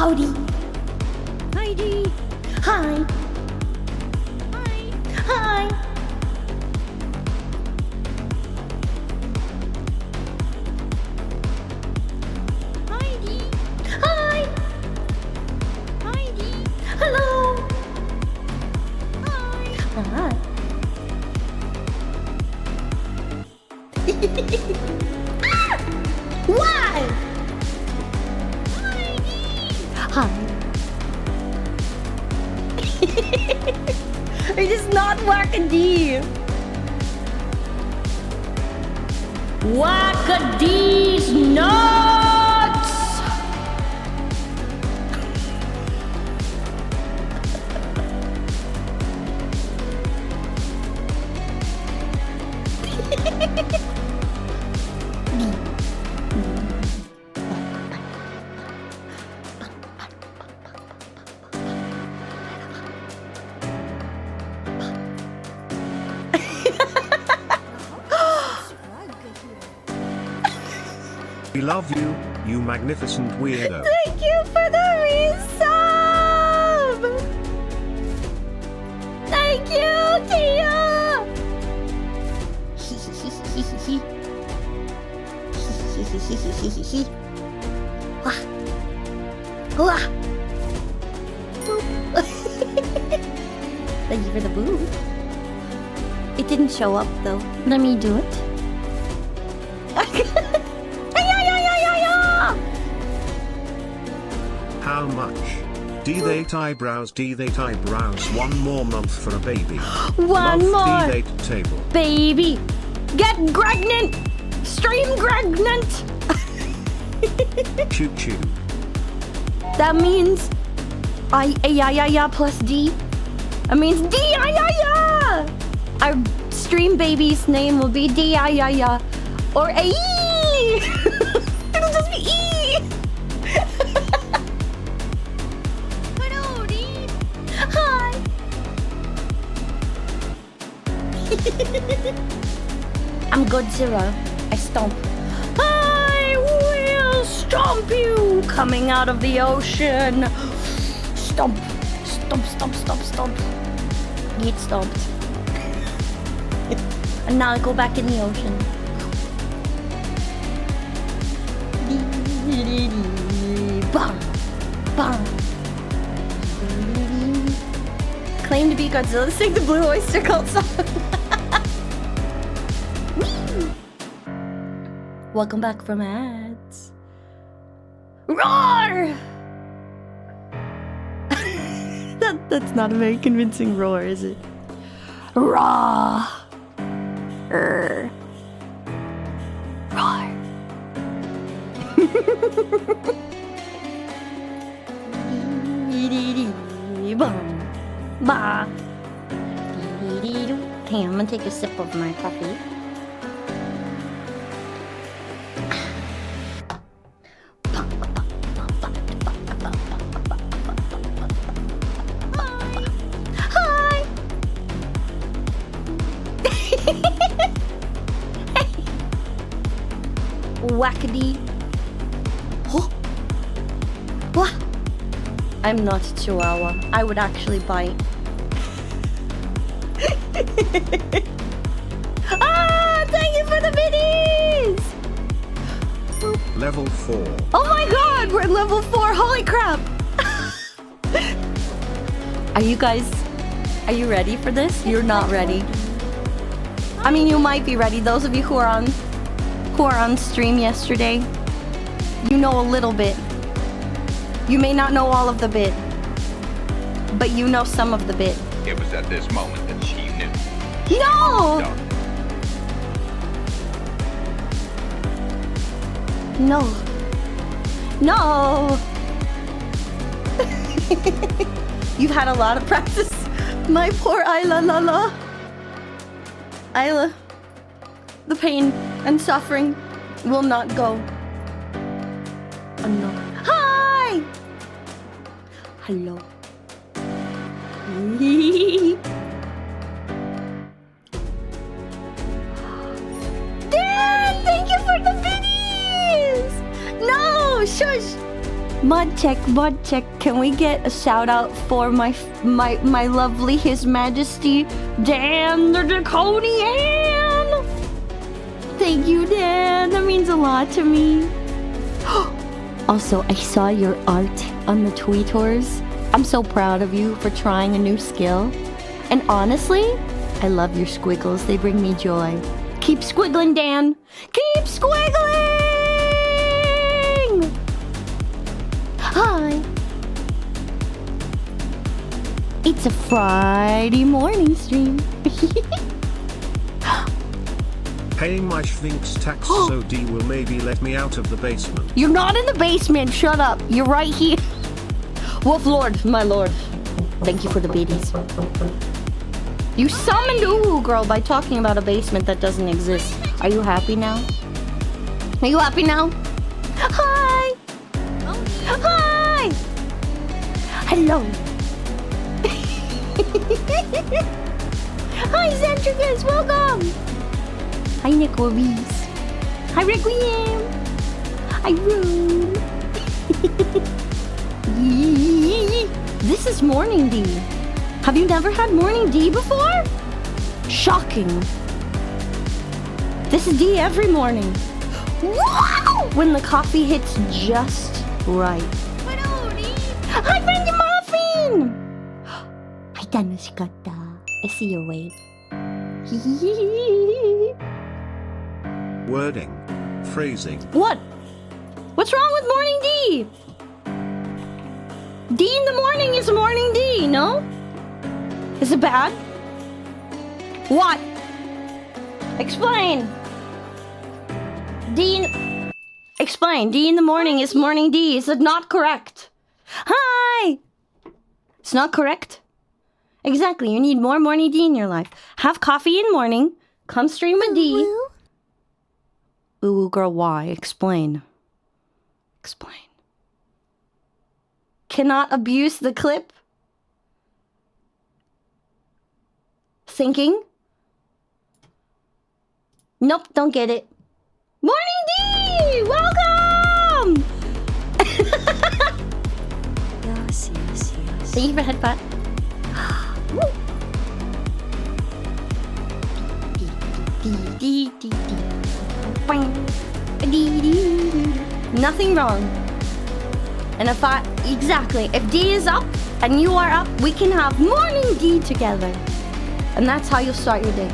Howdy. Heidi. Hi. Hi. Hi. Heidi. Hi. Heidi. Hello. Hi. Hi. Ah! Why? Hi. It is not Wackadee. Wackadee's nuts. We love you, you magnificent weirdo. Thank you for the resub! Thank you, Tia! Wah. Wah. Thank you for the boo. It didn't show up though. Let me do it. How much? D they eyebrows, D they eyebrows. 1 more month for a baby. One Love more. D they table. Baby, get pregnant! Stream pregnant! Choo choo. That means I plus D. That means D I. Our stream baby's name will be D I or A. It'll just be E. Hello, Dee. Hi. I'm Godzilla. I stomp. I will stomp you coming out of the ocean. Stomp, stomp, stomp, stomp, stomp. Get stomped. And now I go back in the ocean. Bang, bang. Claim to be Godzilla. Sing the Blue Oyster Cult song. Welcome back from ads. Roar! That's not a very convincing roar, is it? Raw. Roar. Ba. Okay, I'm gonna take a sip of my coffee. Hi. Wackadee. Oh. What? I'm not a chihuahua. I would actually bite. Ah, thank you for the biddies! Level 4. Oh my god, we're level 4. Holy crap. Are you you ready for this? You're not ready. I mean, you might be ready. Those of you who are on stream yesterday, you know a little bit. You may not know all of the bit, but you know some of the bit. It was at this moment that she knew. No! No. No! You've had a lot of practice. My poor Isla la la. Isla. The pain and suffering will not go. Oh no. Hi! Hello. Dan, thank you for the biddies! No, shush! Mud check, mud check. Can we get a shout out for my lovely His Majesty Dan the Draconian? Thank you, Dan. That means a lot to me. Also, I saw your art on the tweeters. I'm so proud of you for trying a new skill. And honestly, I love your squiggles. They bring me joy. Keep squiggling, Dan. Keep squiggling! Hi. It's a Friday morning stream. Paying my Sphinx tax so D will maybe let me out of the basement. You're not in the basement. Shut up. You're right here. Wolf Lord, my lord. Thank you for the biddies. You summoned Ooh Girl by talking about a basement that doesn't exist. Are you happy now? Are you happy now? Hi! Hi! Hello! Hi, Zentricus! Welcome! Hi, Nick Louise. Hi, Requiem! Hi, Rune! This is Morning D. Have you never had Morning D before? Shocking. This is D every morning. Wow! When the coffee hits just right. Hi, Friend Muffin! Hi, Tanushikata. I see your wave. Wording. Phrasing. What? What's wrong with Morning D? D in the morning is Morning D, no? Is it bad? What? Explain. Explain. D in the morning is Morning D. Is it not correct? Hi! It's not correct? Exactly. You need more Morning D in your life. Have coffee in morning. Come stream with D. Ooh, girl, why? Explain. Explain. Cannot abuse the clip? Thinking? Nope, don't get it. Morning D! Welcome! Yes. Thank you for headbutt. Nothing wrong. And if if D is up and you are up, we can have Morning D together. And that's how you'll start your day.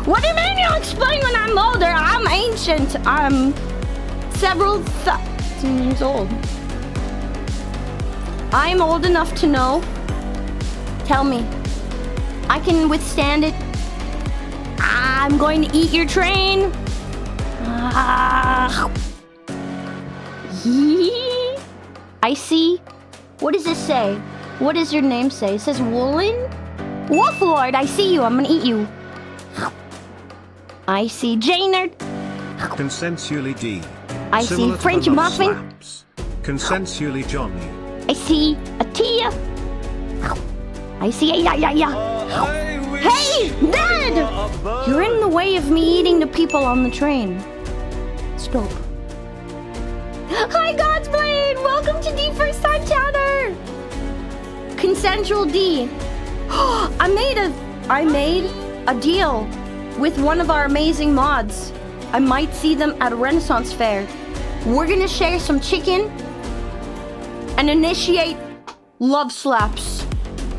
What do you mean you'll explain when I'm older? I'm ancient. I'm several thousand years old. I'm old enough to know. Tell me. I can withstand it. I'm going to eat your train. I see. What does this say? What does your name say? It says Woolen? Wolf Lord, I see you. I'm gonna eat you. I see Jaynard. Consensually D. I see French Muffin. Slaps. Consensually Johnny. I see Atia. I see yeah. Hey, Dad! You're in the way of me eating the people on the train. Stop. Hi, God's Blade! Welcome to D First Time Chatter! Consensual D. I made a deal with one of our amazing mods. I might see them at a Renaissance fair. We're gonna share some chicken and initiate love slaps.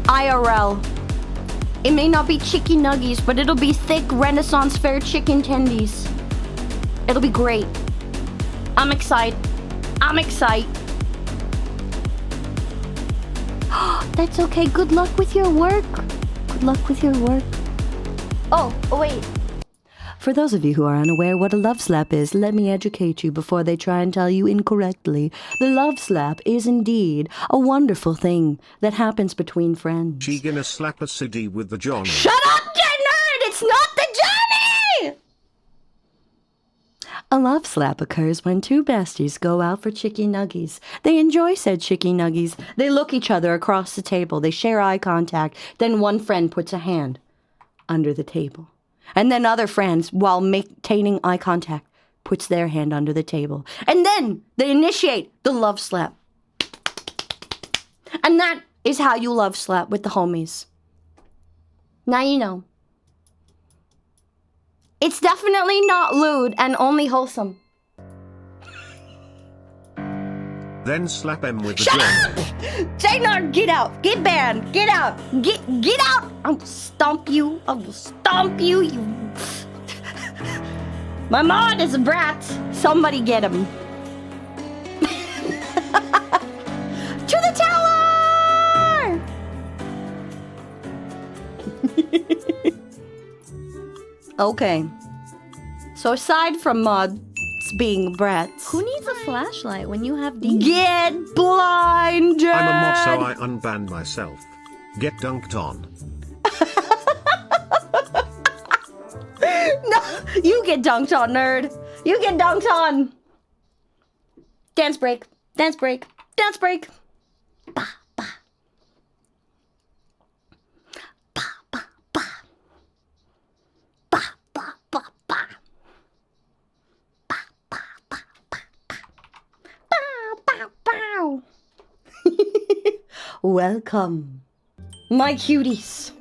IRL. It may not be chicken nuggies, but it'll be thick Renaissance fair chicken tendies. It'll be great. I'm excited. That's okay. Good luck with your work. Oh, wait. For those of you who are unaware what a love slap is, let me educate you before they try and tell you incorrectly. The love slap is indeed a wonderful thing that happens between friends. She gonna slap a CD with the Johnny. Shut up, Nerd! It's not the Johnny! A love slap occurs when two besties go out for chicken nuggies. They enjoy said chicken nuggies. They look each other across the table. They share eye contact. Then one friend puts a hand under the table. And then other friends, while maintaining eye contact, puts their hand under the table. And then they initiate the love slap. And that is how you love slap with the homies. Now you know. It's definitely not lewd and only wholesome. Then slap him with the Shut joint. up! Jaynard, get out! Get banned! Get out! Get out! I will stomp you! I will stomp you! You. My mod is a brat. Somebody get him. To the tower! Okay. So aside from mods being brats, Who needs a flashlight when you have D? get blinded! I'm a mod, so I unbanned myself. Get dunked on. No, you get dunked on, nerd. You get dunked on. Dance break. Dance break. Dance break. Ba, ba. Ba, ba, ba. Ba, ba, ba, ba. Ba, ba, ba, ba, ba. Bow, bow, bow. Welcome, my cuties,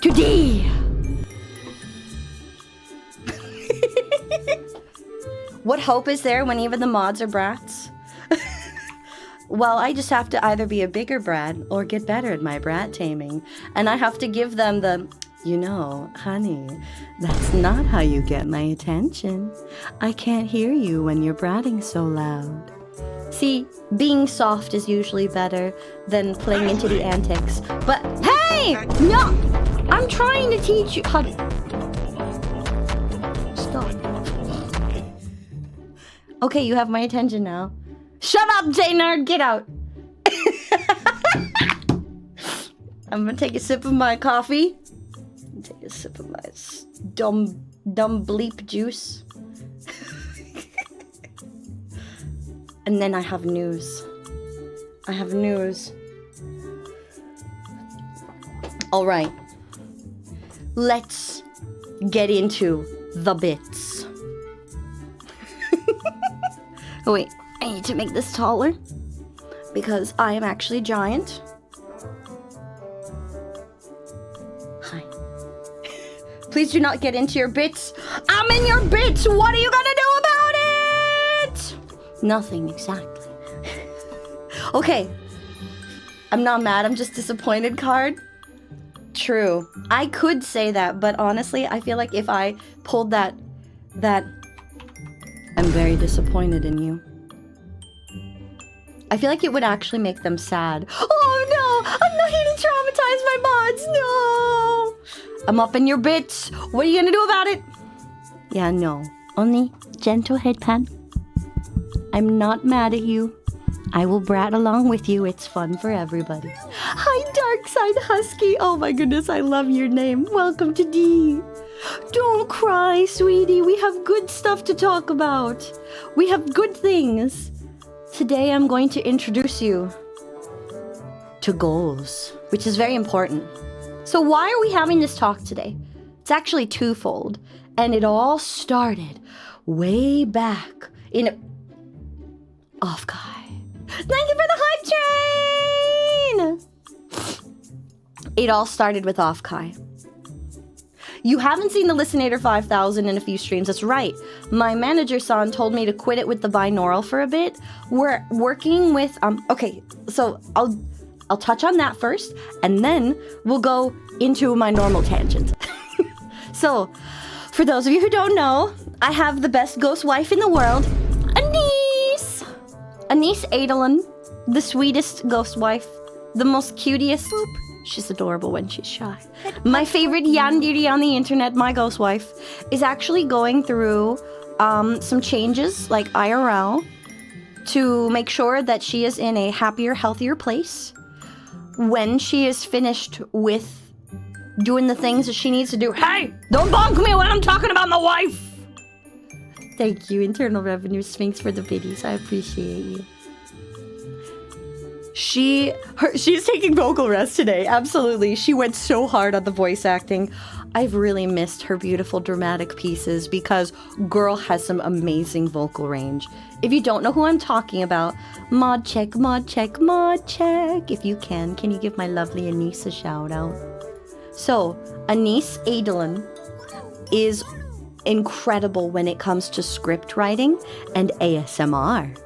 to D. What hope is there when even the mods are brats? Well, I just have to either be a bigger brat or get better at my brat taming. And I have to give them the, you know, honey, that's not how you get my attention. I can't hear you when you're bratting so loud. See, being soft is usually better than playing into the antics. But, hey! No! I'm trying to teach you how to... Stop. Okay, you have my attention now. Shut up, J-Nerd! Get out! I'm gonna take a sip of my coffee. Take a sip of my dumb bleep juice. And then I have news. I have news. All right. Let's get into the bits. Oh, wait, I need to make this taller because I am actually giant. Hi. Please do not get into your bits. I'm in your bits. What are you gonna do about it? Nothing, exactly. Okay. I'm not mad. I'm just disappointed, card. True. I could say that, but honestly, I feel like if I pulled that I'm very disappointed in you. I feel like it would actually make them sad. Oh no! I'm not here to traumatize my mods! No! I'm up in your bits! What are you gonna do about it? Yeah, no. Only gentle head pat. I'm not mad at you. I will brat along with you. It's fun for everybody. Hi, Dark Side Husky. Oh my goodness, I love your name. Welcome to D. Don't cry, sweetie. We have good stuff to talk about. We have good things. Today I'm going to introduce you to goals, which is very important. So why are we having this talk today? It's actually twofold. And it all started way back in... Off Kai. Thank you for the hype train! It all started with Off Kai. You haven't seen the Listenator 5000 in a few streams. That's right. My manager, San, told me to quit it with the binaural for a bit. We're working with... Okay, so I'll touch on that first, and then we'll go into my normal tangent. So, for those of you who don't know, I have the best ghost wife in the world, Anise! Anise Adolin, the sweetest ghost wife, the most cutiest. She's adorable when she's shy. My favorite yandere on the internet, my ghost wife, is actually going through some changes, like IRL, to make sure that she is in a happier, healthier place when she is finished with doing the things that she needs to do. Hey, don't bonk me when I'm talking about my wife! Thank you, Internal Revenue Sphinx, for the biddies. I appreciate you. She's taking vocal rest today. Absolutely. She went so hard on the voice acting. I've really missed her beautiful dramatic pieces because girl has some amazing vocal range. If you don't know who I'm talking about, mod check, mod check, mod check. If you can you give my lovely Anise a shout out? So, Anise Adelin is incredible when it comes to script writing and ASMR.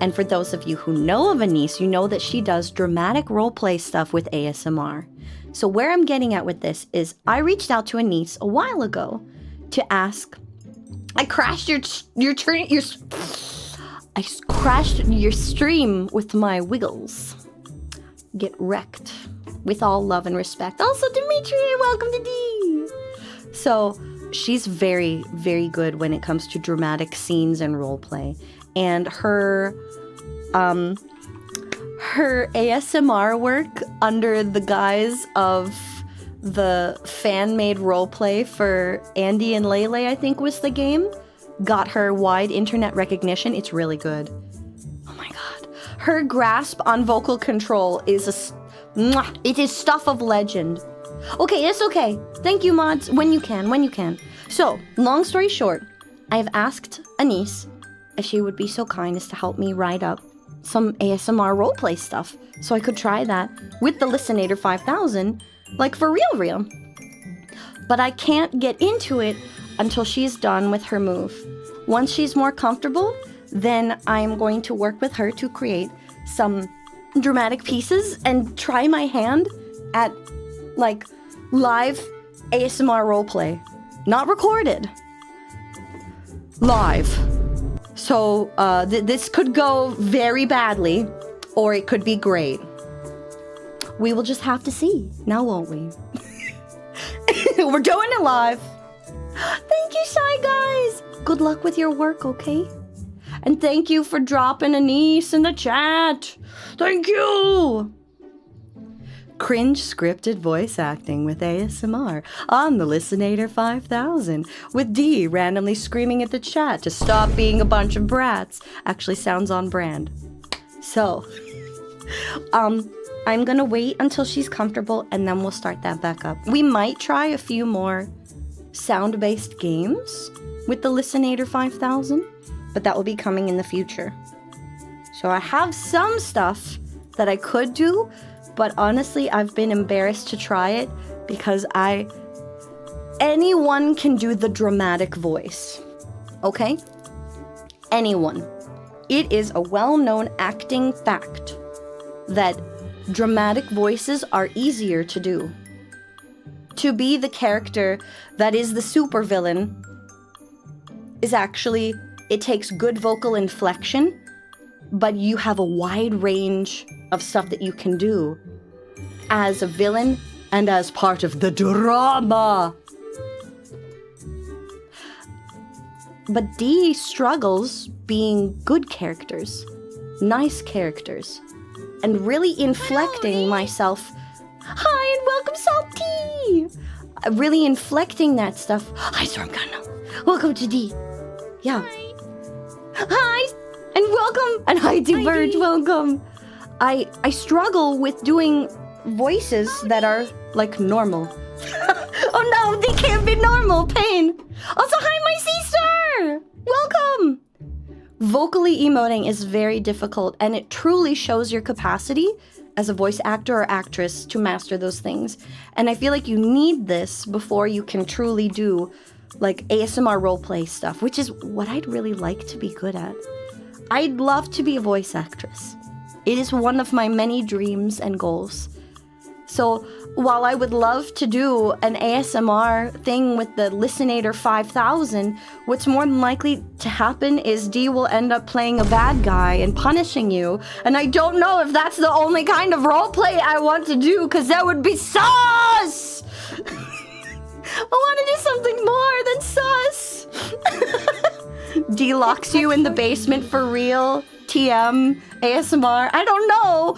And for those of you who know of Anise, you know that she does dramatic roleplay stuff with ASMR. So where I'm getting at with this is I reached out to Anise a while ago to ask, I crashed your stream with my wiggles. Get wrecked. With all love and respect. Also, Dimitri, welcome to D. So she's very, very good when it comes to dramatic scenes and roleplay. And her ASMR work under the guise of the fan-made roleplay for Andy and Lele, I think was the game, got her wide internet recognition. It's really good. Oh my god. Her grasp on vocal control is it is stuff of legend. Okay, it's okay. Thank you, mods. When you can. So, long story short, I have asked Anise if she would be so kind as to help me write up some ASMR roleplay stuff so I could try that with the Listenator 5000, like for real. But I can't get into it until she's done with her move. Once she's more comfortable, then I'm going to work with her to create some dramatic pieces and try my hand at like live ASMR roleplay. Not recorded. Live. So this could go very badly or it could be great. We will just have to see. Now won't we? We're doing it live. Thank you, Shy Guys. Good luck with your work, okay? And thank you for dropping Anise in the chat. Thank you! Cringe scripted voice acting with ASMR on the Listenator 5000 with D randomly screaming at the chat to stop being a bunch of brats. Actually sounds on brand. So, I'm gonna wait until she's comfortable and then we'll start that back up. We might try a few more sound-based games with the Listenator 5000, but that will be coming in the future. So I have some stuff that I could do, but honestly, I've been embarrassed to try it because anyone can do the dramatic voice, okay? Anyone. It is a well-known acting fact that dramatic voices are easier to do. To be the character that is the supervillain is actually, it takes good vocal inflection, but you have a wide range of stuff that you can do as a villain and as part of the drama. But Dee struggles being good characters, nice characters, and really inflecting myself. Hi and welcome, Salty! Really inflecting that stuff. Hi, Stormgunner. Welcome to Dee. Yeah. Hi! And welcome! And hi, Diverge, welcome! I struggle with doing voices that are, like, normal. Oh no, they can't be normal! Pain! Also, hi, my sister! Welcome! Vocally emoting is very difficult, and it truly shows your capacity as a voice actor or actress to master those things. And I feel like you need this before you can truly do, like, ASMR roleplay stuff, which is what I'd really like to be good at. I'd love to be a voice actress. It is one of my many dreams and goals. So while I would love to do an ASMR thing with the Listenator 5000, what's more than likely to happen is Dee will end up playing a bad guy and punishing you. And I don't know if that's the only kind of roleplay I want to do, because that would be sus! I want to do something more than sus! Dee locks you in the basement for real. TM, ASMR, I don't know.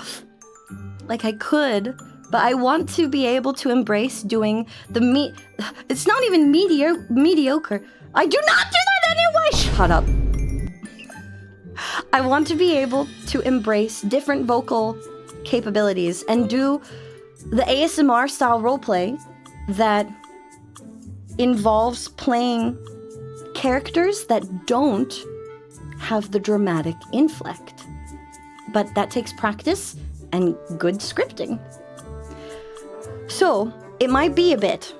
Like, I could, but I want to be able to embrace doing the it's not even mediocre. I do not do that anyway! Shut up. I want to be able to embrace different vocal capabilities and do the ASMR style roleplay that involves playing characters that don't have the dramatic inflect. But that takes practice and good scripting. So, it might be a bit.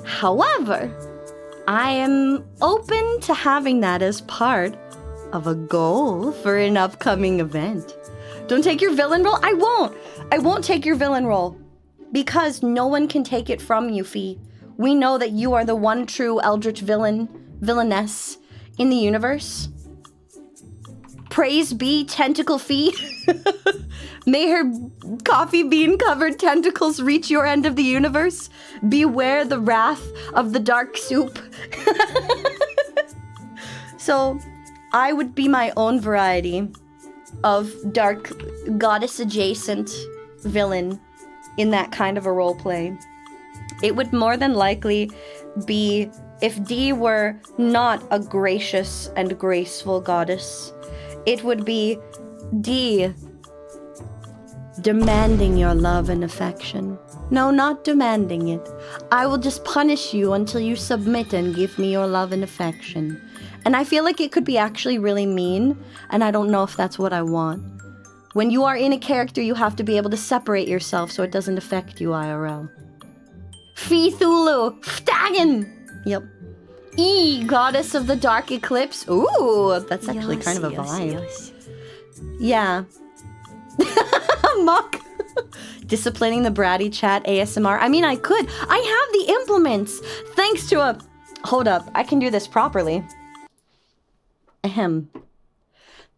However, I am open to having that as part of a goal for an upcoming event. Don't take your villain role. I won't take your villain role. Because no one can take it from you, Fee. We know that you are the one true eldritch villainess in the universe. Praise be Tentacle Fee. May her coffee bean covered tentacles reach your end of the universe. Beware the wrath of the dark soup. So, I would be my own variety of dark goddess adjacent villain in that kind of a role play. It would more than likely be if Dee were not a gracious and graceful goddess. It would be Dee demanding your love and affection. No, not demanding it. I will just punish you until you submit and give me your love and affection. And I feel like it could be actually really mean, and I don't know if that's what I want. When you are in a character, you have to be able to separate yourself so it doesn't affect you IRL. Fthulu, Ftagan! Yep. Goddess of the Dark Eclipse. Ooh, that's actually kind of a vibe. Yeah. Mock. Disciplining the bratty chat ASMR. I mean, I could. I have the implements. Thanks to a... Hold up. I can do this properly. Ahem.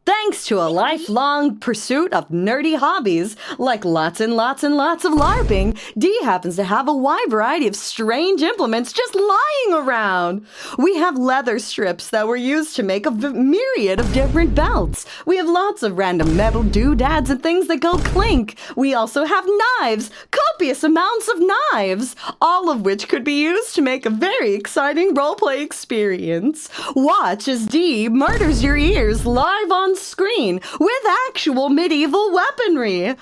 Thanks to a lifelong pursuit of nerdy hobbies, like lots and lots and lots of LARPing, Dee happens to have a wide variety of strange implements just lying around. We have leather strips that were used to make a myriad of different belts. We have lots of random metal doodads and things that go clink. We also have knives, copious amounts of knives, all of which could be used to make a very exciting roleplay experience. Watch as Dee murders your ears live on screen with actual medieval weaponry.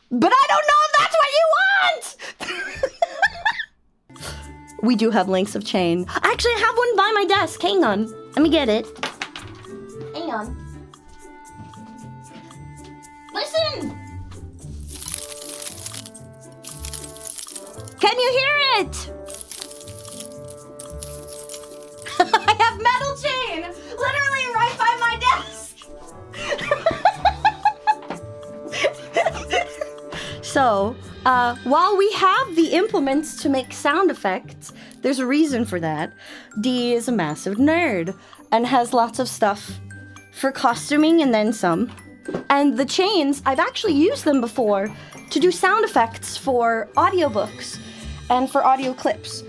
But I don't know if that's what you want! We do have links of chain. Actually, I have one by my desk. Hang on. Let me get it. Hang on. Listen! Can you hear it? I have metal chain! Literally right by my desk! So, while we have the implements to make sound effects, there's a reason for that. Dee is a massive nerd and has lots of stuff for costuming and then some. And the chains, I've actually used them before to do sound effects for audiobooks and for audio clips.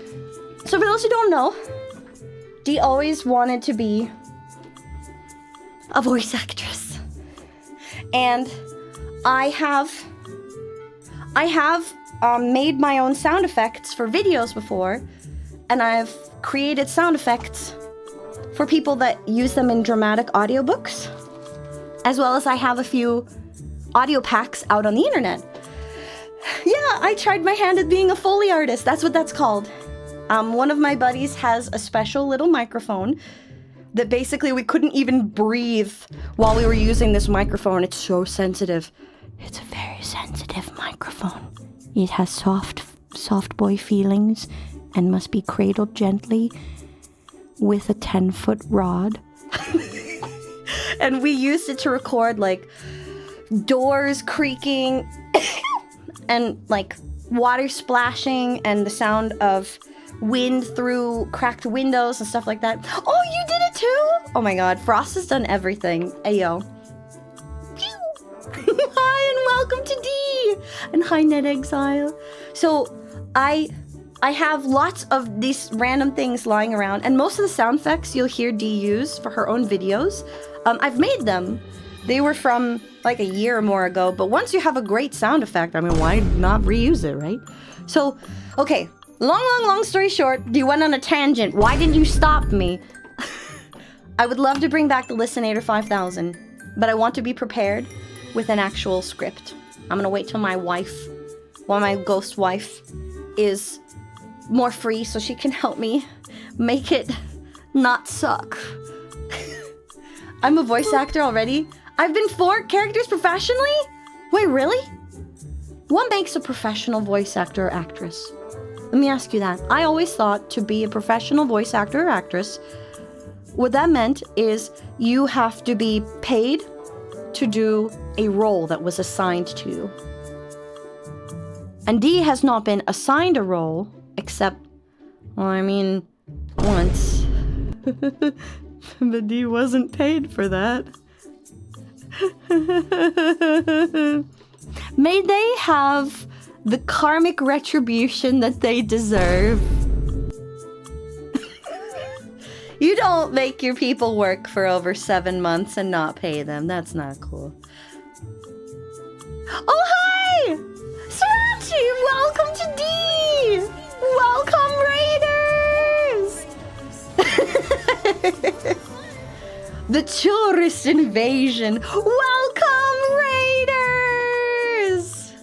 So for those who don't know, Dee always wanted to be a voice actress. And I have made my own sound effects for videos before, and I've created sound effects for people that use them in dramatic audiobooks, as well as I have a few audio packs out on the internet. Yeah, I tried my hand at being a Foley artist. That's what that's called. One of my buddies has a special little microphone that basically we couldn't even breathe while we were using this microphone. It's so sensitive. It's a very sensitive microphone. It has soft boy feelings and must be cradled gently with a 10-foot rod. And we used it to record like doors creaking and like water splashing and the sound of wind through cracked windows and stuff like that. Oh, you did it too? Oh my god, Frost has done everything. Ayo. Hi and welcome to Dee! And hi Net Exile. So, I have lots of these random things lying around, and most of the sound effects you'll hear Dee use for her own videos, I've made them. They were from like a year or more ago, but once you have a great sound effect, I mean, why not reuse it, right? So, okay, long story short, Dee went on a tangent. Why didn't you stop me? I would love to bring back the Listinator 5000, but I want to be prepared with an actual script. I'm gonna wait till my ghost wife, is more free so she can help me make it not suck. I'm a voice actor already. I've been 4 characters professionally? Wait, really? What makes a professional voice actor or actress? Let me ask you that. I always thought to be a professional voice actor or actress, what that meant is you have to be paid to do a role that was assigned to you. And Dee has not been assigned a role, except, well, I mean, once. But Dee wasn't paid for that. May they have the karmic retribution that they deserve. You don't make your people work for over 7 months and not pay them. That's not cool. Oh, hi! Sriracha! Welcome to D! Welcome, Raiders! The tourist invasion! Welcome, Raiders!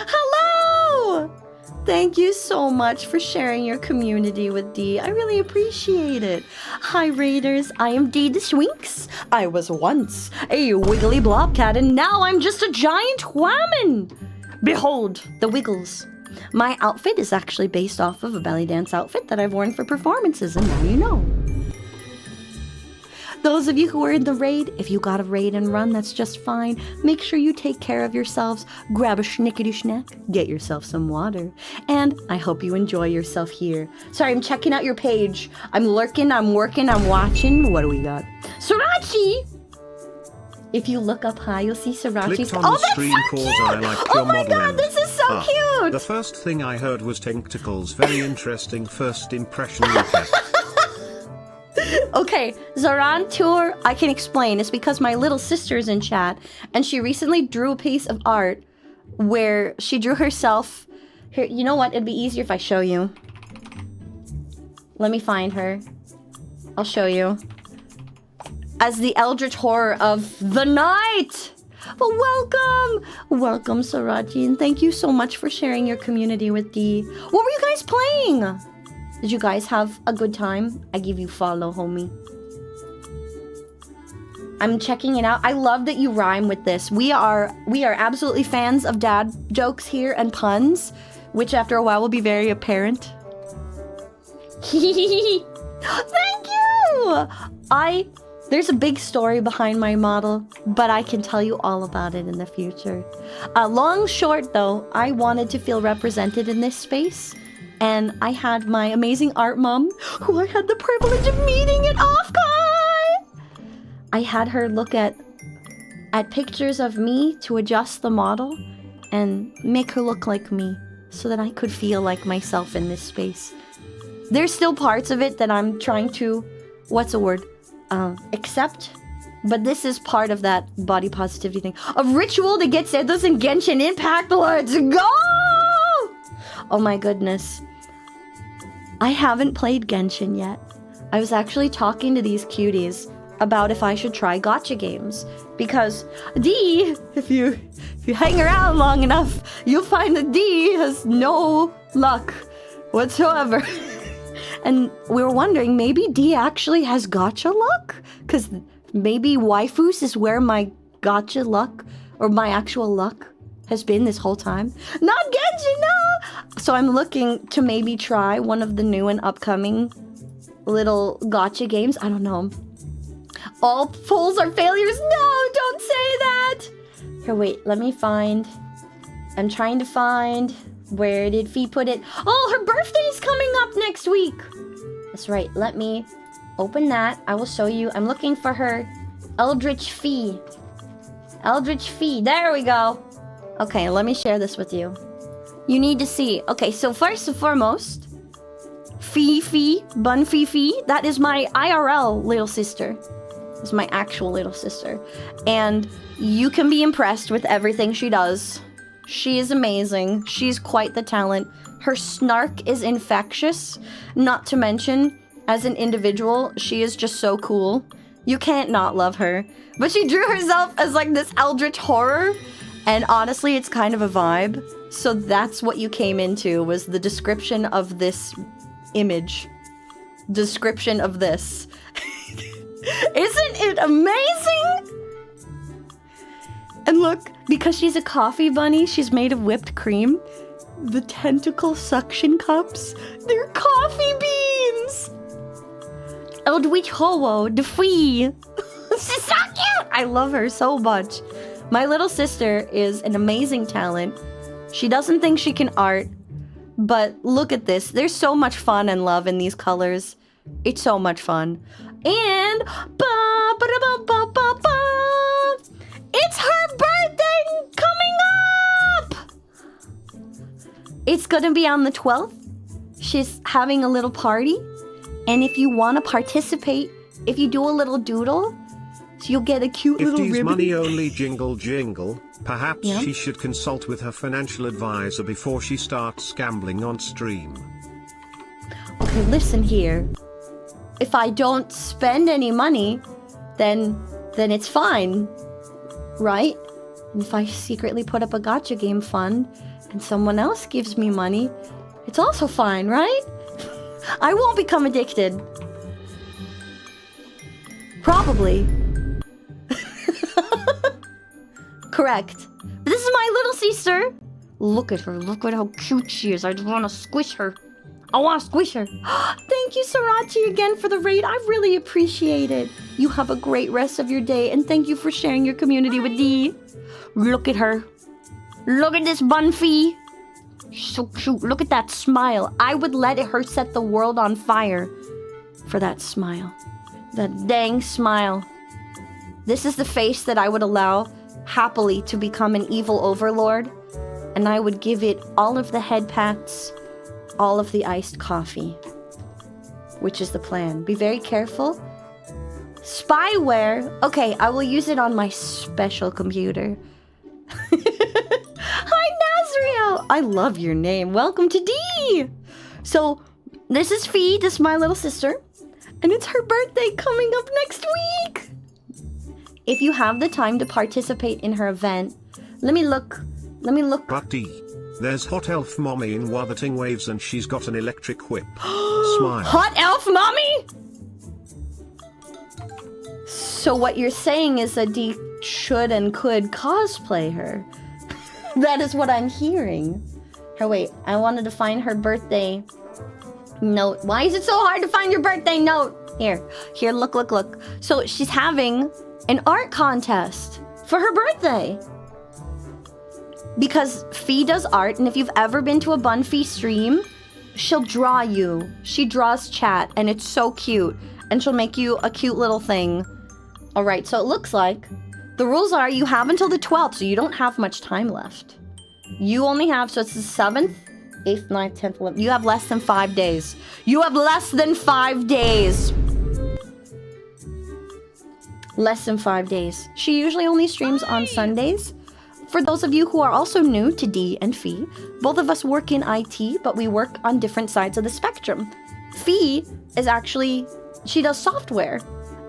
Hello! Thank you so much for sharing your community with Dee. I really appreciate it. Hi, Raiders. I am Dee the Sphinx. I was once a wiggly blobcat, and now I'm just a giant whammon. Behold, the wiggles. My outfit is actually based off of a belly dance outfit that I've worn for performances, and now you know. Those of you who are in the raid, if you got a raid and run, that's just fine. Make sure you take care of yourselves. Grab a schnickety-schnack. Get yourself some water. And I hope you enjoy yourself here. Sorry, I'm checking out your page. I'm lurking, I'm working, I'm watching. What do we got? Sriracha! If you look up high, you'll see Sriracha's... Clicked on Oh, the that's stream so cause cute! I like Oh your my modeling. god, this is so cute! The first thing I heard was tentacles. Very interesting first impression. Okay, Zoran Tour, I can explain. It's because my little sister's in chat, and she recently drew a piece of art where she drew herself. Here, you know what? It'd be easier if I show you. Let me find her. I'll show you. As the eldritch horror of the night! Well, welcome! Welcome, Sriracha, and thank you so much for sharing your community with Dee. What were you guys playing? Did you guys have a good time? I give you follow, homie. I'm checking it out. I love that you rhyme with this. We are absolutely fans of dad jokes here and puns, which after a while will be very apparent. Thank you! There's a big story behind my model, but I can tell you all about it in the future. Long short though, I wanted to feel represented in this space. And I had my amazing art mom, who I had the privilege of meeting at Offkai. I had her look at pictures of me to adjust the model and make her look like me so that I could feel like myself in this space. There's still parts of it that I'm trying to, accept. But this is part of that body positivity thing. A ritual to get Zedos and Genshin Impact. Let's go! Oh my goodness. I haven't played Genshin yet. I was actually talking to these cuties about if I should try gacha games. Because Dee, if you hang around long enough, you'll find that Dee has no luck whatsoever. And we were wondering, maybe Dee actually has gacha luck? Because maybe waifus is where my gacha luck, or my actual luck, has been this whole time. Not Genshin, no! So I'm looking to maybe try one of the new and upcoming little gacha games. I don't know. All polls are failures. No, don't say that! Here, wait, let me find. I'm trying to find. Where did Fee put it? Oh, her birthday is coming up next week! That's right, let me open that. I will show you. I'm looking for her Eldritch Fee. Eldritch Fee, there we go. Okay, let me share this with you. You need to see. Okay, so first and foremost, Bun Fifi, that is my IRL little sister. It's my actual little sister. And you can be impressed with everything she does. She is amazing. She's quite the talent. Her snark is infectious. Not to mention, as an individual, she is just so cool. You can't not love her. But she drew herself as like this eldritch horror. And honestly, it's kind of a vibe. So that's what you came into, was the description of this image. description of this. Isn't it amazing? And look, because she's a coffee bunny, she's made of whipped cream. The tentacle suction cups, they're coffee beans. Oh, the fee. She's so cute. I love her so much. My little sister is an amazing talent. She doesn't think she can art, but look at this. There's so much fun and love in these colors. It's so much fun. And it's her birthday coming up. It's gonna be on the 12th. She's having a little party. And if you want to participate, if you do a little doodle, you'll get a cute little ribbon. If money only jingle jingle, perhaps she should consult with her financial advisor before she starts gambling on stream. Okay, listen here. If I don't spend any money, then it's fine, right? And if I secretly put up a gacha game fund and someone else gives me money, it's also fine, right? I won't become addicted. Probably. Correct. This is my little sister. Look at her. Look at how cute she is. I just want to squish her. I want to squish her. Thank you, Sriracha, again for the raid. I really appreciate it. You have a great rest of your day, and thank you for sharing your community with Dee. Look at her. Look at this Bunfee. So cute. Look at that smile. I would let her set the world on fire for that smile. That dang smile. This is the face that I would allow happily to become an evil overlord, and I would give it all of the head pats, all of the iced coffee, which is the plan. Be very careful. Spyware. Okay, I will use it on my special computer. Hi, Nazriel. I love your name. Welcome to D. So, this is Fee. This is my little sister. And it's her birthday coming up next week. If you have the time to participate in her event, let me look. But D, there's hot elf mommy in Wobbeting Waves and she's got an electric whip. Smile. Hot elf mommy? So what you're saying is that Dee should and could cosplay her. That is what I'm hearing. Here, wait. I wanted to find her birthday note. Why is it so hard to find your birthday note? Here, look. So she's having an art contest for her birthday. Because Fee does art, and if you've ever been to a Bunfee stream, she'll draw you. She draws chat, and it's so cute. And she'll make you a cute little thing. Alright, so it looks like the rules are you have until the 12th, so you don't have much time left. You only have, so it's the 7th, 8th, 9th, 10th, 11th. You have less than 5 days. You have less than 5 days. Less than 5 days. She usually only streams on Sundays. For those of you who are also new to Dee and Fee, both of us work in IT, but we work on different sides of the spectrum. Fee is actually, she does software,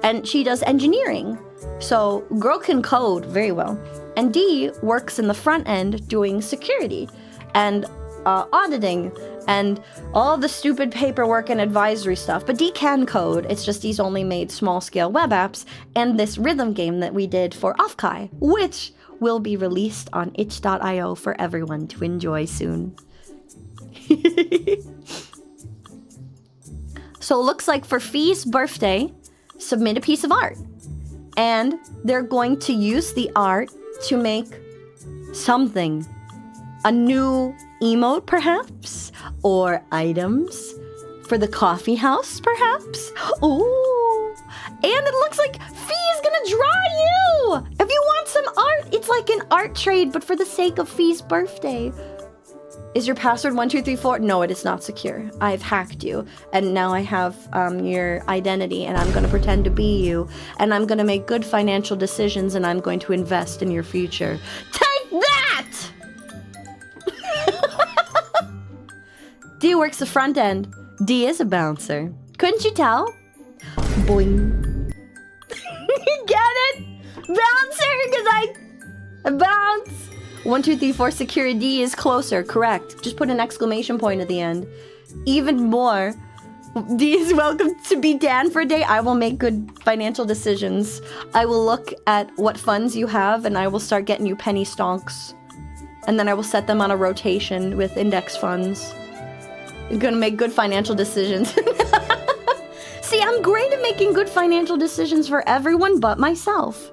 and she does engineering. So, girl can code very well. And Dee works in the front end doing security and auditing and all the stupid paperwork and advisory stuff. But Dee can code. It's just Dee's only made small-scale web apps and this rhythm game that we did for Offkai, which will be released on itch.io for everyone to enjoy soon. So it looks like for Fee's birthday, submit a piece of art. And they're going to use the art to make something. A new emote, perhaps? Or items for the coffee house, perhaps? Ooh. And it looks like Fee is gonna draw you! If you want some art, it's like an art trade, but for the sake of Fee's birthday. Is your password 1234? No, it is not secure. I've hacked you, and now I have your identity, and I'm gonna pretend to be you, and I'm gonna make good financial decisions, and I'm going to invest in your future. Take that! Dee works the front end. Dee is a bouncer. Couldn't you tell? Boing. Get it? Bouncer, because I bounce. 1234 security is closer. Correct. Just put an exclamation point at the end. Even more D is welcome to be Dan for a day. I will make good financial decisions. I will look at what funds you have and I will start getting you penny stonks. And then I will set them on a rotation with index funds. You're gonna make good financial decisions. See, I'm great at making good financial decisions for everyone but myself.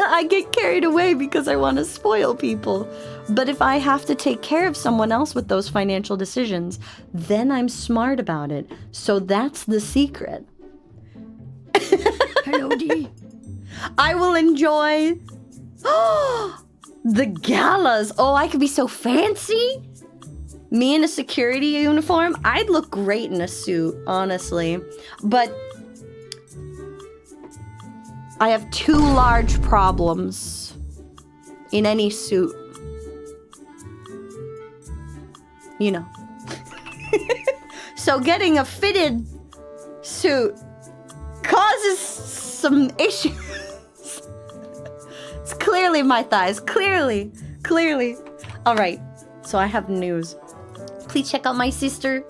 I get carried away because I want to spoil people. But if I have to take care of someone else with those financial decisions, then I'm smart about it. So that's the secret. Hello, D. I will enjoy the galas. Oh, I could be so fancy. Me in a security uniform, I'd look great in a suit, honestly. But I have two large problems in any suit. You know. So getting a fitted suit causes some issues. It's clearly my thighs. Clearly. All right. So I have news. Please check out my sister.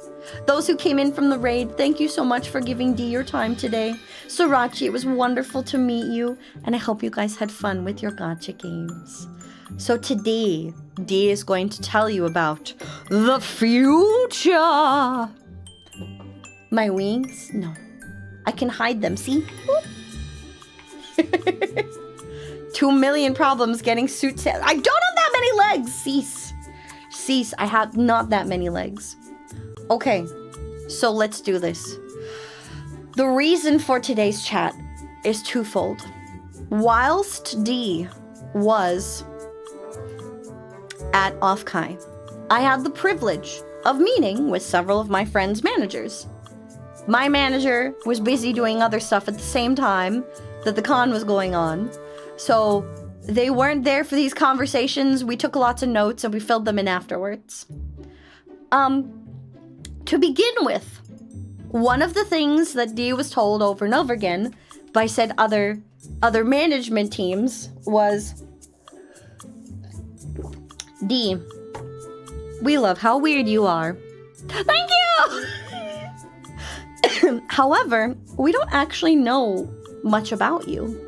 Those who came in from the raid, thank you so much for giving Dee your time today. Sriracha, it was wonderful to meet you, and I hope you guys had fun with your gacha games. So today, Dee is going to tell you about the future. My wings? No. I can hide them, see? 2 million problems getting suits. I don't have that many legs! Cease, I have not that many legs. Okay, so let's do this. The reason for today's chat is twofold. Whilst Dee was at Offkai, I had the privilege of meeting with several of my friends' managers. My manager was busy doing other stuff at the same time that the con was going on, so they weren't there for these conversations. We took lots of notes and we filled them in afterwards. To begin with, one of the things that Dee was told over and over again by said other management teams was, Dee, we love how weird you are. Thank you! However, we don't actually know much about you.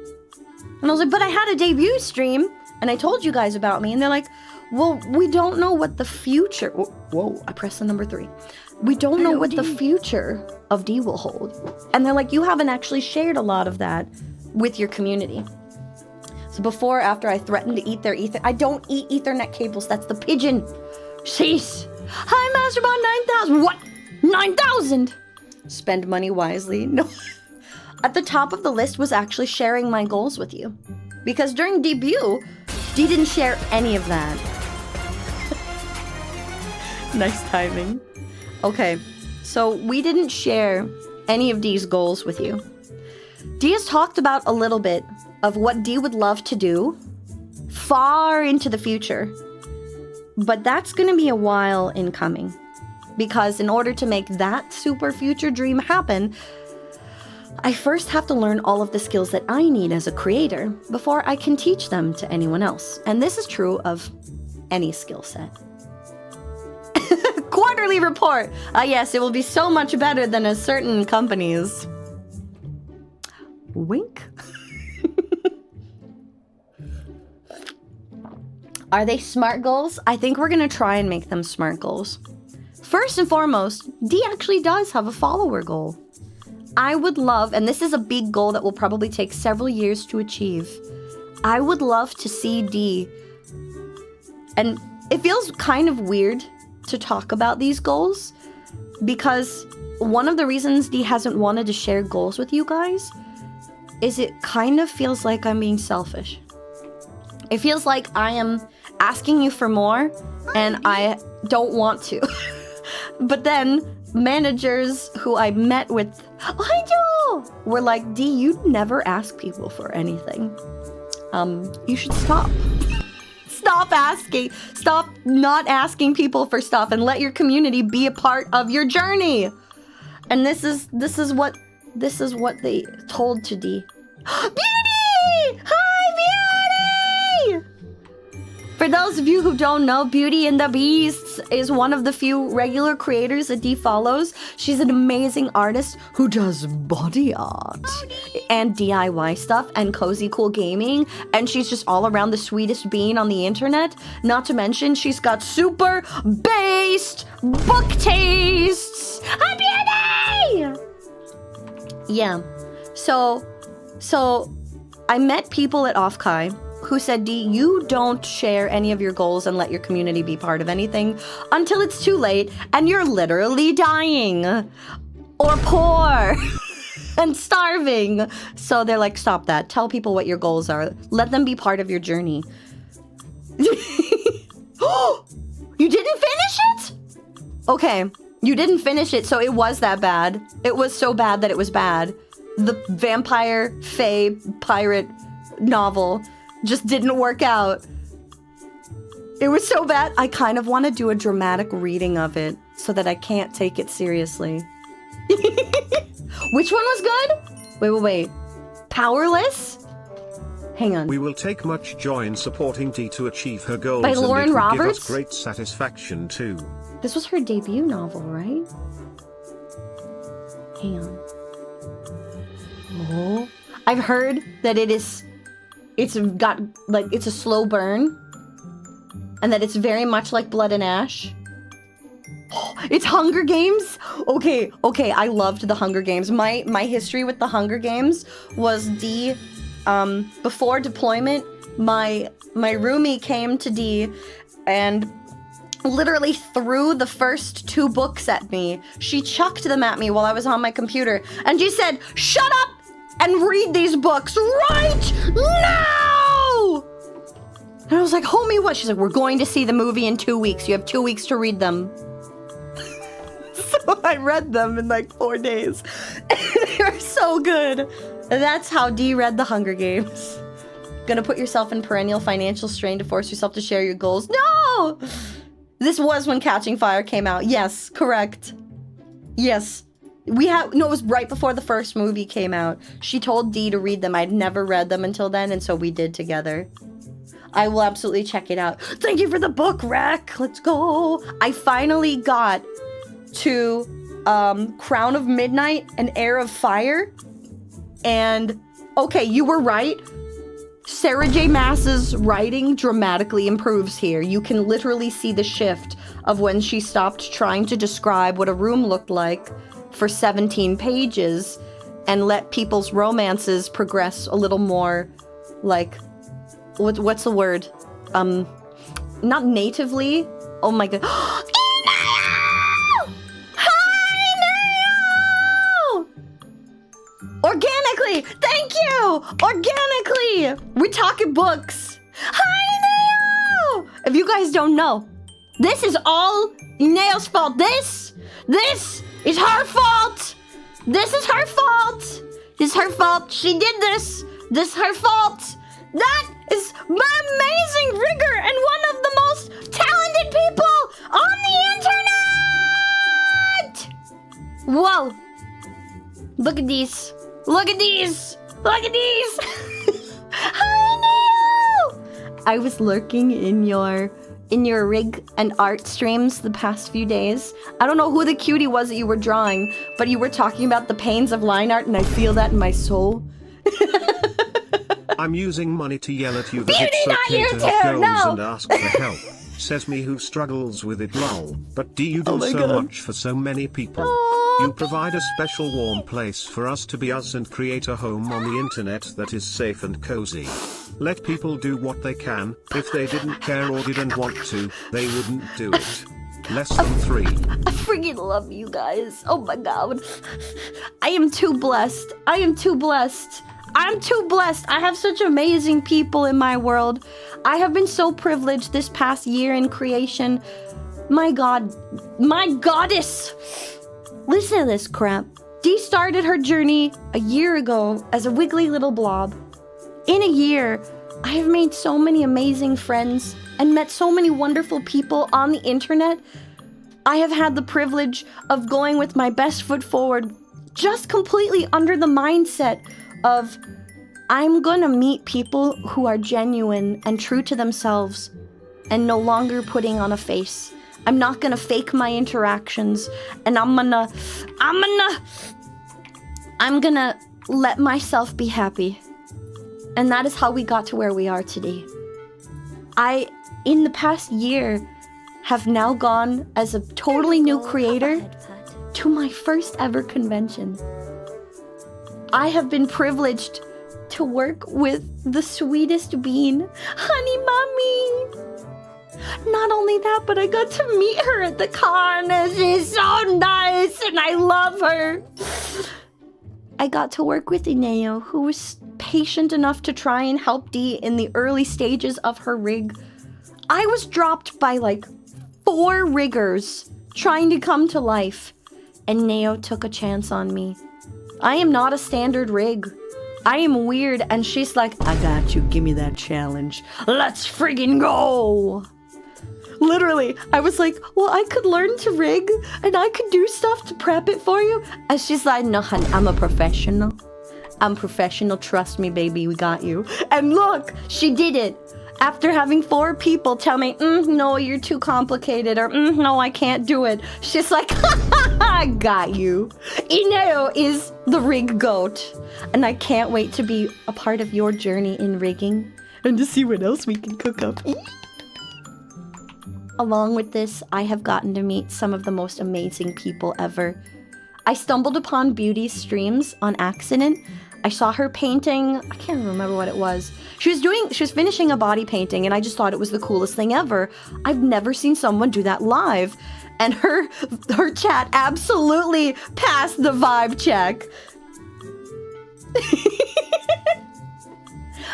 And I was like, but I had a debut stream, and I told you guys about me. And they're like, well, we don't know what the future... Whoa, I pressed the number 3. We don't know what the future of Dee will hold. And they're like, you haven't actually shared a lot of that with your community. So before, after I threatened to eat their ether... I don't eat Ethernet cables. That's the pigeon. Cease. Hi, Masterbot 9000. What? 9,000? Spend money wisely. No. At the top of the list was actually sharing my goals with you. Because during debut, Dee didn't share any of that. Nice timing. Okay, so we didn't share any of Dee's goals with you. Dee has talked about a little bit of what Dee would love to do far into the future. But that's going to be a while in coming. Because in order to make that super future dream happen, I first have to learn all of the skills that I need as a creator before I can teach them to anyone else. And this is true of any skill set. Quarterly report! Yes, it will be so much better than a certain company's. Wink. Are they SMART goals? I think we're gonna try and make them SMART goals. First and foremost, Dee actually does have a follower goal. I would love, and this is a big goal that will probably take several years to achieve, I would love to see Dee, and it feels kind of weird to talk about these goals, because one of the reasons Dee hasn't wanted to share goals with you guys is it kind of feels like I'm being selfish. It feels like I am asking you for more, and I don't want to. But then managers who I met with, were like, Dee, you never ask people for anything. You should stop. Stop asking. Stop not asking people for stuff and let your community be a part of your journey. And this is what they told to Dee. Beauty! Hi, Beauty! For those of you who don't know, Beauty and the Beast is one of the few regular creators that Dee follows. She's an amazing artist who does body art and DIY stuff and cozy cool gaming. And she's just all around the sweetest bean on the internet. Not to mention, she's got super based book tastes. Hi, Beauty! Yeah. So I met people at Offkai who said, Dee, you don't share any of your goals and let your community be part of anything until it's too late and you're literally dying or poor and starving. So they're like, stop that. Tell people what your goals are. Let them be part of your journey. You didn't finish it? Okay, you didn't finish it, so it was that bad. It was so bad that it was bad. The vampire, fae, pirate novel just didn't work out. It was so bad. I kind of want to do a dramatic reading of it so that I can't take it seriously. Which one was good? Wait. Powerless? Hang on. We will take much joy in supporting Dee to achieve her goals, By Lauren and it will give Roberts? us great satisfaction too. This was her debut novel, right? Hang on. Oh. I've heard that it's a slow burn. And that it's very much like Blood and Ash. It's Hunger Games? Okay, I loved the Hunger Games. My history with the Hunger Games was Dee, before deployment, my roomie came to Dee and literally threw the first 2 books at me. She chucked them at me while I was on my computer, and she said, "Shut up and read these books right now!" And I was like, homie, what? She's like, we're going to see the movie in 2 weeks. You have 2 weeks to read them. So I read them in like 4 days. They were so good. That's how Dee read the Hunger Games. Gonna put yourself in perennial financial strain to force yourself to share your goals. No! This was when Catching Fire came out. Yes, correct. Yes. It was right before the first movie came out. She told Dee to read them. I'd never read them until then, and so we did together. I will absolutely check it out. Thank you for the book, Rec. Let's go. I finally got to Crown of Midnight and Heir of Fire. And, okay, you were right. Sarah J. Maas's writing dramatically improves here. You can literally see the shift of when she stopped trying to describe what a room looked like for 17 pages and let people's romances progress a little more, like, what's the word? Not natively. Oh my god. Organically! Thank you! Organically! We're talking books. Hi, Neo! If you guys don't know, this is all Neo's fault. This is her fault! This is her fault! This is her fault. She did this. This is her fault. That is amazing rigor and one of the most talented people on the internet! Whoa. Look at these. Look at these! Look at these! Hi, Neo! I was lurking in your rig and art streams the past few days. I don't know who the cutie was that you were drawing, but you were talking about the pains of line art, and I feel that in my soul. I'm using money to yell at you that Beauty, it's not okay you to too, have goals no. and ask for help. Says me who struggles with it, lol. But do you do my so God. much for so many people? Aw, You provide a special warm place for us to be us and create a home on the internet that is safe and cozy. Let people do what they can. If they didn't care or didn't want to, they wouldn't do it. Less than 3. I freaking love you guys. Oh my god. I am too blessed. I am too blessed. I'm too blessed. I have such amazing people in my world. I have been so privileged this past year in creation. My god. My goddess. Listen to this crap. Dee started her journey a year ago as a wiggly little blob. In a year, I have made so many amazing friends and met so many wonderful people on the internet. I have had the privilege of going with my best foot forward, just completely under the mindset of, I'm gonna meet people who are genuine and true to themselves, and no longer putting on a face. I'm not gonna fake my interactions, and I'm gonna let myself be happy. And that is how we got to where we are today. I, in the past year, have now gone as a totally new creator to my first ever convention. I have been privileged to work with the sweetest bean, Honey Mommy. Not only that, but I got to meet her at the con, and she's so nice, and I love her. I got to work with Ineo, who was patient enough to try and help Dee in the early stages of her rig. I was dropped by like 4 riggers trying to come to life, and Neo took a chance on me. I am not a standard rig. I am weird, and she's like, I got you, give me that challenge. Let's friggin' go! Literally, I was like, well, I could learn to rig, and I could do stuff to prep it for you. And she's like, no, honey, I'm a professional. I'm professional, trust me, baby, we got you. And look, she did it. After having 4 people tell me, no, you're too complicated, or no, I can't do it. She's like, I got you. Ineo is the rig goat. And I can't wait to be a part of your journey in rigging and to see what else we can cook up. Along with this, I have gotten to meet some of the most amazing people ever. I stumbled upon Beauty's streams on accident. I saw her painting, I can't remember what it was. She was finishing a body painting, and I just thought it was the coolest thing ever. I've never seen someone do that live. And her chat absolutely passed the vibe check.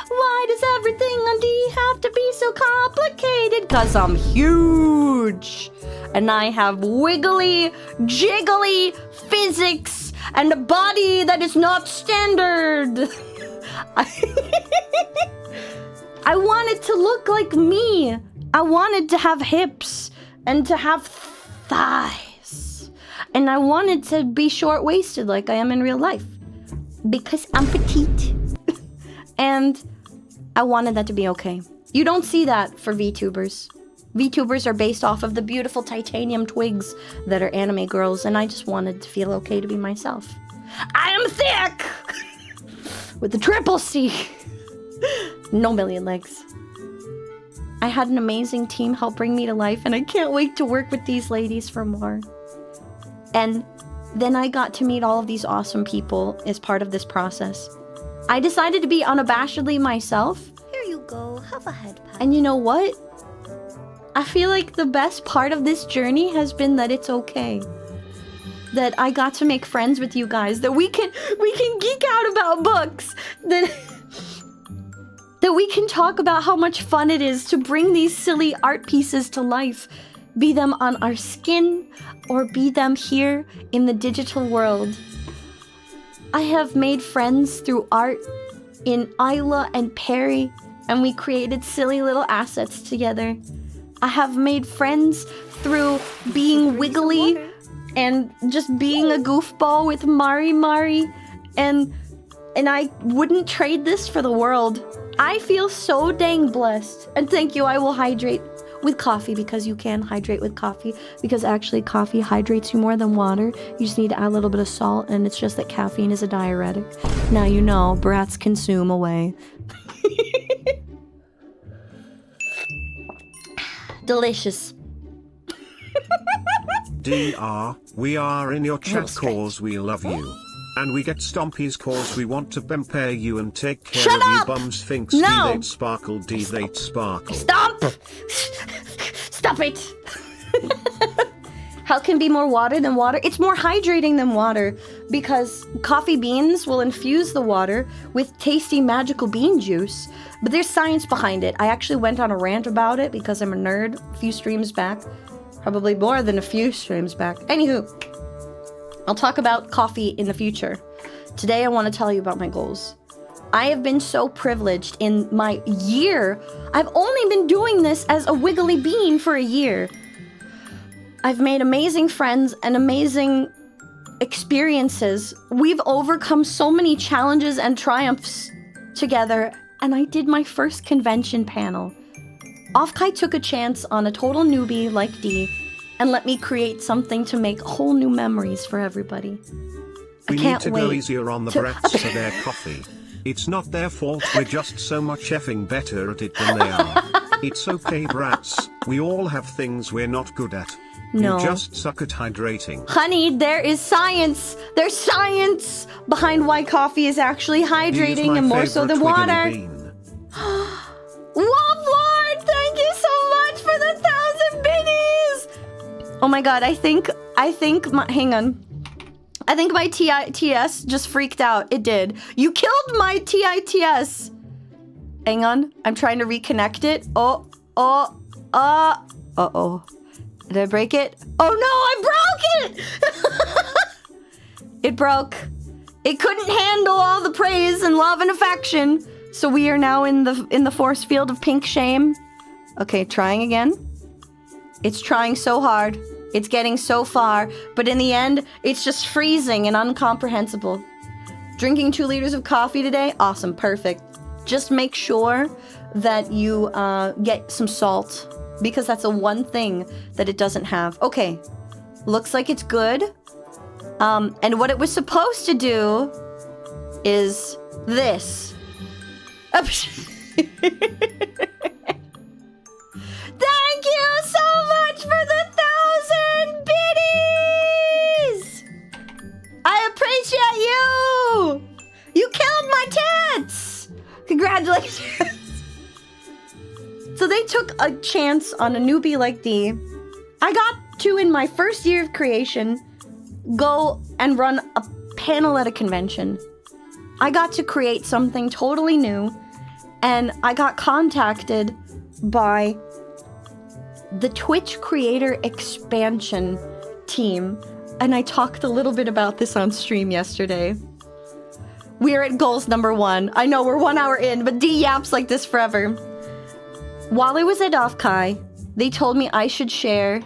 Why does everything on D have to be so complicated? 'Cause I'm huge. And I have wiggly, jiggly physics and a body that is not standard. I wanted to look like me. I wanted to have hips and to have thighs. And I wanted to be short-waisted like I am in real life. Because I'm petite. And I wanted that to be okay. You don't see that for VTubers. VTubers are based off of the beautiful titanium twigs that are anime girls, and I just wanted to feel okay to be myself. I am thick! With the triple C. No million legs. I had an amazing team help bring me to life, and I can't wait to work with these ladies for more. And then I got to meet all of these awesome people as part of this process. I decided to be unabashedly myself. Here you go, have a head pat. And you know what? I feel like the best part of this journey has been that it's okay. That I got to make friends with you guys. That we can geek out about books. That we can talk about how much fun it is to bring these silly art pieces to life. Be them on our skin or be them here in the digital world. I have made friends through art in Isla and Perry, and we created silly little assets together. I have made friends through being wiggly and just being a goofball with Mari, and I wouldn't trade this for the world. I feel so dang blessed. And thank you, I will hydrate with coffee because you can hydrate with coffee, because actually coffee hydrates you more than water. You just need to add a little bit of salt, and it's just that caffeine is a diuretic. Now you know, brats consume away. Delicious. DR, we are in your chat Respect. cause we love you. And we get Stompy's cause we want to bempare you and take care Shut of up! you bums. Sphinx, No! D-Late Sparkle, D-Late Sparkle. Stop! Stop it! How can be more water than water? It's more hydrating than water because coffee beans will infuse the water with tasty magical bean juice. But there's science behind it. I actually went on a rant about it because I'm a nerd a few streams back. Probably more than a few streams back. Anywho, I'll talk about coffee in the future. Today I want to tell you about my goals. I have been so privileged in my year. I've only been doing this as a wiggly bean for a year. I've made amazing friends and amazing experiences. We've overcome so many challenges and triumphs together, and I did my first convention panel. Offkai took a chance on a total newbie like Dee and let me create something to make whole new memories for everybody. We I need can't to wait go easier on the breaths for their coffee. It's not their fault, we're just so much effing better at it than they are. It's okay, brats. We all have things we're not good at. No. You just suck at hydrating. Honey, there is science. There's science behind why coffee is actually hydrating and more so than water. Wafflord, thank you so much for the 1,000 biddies. Oh my god, I think my, hang on. I think my TITS just freaked out. It did. You killed my TITS. Hang on. I'm trying to reconnect it. Uh-oh. Did I break it? Oh no, I broke it! It broke. It couldn't handle all the praise and love and affection. So we are now in the force field of pink shame. Okay, trying again. It's trying so hard. It's getting so far, but in the end, it's just freezing and incomprehensible. Drinking 2 liters of coffee today? Awesome, perfect. Just make sure that you get some salt, because that's the one thing that it doesn't have. Okay, looks like it's good. And what it was supposed to do is this. Thank you so much for the 1,000 biddies! I appreciate you! You killed my tits! Congratulations! So they took a chance on a newbie like Dee. I got to, in my first year of creation, go and run a panel at a convention. I got to create something totally new, and I got contacted by the Twitch creator expansion team, and I talked a little bit about this on stream yesterday. We're at goals number 1. I know we're 1 hour in, but Dee yaps like this forever. While I was at Offkai, they told me I should share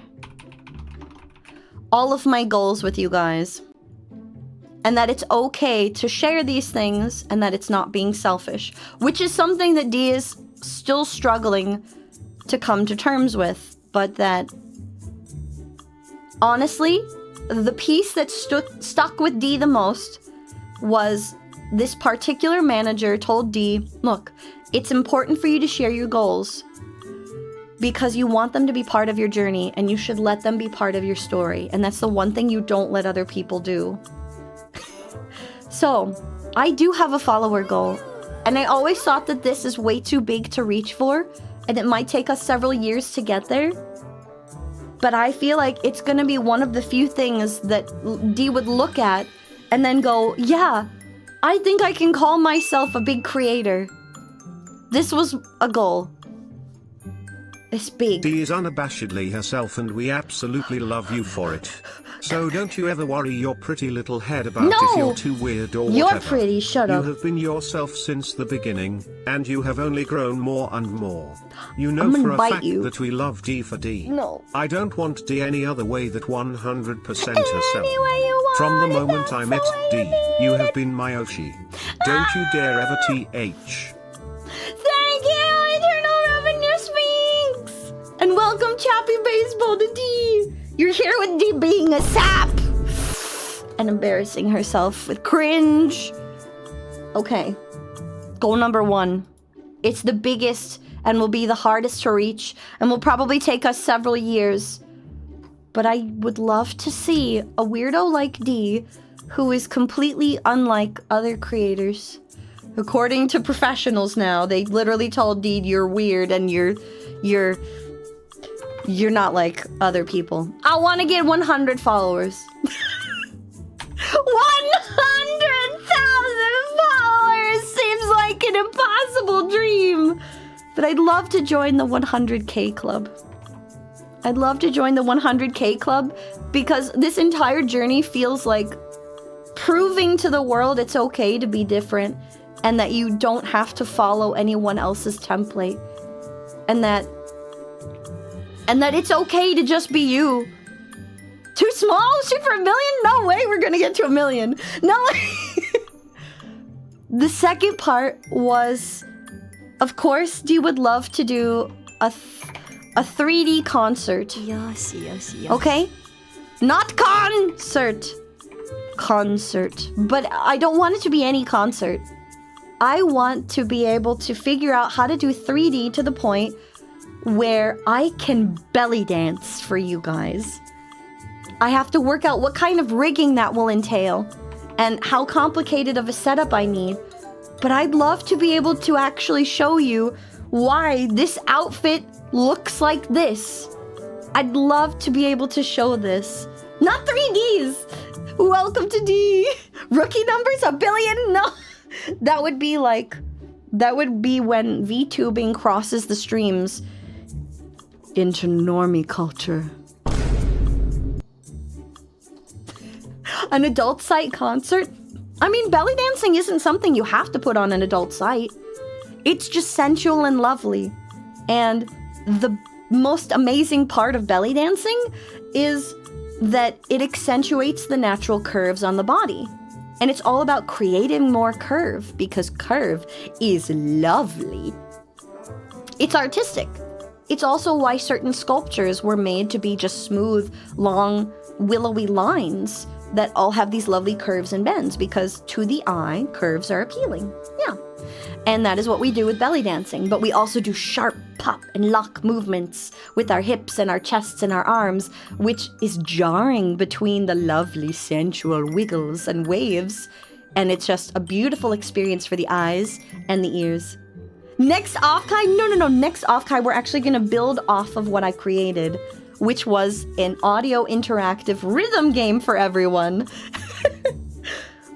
all of my goals with you guys, and that it's okay to share these things, and that it's not being selfish, which is something that Dee is still struggling to come to terms with. But that, honestly, the piece that stuck with Dee the most was this particular manager told Dee, look, it's important for you to share your goals because you want them to be part of your journey, and you should let them be part of your story. And that's the one thing you don't let other people do. So, I do have a follower goal, and I always thought that this is way too big to reach for, and it might take us several years to get there. But I feel like it's gonna be one of the few things that Dee would look at and then go, yeah, I think I can call myself a big creator. This was a goal. It's big. Dee is unabashedly herself, and we absolutely love you for it. So don't you ever worry your pretty little head about if you're too weird or whatever. You're pretty, shut up. You have been yourself since the beginning, and you have only grown more and more. You know for a fact that we love Dee for Dee. No. I don't want Dee any other way than 100% herself. Any way you want From the it, moment I that's met the way Dee, it you is. have been my Oshi. Don't you dare ever TH. Thank you, Eternal Revenue Sphinx! And welcome, Chappy Baseball, to Dee! You're here with Dee being a sap! And embarrassing herself with cringe. Okay. Goal number 1. It's the biggest and will be the hardest to reach, and will probably take us several years. But I would love to see a weirdo like Dee, who is completely unlike other creators. According to professionals now, they literally told Dee you're weird and you're not like other people. I want to get 100 followers. 100,000 followers seems like an impossible dream. But I'd love to join the 100K club. I'd love to join the 100K club because this entire journey feels like proving to the world it's okay to be different, and that you don't have to follow anyone else's template, and that it's okay to just be you. Too small? Shoot for 1 million? No way we're gonna get to 1 million. No way. The second part was, of course, Dee would love to do a 3D concert. Yes, yes, yes. Okay? Not concert. Concert. But I don't want it to be any concert. I want to be able to figure out how to do 3D to the point where I can belly dance for you guys. I have to work out what kind of rigging that will entail and how complicated of a setup I need. But I'd love to be able to actually show you why this outfit looks like this. I'd love to be able to show this. Not 3Ds. Welcome to D. Rookie numbers, 1 billion? No. That would be when VTubing crosses the streams into normie culture. An adult site concert? I mean, belly dancing isn't something you have to put on an adult site. It's just sensual and lovely. And the most amazing part of belly dancing is that it accentuates the natural curves on the body. And it's all about creating more curve, because curve is lovely. It's artistic. It's also why certain sculptures were made to be just smooth, long, willowy lines that all have these lovely curves and bends, because to the eye, curves are appealing. Yeah. And that is what we do with belly dancing. But we also do sharp pop and lock movements with our hips and our chests and our arms, which is jarring between the lovely sensual wiggles and waves. And it's just a beautiful experience for the eyes and the ears. Next Offkai? No. Next Offkai, we're actually going to build off of what I created, which was an audio interactive rhythm game for everyone.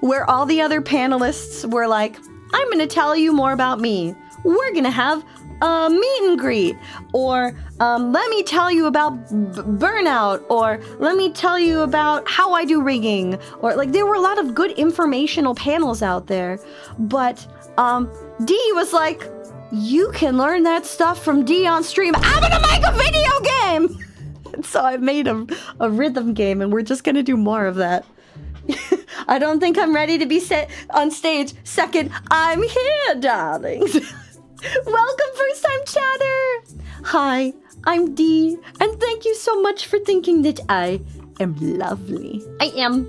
Where all the other panelists were like, I'm going to tell you more about me. We're going to have a meet and greet. Or let me tell you about burnout. Or let me tell you about how I do rigging. Or like, there were a lot of good informational panels out there. But Dee was like, you can learn that stuff from Dee on stream. I'm going to make a video game. So I made a rhythm game, and we're just going to do more of that. I don't think I'm ready to be set on stage. Second, I'm here, darlings. Welcome, first time chatter. Hi, I'm Dee, and thank you so much for thinking that I am lovely. I am.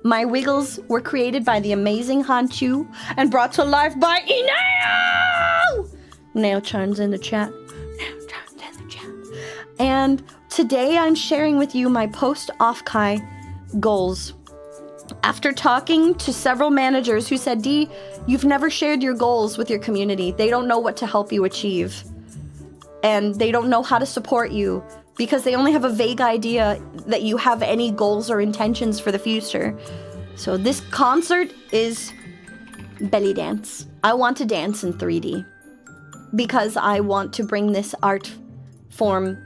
My wiggles were created by the amazing Hanchu and brought to life by Ineo! Nail charms in the chat. Nail charms in the chat. And today I'm sharing with you my post-Offkai goals. After talking to several managers who said, Dee, you've never shared your goals with your community. They don't know what to help you achieve. And they don't know how to support you because they only have a vague idea that you have any goals or intentions for the future. So this concert is belly dance. I want to dance in 3D because I want to bring this art form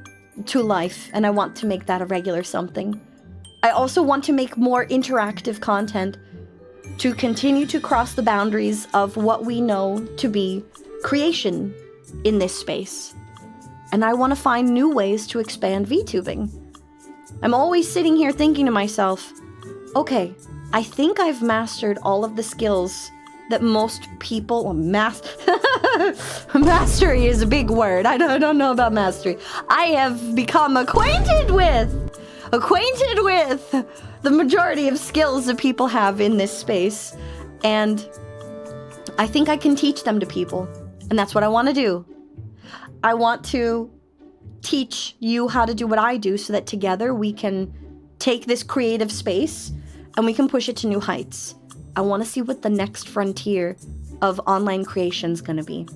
to life, and I want to make that a regular something. I also want to make more interactive content to continue to cross the boundaries of what we know to be creation in this space. And I want to find new ways to expand VTubing. I'm always sitting here thinking to myself, okay, I think I've mastered all of the skills that most people, mastery is a big word. I don't know about mastery. I have become acquainted with the majority of skills that people have in this space. And I think I can teach them to people. And that's what I want to do. I want to teach you how to do what I do so that together we can take this creative space and we can push it to new heights. I want to see what the next frontier of online creation is going to be.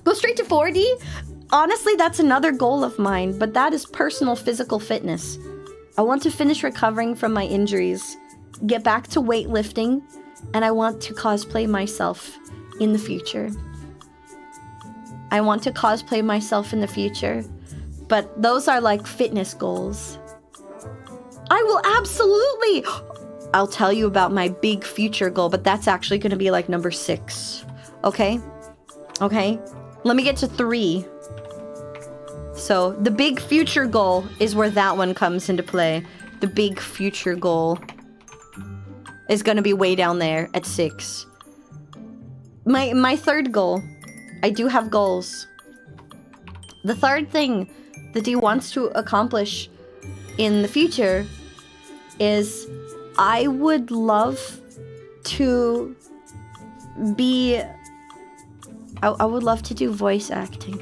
Go straight to 4D? Honestly, that's another goal of mine, but that is personal physical fitness. I want to finish recovering from my injuries, get back to weightlifting, and I want to cosplay myself in the future. But those are like fitness goals. I will absolutely... I'll tell you about my big future goal, but that's actually going to be like number 6. Okay? Okay? Let me get to 3. So, the big future goal is where that one comes into play. The big future goal is going to be way down there at 6. My third goal. I do have goals. The third thing that Dee wants to accomplish in the future is I would love to be... I would love to do voice acting.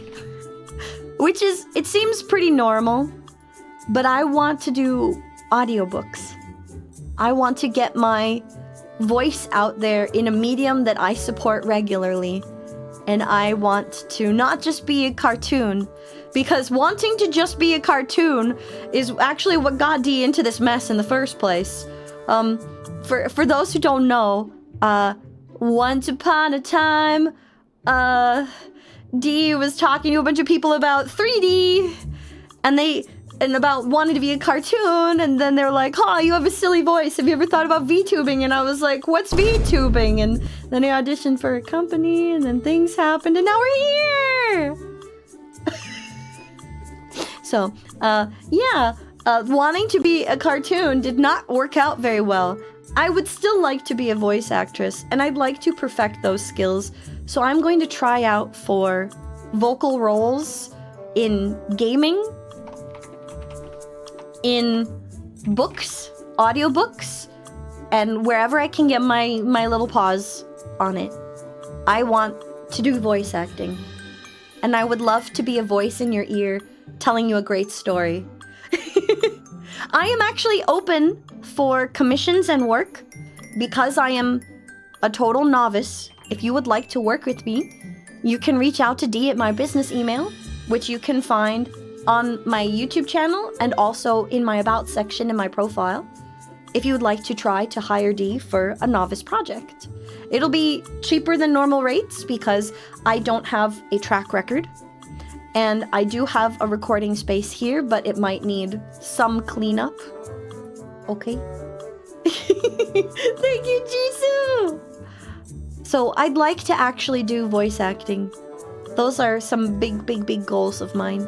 Which is, it seems pretty normal, but I want to do audiobooks. I want to get my voice out there in a medium that I support regularly. And I want to not just be a cartoon, because wanting to just be a cartoon is actually what got Dee into this mess in the first place. For those who don't know, once upon a time, Dee was talking to a bunch of people about 3D, and about wanting to be a cartoon, and then they're like, oh, you have a silly voice. Have you ever thought about VTubing? And I was like, what's VTubing? And then I auditioned for a company, and then things happened, and now we're here! So, wanting to be a cartoon did not work out very well. I would still like to be a voice actress, and I'd like to perfect those skills. So I'm going to try out for vocal roles in gaming, in books, audiobooks, and wherever I can get my little paws on it. I want to do voice acting. And I would love to be a voice in your ear telling you a great story. I am actually open for commissions and work because I am a total novice. If you would like to work with me, you can reach out to Dee at my business email, which you can find on my YouTube channel and also in my About section in my profile, if you would like to try to hire Dee for a novice project. It'll be cheaper than normal rates because I don't have a track record, and I do have a recording space here, but it might need some cleanup. Okay? Thank you, Jisoo! So I'd like to actually do voice acting. Those are some big goals of mine.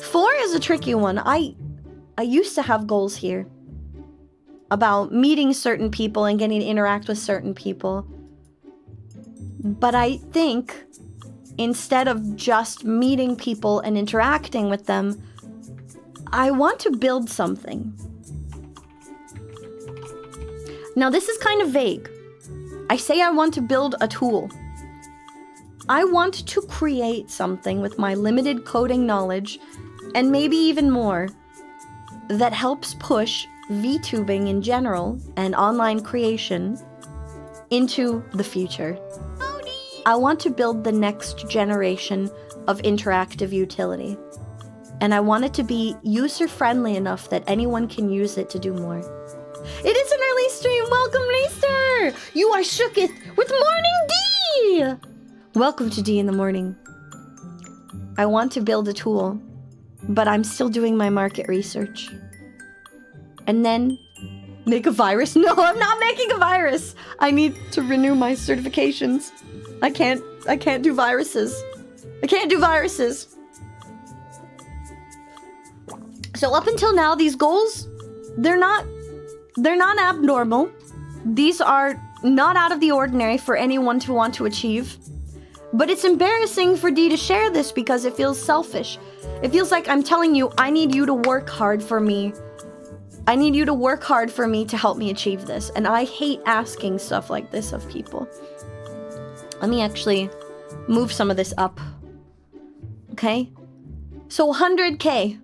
4 is a tricky one. I used to have goals here about meeting certain people and getting to interact with certain people. But I think instead of just meeting people and interacting with them, I want to build something. Now this is kind of vague. I say I want to build a tool. I want to create something with my limited coding knowledge, and maybe even more, that helps push VTubing in general and online creation into the future. I want to build the next generation of interactive utility, and I want it to be user-friendly enough that anyone can use it to do more. It is an early stream. Welcome, Reister! You are shooketh with Morning Dee! Welcome to Dee in the Morning. I want to build a tool, but I'm still doing my market research. And then make a virus? No, I'm not making a virus! I need to renew my certifications. I can't do viruses. I can't do viruses. So up until now, these goals, they're not abnormal. These are not out of the ordinary for anyone to want to achieve. But it's embarrassing for Dee to share this because it feels selfish. It feels like I'm telling you, I need you to work hard for me. I need you to work hard for me to help me achieve this. And I hate asking stuff like this of people. Let me actually move some of this up. Okay? So 100K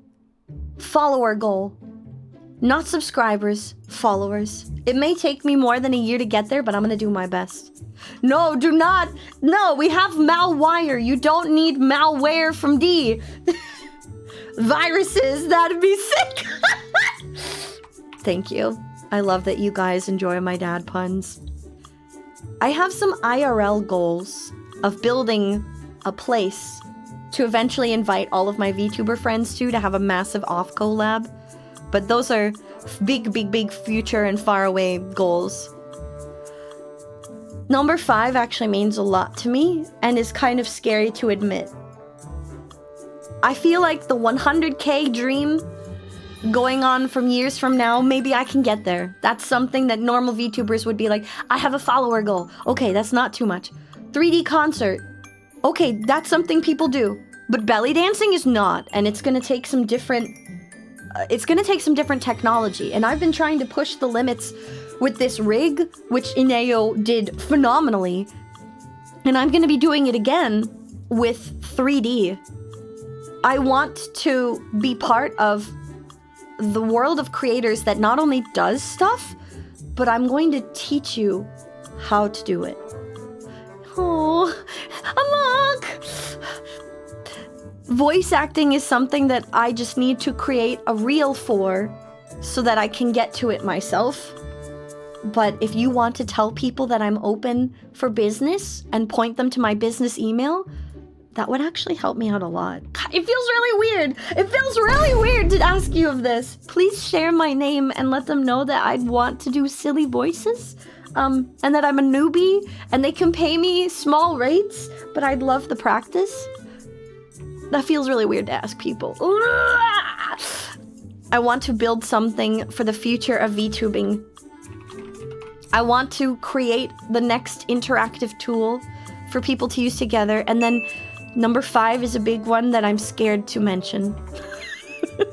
follower goal. Not subscribers, followers. It may take me more than a year to get there, but I'm gonna do my best. No, do not. No, we have malwire. You don't need malware from Dee. Viruses, that'd be sick. Thank you. I love that you guys enjoy my dad puns. I have some IRL goals of building a place to eventually invite all of my VTuber friends to have a massive off collab. But those are big future and far away goals. Number 5 actually means a lot to me and is kind of scary to admit. I feel like the 100K dream going on from years from now, maybe I can get there. That's something that normal VTubers would be like, I have a follower goal. Okay, that's not too much. 3D concert. Okay, that's something people do. But belly dancing is not, and it's gonna take some different technology, and I've been trying to push the limits with this rig, which Ineo did phenomenally, and I'm gonna be doing it again with 3D. I want to be part of the world of creators that not only does stuff, but I'm going to teach you how to do it. Oh, unlock! Voice acting is something that I just need to create a reel for so that I can get to it myself. But if you want to tell people that I'm open for business and point them to my business email, that would actually help me out a lot. It feels really weird. It feels really weird to ask you of this. Please share my name and let them know that I'd want to do silly voices. And that I'm a newbie and they can pay me small rates, but I'd love the practice. That feels really weird to ask people. I want to build something for the future of VTubing. I want to create the next interactive tool for people to use together. And then number 5 is a big one that I'm scared to mention.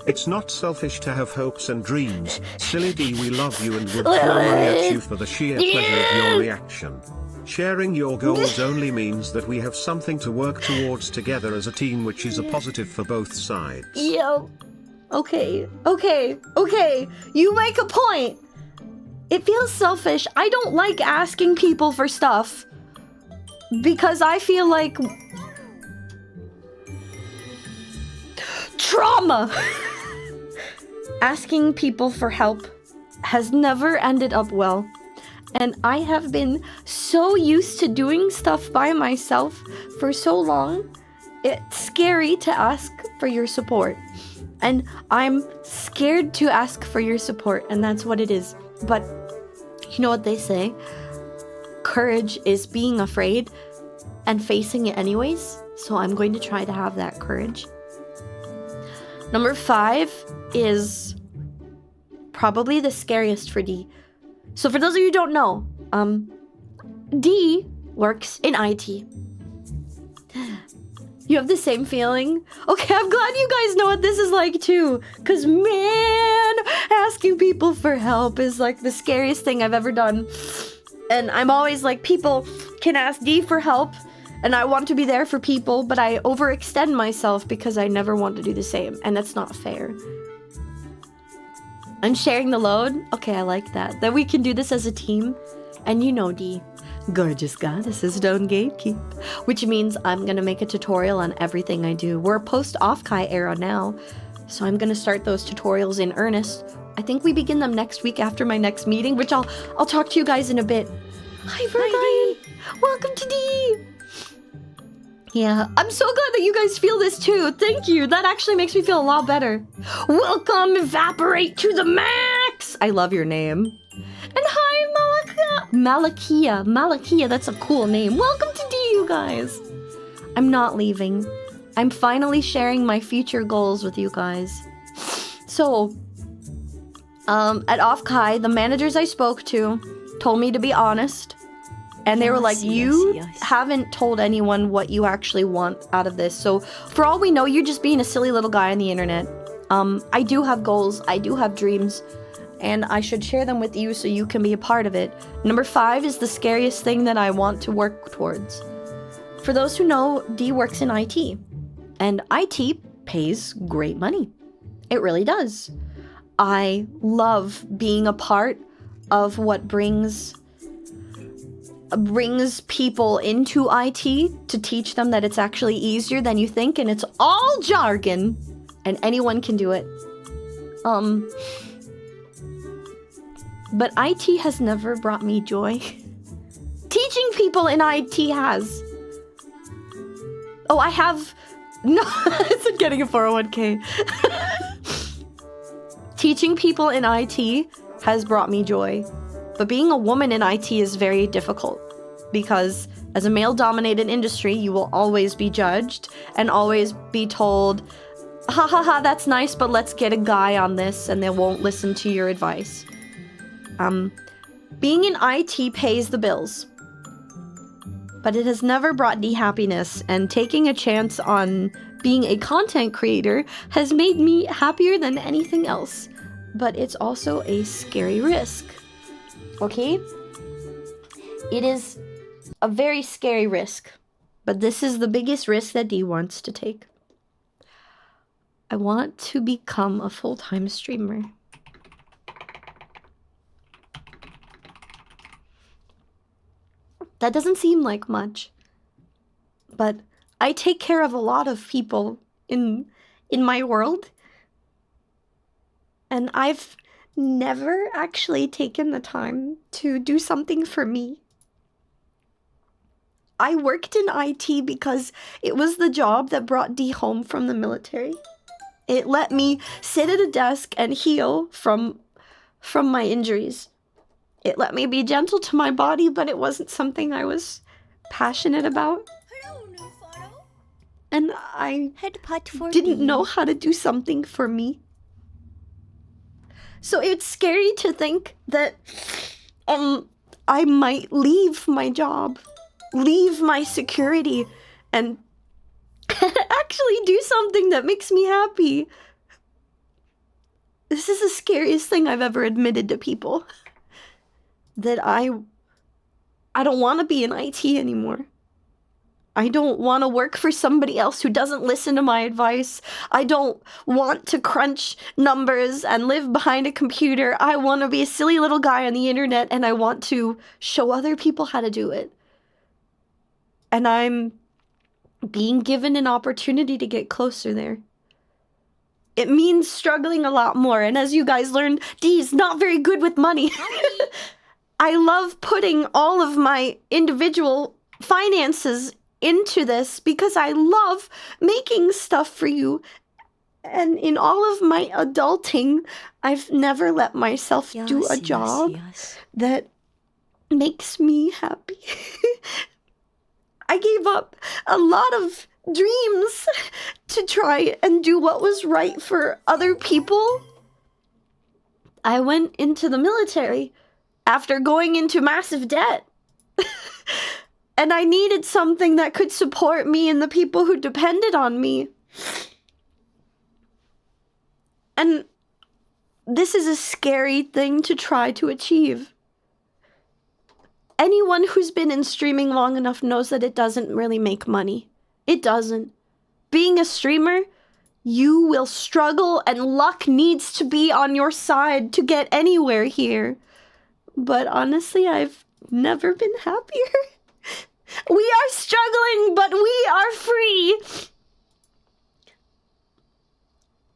It's not selfish to have hopes and dreams. Silly D, we love you and would throw money at you for the sheer pleasure of your reaction. Sharing your goals only means that we have something to work towards together as a team, which is a positive for both sides. Yo. Okay. You make a point. It feels selfish. I don't like asking people for stuff because I feel like trauma. Asking people for help has never ended up well. And I have been so used to doing stuff by myself for so long, it's scary to ask for your support. And I'm scared to ask for your support, and that's what it is. But you know what they say? Courage is being afraid and facing it anyways. So I'm going to try to have that courage. Number 5 is probably the scariest for D. So for those of you who don't know, D works in IT. You have the same feeling? Okay, I'm glad you guys know what this is like too. Cause man, asking people for help is like the scariest thing I've ever done. And I'm always like, people can ask D for help, and I want to be there for people, but I overextend myself because I never want to do the same, and that's not fair. I'm sharing the load. Okay, I like that. That we can do this as a team. And you know, D, gorgeous goddesses don't gatekeep. Which means I'm gonna make a tutorial on everything I do. We're post-Offkai era now, so I'm gonna start those tutorials in earnest. I think we begin them next week after my next meeting, which I'll talk to you guys in a bit. Hi, Virgin! Welcome to D! Yeah, I'm so glad that you guys feel this too. Thank you. That actually makes me feel a lot better. Welcome, Evaporate to the max. I love your name. And hi, Malakia, that's a cool name. Welcome to D, you guys. I'm not leaving. I'm finally sharing my future goals with you guys. So, at Offkai, the managers I spoke to told me to be honest. And they were like, you haven't told anyone what you actually want out of this. So for all we know, you're just being a silly little guy on the internet. I do have goals. I do have dreams. And I should share them with you so you can be a part of it. Number 5 is the scariest thing that I want to work towards. For those who know, D works in IT. And IT pays great money. It really does. I love being a part of what brings people into IT to teach them that it's actually easier than you think, and it's all jargon and anyone can do it. But IT has never brought me joy. Teaching people in IT has. Oh, I have no, it's getting a 401k. Teaching people in IT has brought me joy. But being a woman in IT is very difficult because as a male-dominated industry, you will always be judged and always be told, ha ha ha, that's nice, but let's get a guy on this, and they won't listen to your advice. Being in IT pays the bills, but it has never brought me happiness, and taking a chance on being a content creator has made me happier than anything else. But it's also a scary risk. Okay? It is a very scary risk. But this is the biggest risk that Dee wants to take. I want to become a full-time streamer. That doesn't seem like much. But I take care of a lot of people in my world. And I've never actually taken the time to do something for me. I worked in IT because it was the job that brought Dee home from the military. It let me sit at a desk and heal from my injuries. It let me be gentle to my body, but it wasn't something I was passionate about. And I didn't know how to do something for me. So it's scary to think that I might leave my job, leave my security, and actually do something that makes me happy. This is the scariest thing I've ever admitted to people. That I don't want to be in IT anymore. I don't want to work for somebody else who doesn't listen to my advice. I don't want to crunch numbers and live behind a computer. I want to be a silly little guy on the internet, and I want to show other people how to do it. And I'm being given an opportunity to get closer there. It means struggling a lot more, and as you guys learned, Dee's not very good with money. I love putting all of my individual finances into this because I love making stuff for you. And in all of my adulting, I've never let myself do a job that makes me happy. I gave up a lot of dreams to try and do what was right for other people. I went into the military after going into massive debt. And I needed something that could support me and the people who depended on me. And this is a scary thing to try to achieve. Anyone who's been in streaming long enough knows that it doesn't really make money. It doesn't. Being a streamer, you will struggle, and luck needs to be on your side to get anywhere here. But honestly, I've never been happier. We are struggling, but we are free.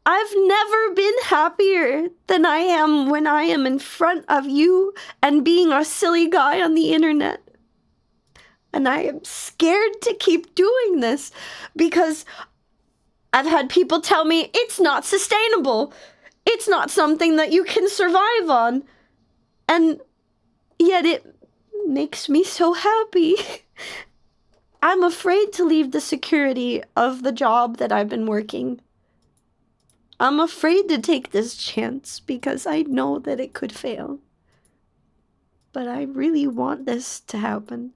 I've never been happier than I am when I am in front of you and being a silly guy on the internet. And I am scared to keep doing this because I've had people tell me it's not sustainable. It's not something that you can survive on. And yet it makes me so happy. I'm afraid to leave the security of the job that I've been working. I'm afraid to take this chance because I know that it could fail. But I really want this to happen.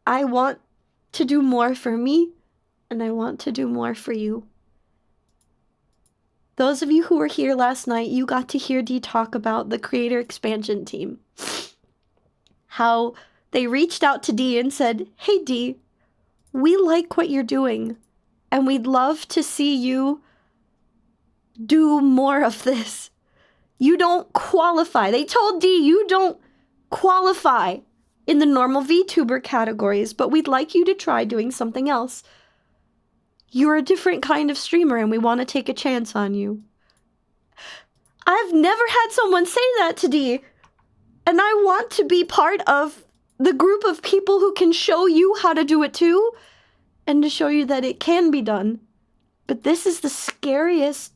I want to do more for me, and I want to do more for you. Those of you who were here last night, you got to hear Dee talk about the creator expansion team. How they reached out to Dee and said, "Hey Dee, we like what you're doing, and we'd love to see you do more of this. You don't qualify." They told Dee, "You don't qualify in the normal VTuber categories, but we'd like you to try doing something else. You're a different kind of streamer, and we want to take a chance on you." I've never had someone say that to Dee, and I want to be part of the group of people who can show you how to do it too, and to show you that it can be done. But this is the scariest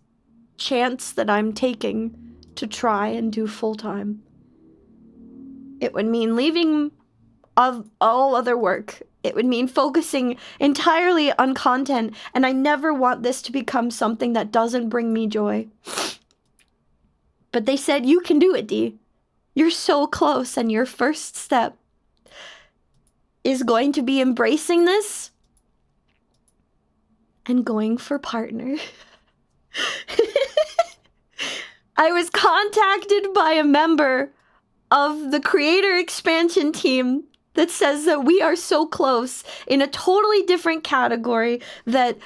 chance that I'm taking to try and do full-time. It would mean leaving of all other work. It would mean focusing entirely on content, and I never want this to become something that doesn't bring me joy. But they said, "You can do it, Dee. You're so close, and your first step is going to be embracing this and going for partner. I was contacted by a member of the creator expansion team that says that we are so close in a totally different category that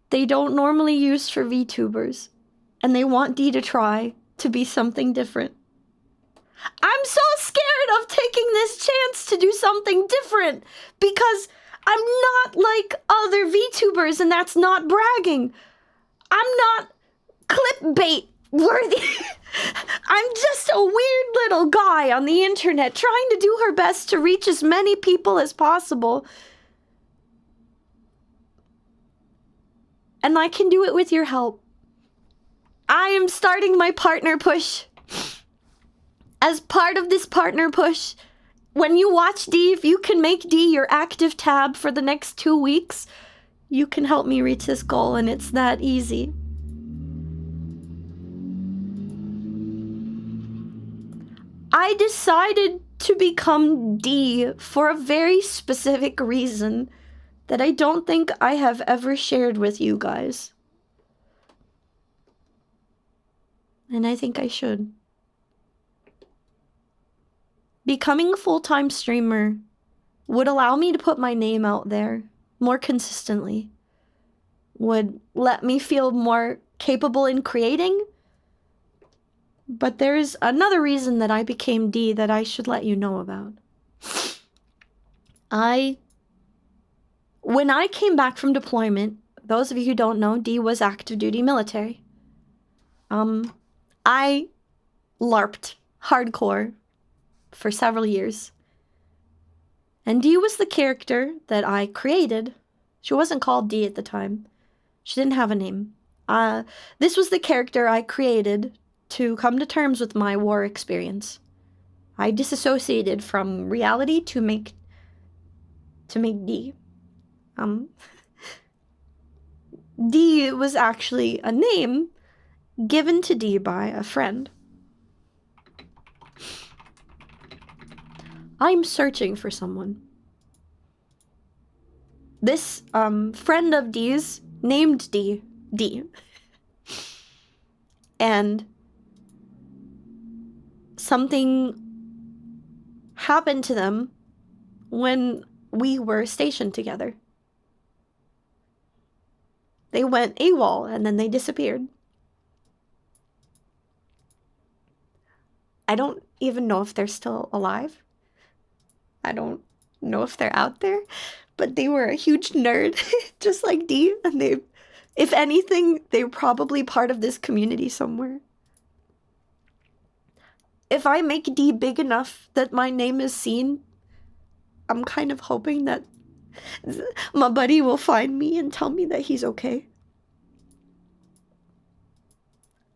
they don't normally use for VTubers. And they want Dee to try to be something different. I'm so scared of taking this chance to do something different because I'm not like other VTubers, and that's not bragging. I'm not clickbait worthy. I'm just a weird little guy on the internet trying to do her best to reach as many people as possible. And I can do it with your help. I am starting my partner push. As part of this partner push, when you watch Dee, if you can make Dee your active tab for the next 2 weeks, you can help me reach this goal, and it's that easy. I decided to become Dee for a very specific reason that I don't think I have ever shared with you guys. And I think I should. Becoming a full-time streamer would allow me to put my name out there more consistently. Would let me feel more capable in creating. But there's another reason that I became Dee that I should let you know about. When I came back from deployment, those of you who don't know, Dee was active duty military. I LARPed hardcore for several years. And Dee was the character that I created. She wasn't called Dee at the time. She didn't have a name. This was the character I created to come to terms with my war experience. I disassociated from reality to make Dee. Dee was actually a name given to Dee by a friend. I'm searching for someone. This friend of Dee's named Dee. And something happened to them when we were stationed together. They went AWOL and then they disappeared. I don't even know if they're still alive. I don't know if they're out there, but they were a huge nerd, just like Dee, and they, if anything, they're probably part of this community somewhere. If I make Dee big enough that my name is seen, I'm kind of hoping that my buddy will find me and tell me that he's okay.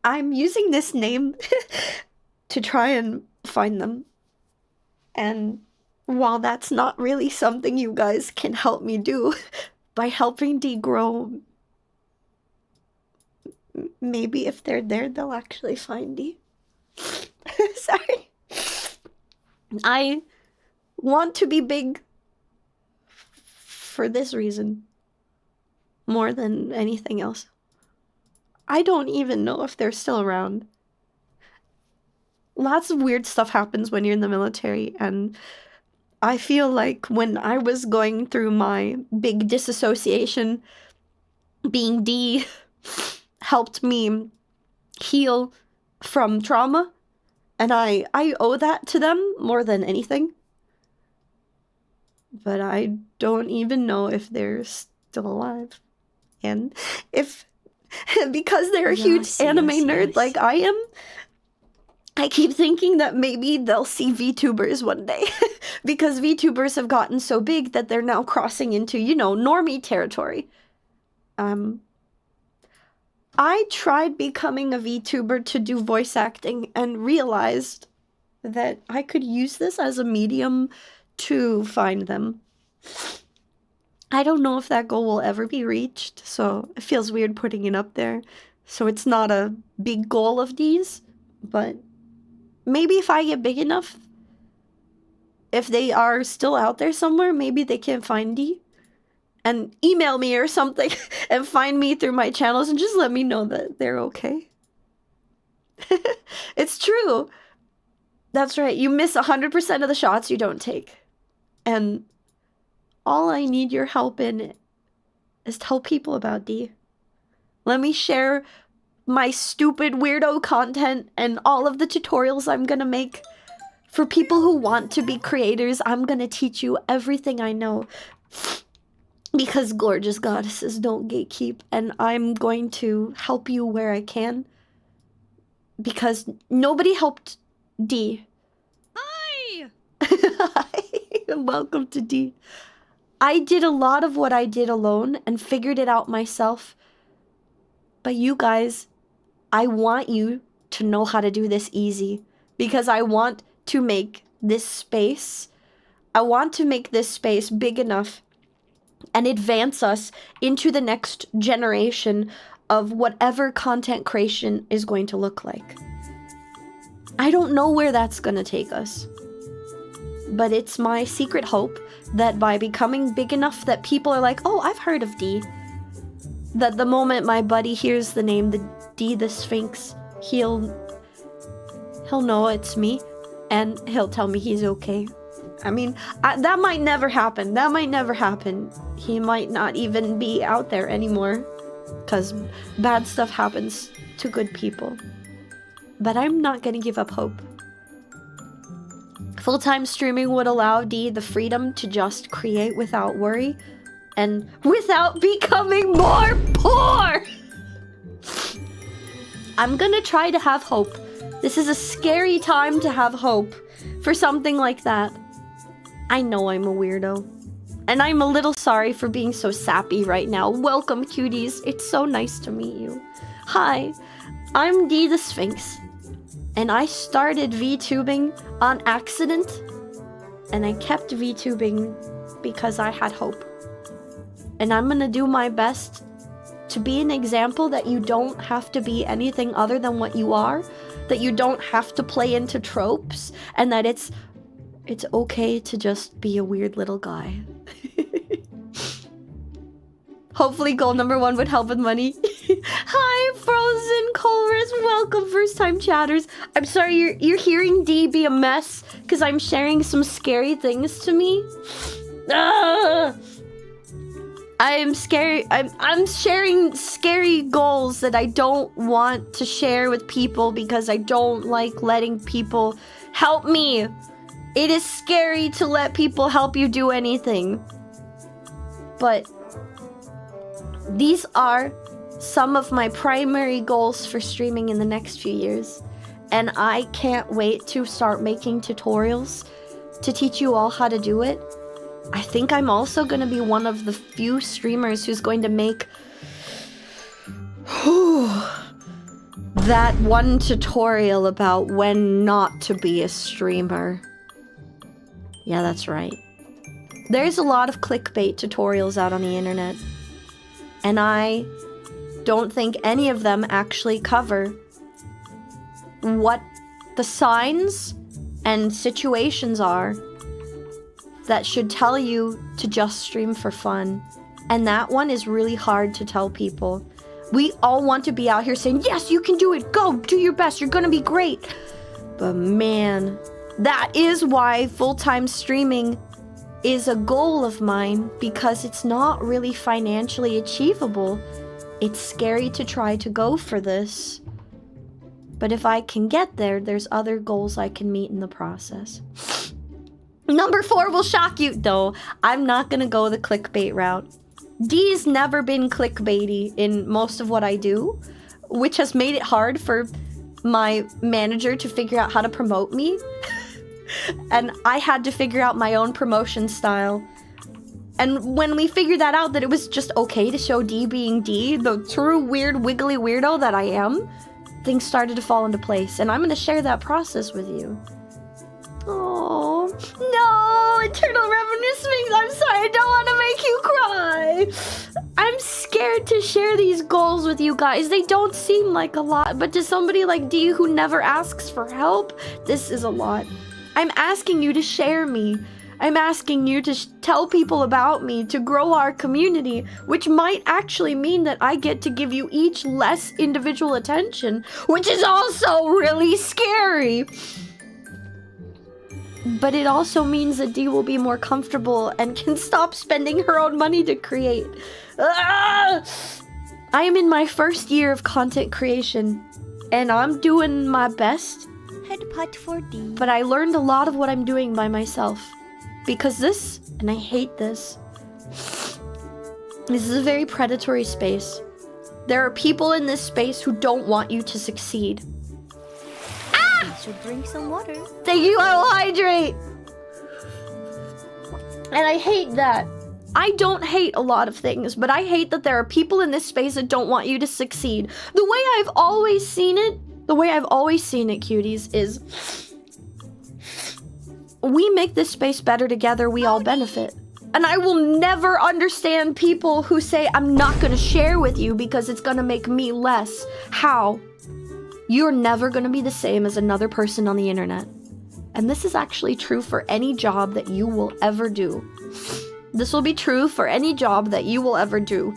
I'm using this name to try and find them. And while that's not really something you guys can help me do, by helping Dee grow, maybe if they're there, they'll actually find Dee. Sorry. I want to be big for this reason more than anything else. I don't even know if they're still around. Lots of weird stuff happens when you're in the military, and I feel like when I was going through my big disassociation, being Dee helped me heal from trauma, and I owe that to them more than anything. But I don't even know if they're still alive. And if, because they're a huge anime nerd like I am, I keep thinking that maybe they'll see VTubers one day. Because VTubers have gotten so big that they're now crossing into, you know, normie territory. I tried becoming a VTuber to do voice acting and realized that I could use this as a medium to find them. I don't know if that goal will ever be reached, so it feels weird putting it up there. So it's not a big goal of these, but maybe if I get big enough, if they are still out there somewhere, maybe they can find Dee. and email me or something and find me through my channels and just let me know that they're okay. It's true. That's right. You miss 100% of the shots you don't take. And all I need your help in is tell people about Dee. Let me share my stupid weirdo content and all of the tutorials I'm gonna make. For people who want to be creators, I'm gonna teach you everything I know. Because gorgeous goddesses don't gatekeep, and I'm going to help you where I can. Because nobody helped Dee. Hi! Hi! Welcome to Dee. I did a lot of what I did alone and figured it out myself. But you guys, I want you to know how to do this easy. Because I want to make this space, big enough and advance us into the next generation of whatever content creation is going to look like. I don't know where that's gonna take us. But it's my secret hope that by becoming big enough that people are like, oh, I've heard of Dee. That the moment my buddy hears the name, the Dee the Sphinx, he'll know it's me. And he'll tell me he's okay. I mean, that might never happen. That might never happen. He might not even be out there anymore. Because bad stuff happens to good people. But I'm not gonna give up hope. Full-time streaming would allow Dee the freedom to just create without worry. And without becoming more poor! I'm gonna try to have hope. This is a scary time to have hope for something like that. I know I'm a weirdo. And I'm a little sorry for being so sappy right now. Welcome, cuties. It's so nice to meet you. Hi, I'm Dee the Sphinx. And I started VTubing on accident. And I kept VTubing because I had hope. And I'm gonna do my best to be an example that you don't have to be anything other than what you are. That you don't have to play into tropes, and that it's okay to just be a weird little guy. Hopefully goal number 1 would help with money. Hi, Frozen Colress. Welcome, first time chatters. I'm sorry you're hearing Dee be a mess because I'm sharing some scary things to me. I'm scary. I'm sharing scary goals that I don't want to share with people because I don't like letting people help me. It is scary to let people help you do anything. But these are some of my primary goals for streaming in the next few years. And I can't wait to start making tutorials to teach you all how to do it. I think I'm also going to be one of the few streamers who's going to make that one tutorial about when not to be a streamer. Yeah, that's right. There's a lot of clickbait tutorials out on the internet. And I don't think any of them actually cover what the signs and situations are that should tell you to just stream for fun. And that one is really hard to tell people. We all want to be out here saying, yes, you can do it. Go, do your best. You're gonna be great. But man, that is why full-time streaming is a goal of mine, because it's not really financially achievable. It's scary to try to go for this. But if I can get there, there's other goals I can meet in the process. Number 4 will shock you, though. I'm not gonna go the clickbait route. Dee's never been clickbaity in most of what I do, which has made it hard for my manager to figure out how to promote me. And I had to figure out my own promotion style. And when we figured that out, that it was just okay to show Dee being Dee, the true weird wiggly weirdo that I am, things started to fall into place. And I'm gonna share that process with you. Oh no, Eternal Revenue Sphinx, I'm sorry, I don't want to make you cry. I'm scared to share these goals with you guys. They don't seem like a lot, but to somebody like Dee who never asks for help, this is a lot. I'm asking you to share me. I'm asking you to tell people about me, to grow our community, which might actually mean that I get to give you each less individual attention, which is also really scary. But it also means that Dee will be more comfortable and can stop spending her own money to create. I am in my first year of content creation, and I'm doing my best. Head putt for D. But I learned a lot of what I'm doing by myself. Because this, and I hate this is a very predatory space. There are people in this space who don't want you to succeed. You should drink some water. Thank you, I will hydrate! And I hate that. I don't hate a lot of things, but I hate that there are people in this space that don't want you to succeed. The way I've always seen it, cuties, is we make this space better together, we all benefit. And I will never understand people who say, I'm not gonna share with you because it's gonna make me less. How? You're never gonna be the same as another person on the internet. And this is actually true for any job that you will ever do. This will be true for any job that you will ever do.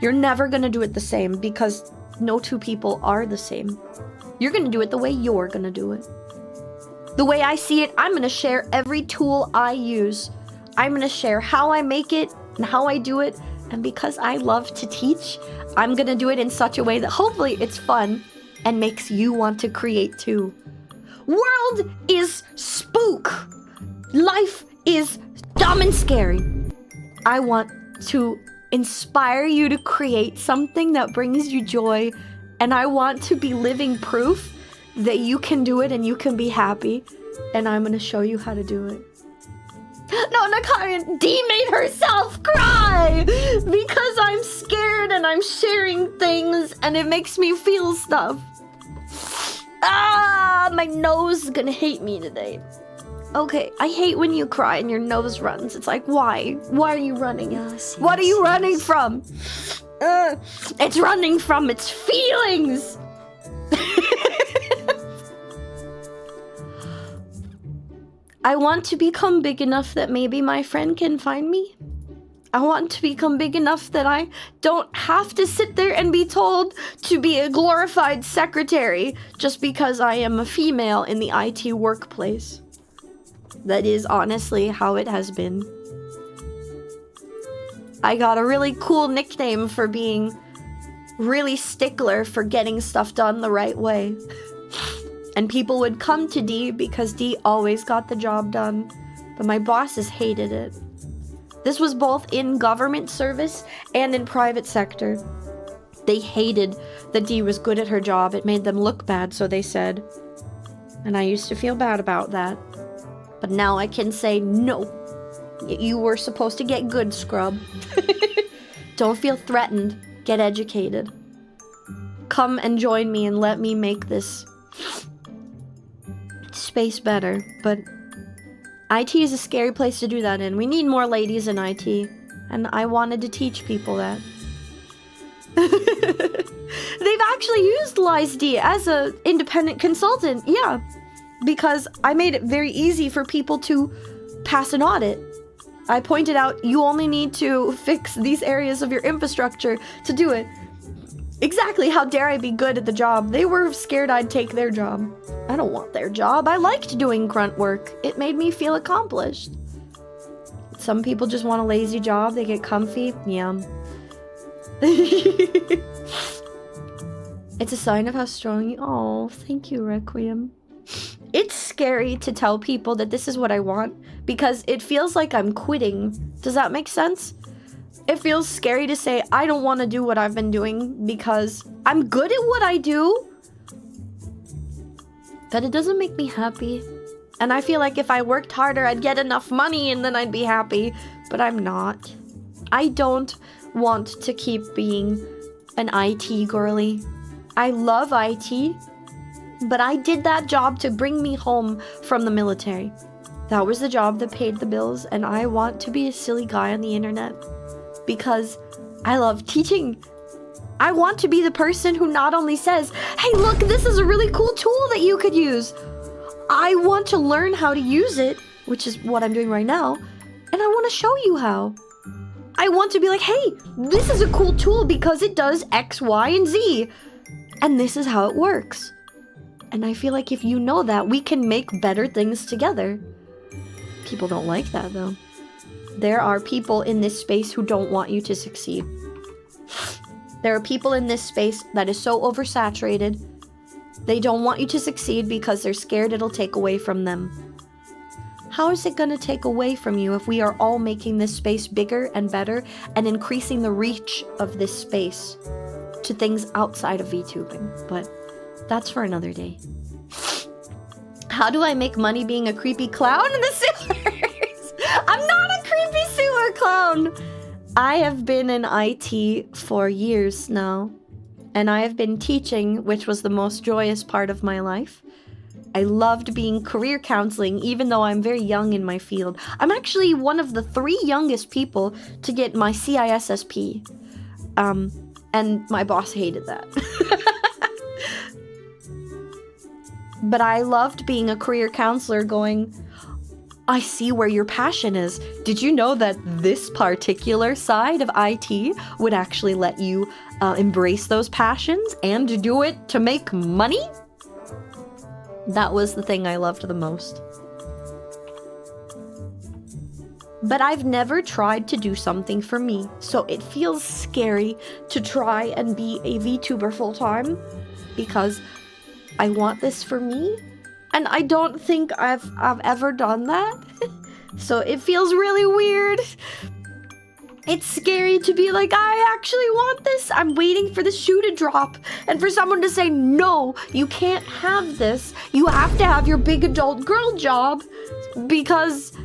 You're never gonna do it the same because no two people are the same. You're gonna do it the way you're gonna do it. The way I see it, I'm gonna share every tool I use. I'm gonna share how I make it and how I do it. And because I love to teach, I'm gonna do it in such a way that hopefully it's fun and makes you want to create too. World is spook. Life is dumb and scary. I want to inspire you to create something that brings you joy, and I want to be living proof that you can do it and you can be happy, and I'm gonna show you how to do it. No, Nakarian, Dee made herself cry because I'm scared and I'm sharing things and it makes me feel stuff. My nose is gonna hate me today. Okay, I hate when you cry and your nose runs. It's like, why? Why are you running? Yes, what are yes, you running yes. from? It's running from its feelings. I want to become big enough that maybe my friend can find me. I want to become big enough that I don't have to sit there and be told to be a glorified secretary just because I am a female in the IT workplace. That is honestly how it has been. I got a really cool nickname for being really stickler for getting stuff done the right way. And people would come to Dee because Dee always got the job done, but my bosses hated it. This was both in government service and in private sector. They hated that Dee was good at her job. It made them look bad, so they said. And I used to feel bad about that. But now I can say, no, you were supposed to get good, scrub. Don't feel threatened. Get educated. Come and join me and let me make this space better. But IT is a scary place to do that in. We need more ladies in IT. And I wanted to teach people that. They've actually utilized Dee as an independent consultant. Yeah. Because I made it very easy for people to pass an audit. I pointed out, you only need to fix these areas of your infrastructure to do it. Exactly, how dare I be good at the job? They were scared I'd take their job. I don't want their job. I liked doing grunt work. It made me feel accomplished. Some people just want a lazy job. They get comfy. Yum. It's a sign of how strong you... Oh, thank you, Requiem. It's scary to tell people that this is what I want because it feels like I'm quitting. Does that make sense? It feels scary to say I don't want to do what I've been doing because I'm good at what I do, but it doesn't make me happy. And I feel like if I worked harder, I'd get enough money and then I'd be happy, but I'm not. I don't want to keep being an IT girly. I love IT. But I did that job to bring me home from the military. That was the job that paid the bills, and I want to be a silly guy on the internet because I love teaching. I want to be the person who not only says, hey, look, this is a really cool tool that you could use. I want to learn how to use it which is what I'm doing right now, and I want to show you how. I want to be like, hey, this is a cool tool because it does X, Y, and Z. And this is how it works. And I feel like if you know that, we can make better things together. People don't like that, though. There are people in this space who don't want you to succeed. There are people in this space that is so oversaturated, they don't want you to succeed because they're scared it'll take away from them. How is it going to take away from you if we are all making this space bigger and better and increasing the reach of this space to things outside of VTubing? But that's for another day. How do I make money being a creepy clown in the sewers? I'm not a creepy sewer clown. I have been in IT for years now, and I have been teaching, which was the most joyous part of my life. I loved being career counseling, even though I'm very young in my field. I'm actually one of the 3 youngest people to get my CISSP. And my boss hated that. But I loved being a career counselor going, I see where your passion is. Did you know that this particular side of IT would actually let you embrace those passions and do it to make money? That was the thing I loved the most. But I've never tried to do something for me, so it feels scary to try and be a VTuber full-time because I want this for me, and I don't think I've ever done that. So it feels really weird. It's scary to be like, I actually want this. I'm waiting for the shoe to drop and for someone to say, no, you can't have this. You have to have your big adult girl job because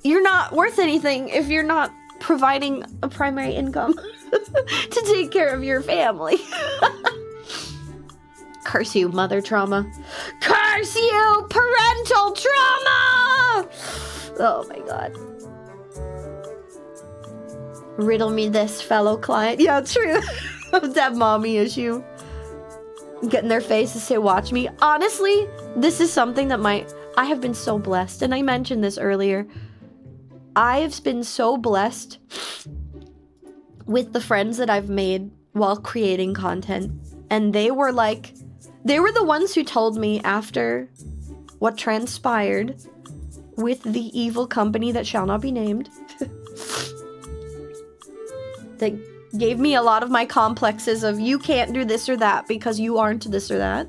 you're not worth anything if you're not providing a primary income to take care of your family. Curse you, mother trauma. Curse you, parental trauma! Oh my god. Riddle me this, fellow client. Yeah, true. That mommy issue. Get in their face and say, watch me. Honestly, this is something that I have been so blessed, and I mentioned this earlier. I've been so blessed with the friends that I've made while creating content. And they were the ones who told me after what transpired with the evil company that shall not be named. That gave me a lot of my complexes of you can't do this or that because you aren't this or that.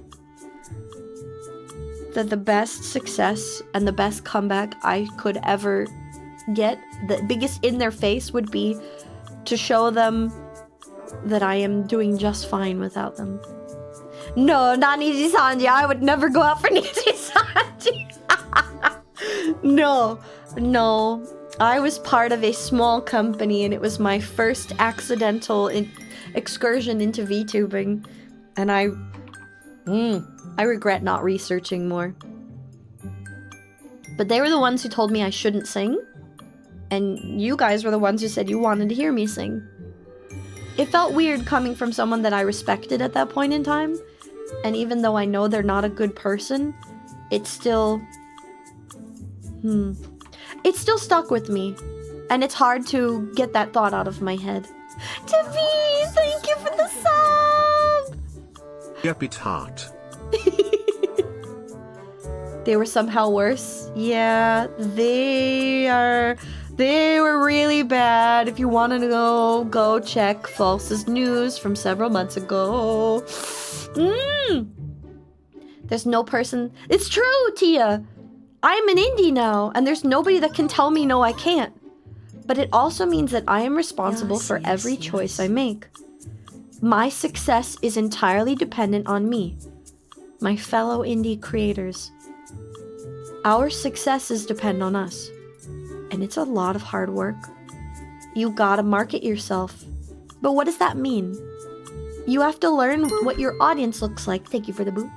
That the best success and the best comeback I could ever get, the biggest in their face would be to show them that I am doing just fine without them. No, not Niji Sanji. I would never go out for Niji Sanji. No. I was part of a small company, and it was my first accidental excursion into VTubing, and I regret not researching more. But they were the ones who told me I shouldn't sing, and you guys were the ones who said you wanted to hear me sing. It felt weird coming from someone that I respected at that point in time, and even though I know they're not a good person, it still stuck with me, and it's hard to get that thought out of my head. Tavi, thank you for the sub! Yep, it heart. They were somehow worse. Yeah, they were really bad. If you want to go check False's news from several months ago. There's no person. It's true, Tia. I'm an indie now, and there's nobody that can tell me no, I can't. But it also means that I am responsible for every choice I make. My success is entirely dependent on me, my fellow indie creators. Our successes depend on us, and it's a lot of hard work. You gotta market yourself. But what does that mean? You have to learn what your audience looks like. Thank you for the boop.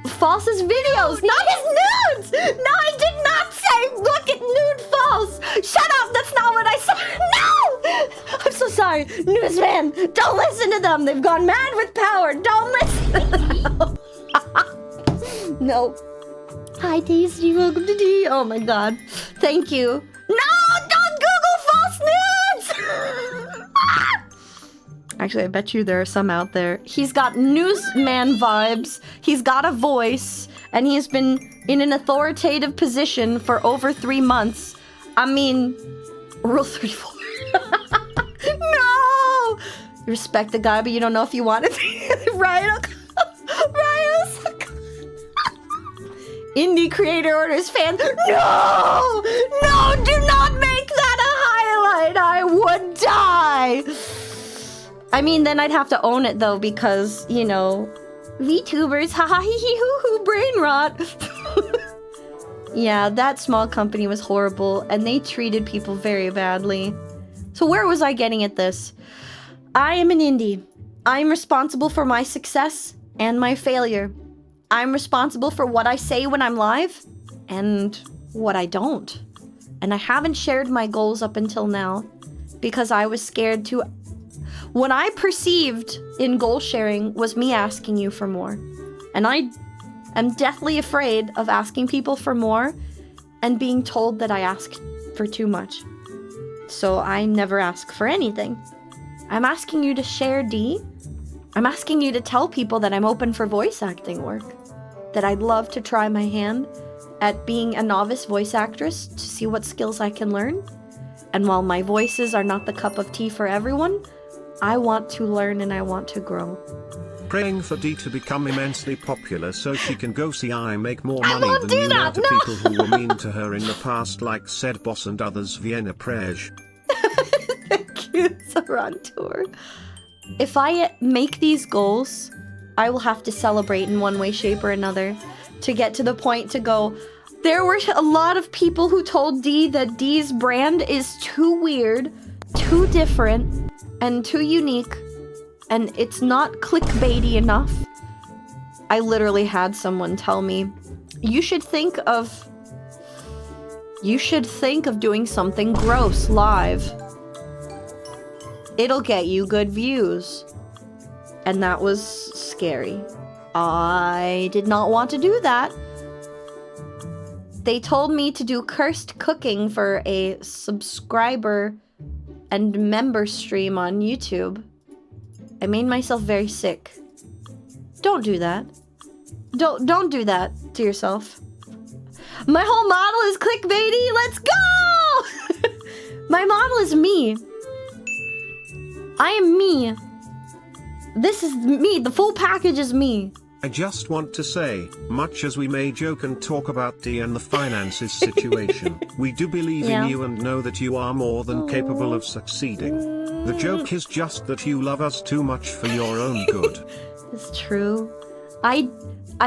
False's videos, not his nudes! No, I did not say look at nude False! Shut up, that's not what I said! No! I'm so sorry, newsman, don't listen to them! They've gone mad with power, don't listen to them! No. Hi, Daisy. Welcome to D. Oh my god. Thank you. No! Don't Google false nudes! Actually, I bet you there are some out there. He's got newsman vibes. He's got a voice. And he's been in an authoritative position for over 3 months. I mean, rule 34. No! Respect the guy, but you don't know if you want it. Right? Indie creator orders fans. No! No, do not make that a highlight! I would die! I mean, then I'd have to own it though, because, you know, VTubers, haha hee hee hoo hoo, brain rot. Yeah, that small company was horrible, and they treated people very badly. So where was I getting at this? I am an indie. I am responsible for my success and my failure. I'm responsible for what I say when I'm live and what I don't. And I haven't shared my goals up until now because I was scared to... What I perceived in goal sharing was me asking you for more. And I am deathly afraid of asking people for more and being told that I asked for too much. So I never ask for anything. I'm asking you to share, D. I'm asking you to tell people that I'm open for voice acting work. That I'd love to try my hand at being a novice voice actress to see what skills I can learn. And while my voices are not the cup of tea for everyone, I want to learn and I want to grow. Praying for Dee to become immensely popular so she can go see I make more I money won't than do you that, are to no. people who were mean to her in the past, like said boss and others. Vienna Praj. Thank you, Sarantor. If I make these goals, I will have to celebrate in one way, shape, or another to get to the point to go, there were a lot of people who told Dee that Dee's brand is too weird, too different, and too unique, and it's not clickbaity enough. I literally had someone tell me, you should think of doing something gross live. It'll get you good views. And that was scary. I did not want to do that. They told me to do cursed cooking for a subscriber and member stream on YouTube. I made myself very sick. Don't do that. Don't do that to yourself. My whole model is clickbaity. Let's go! My model is me. I am me. This is me. The full package is me. I just want to say, much as we may joke and talk about Dee and the finances situation, we do believe in you and know that you are more than capable of succeeding. The joke is just that you love us too much for your own good. It's true. I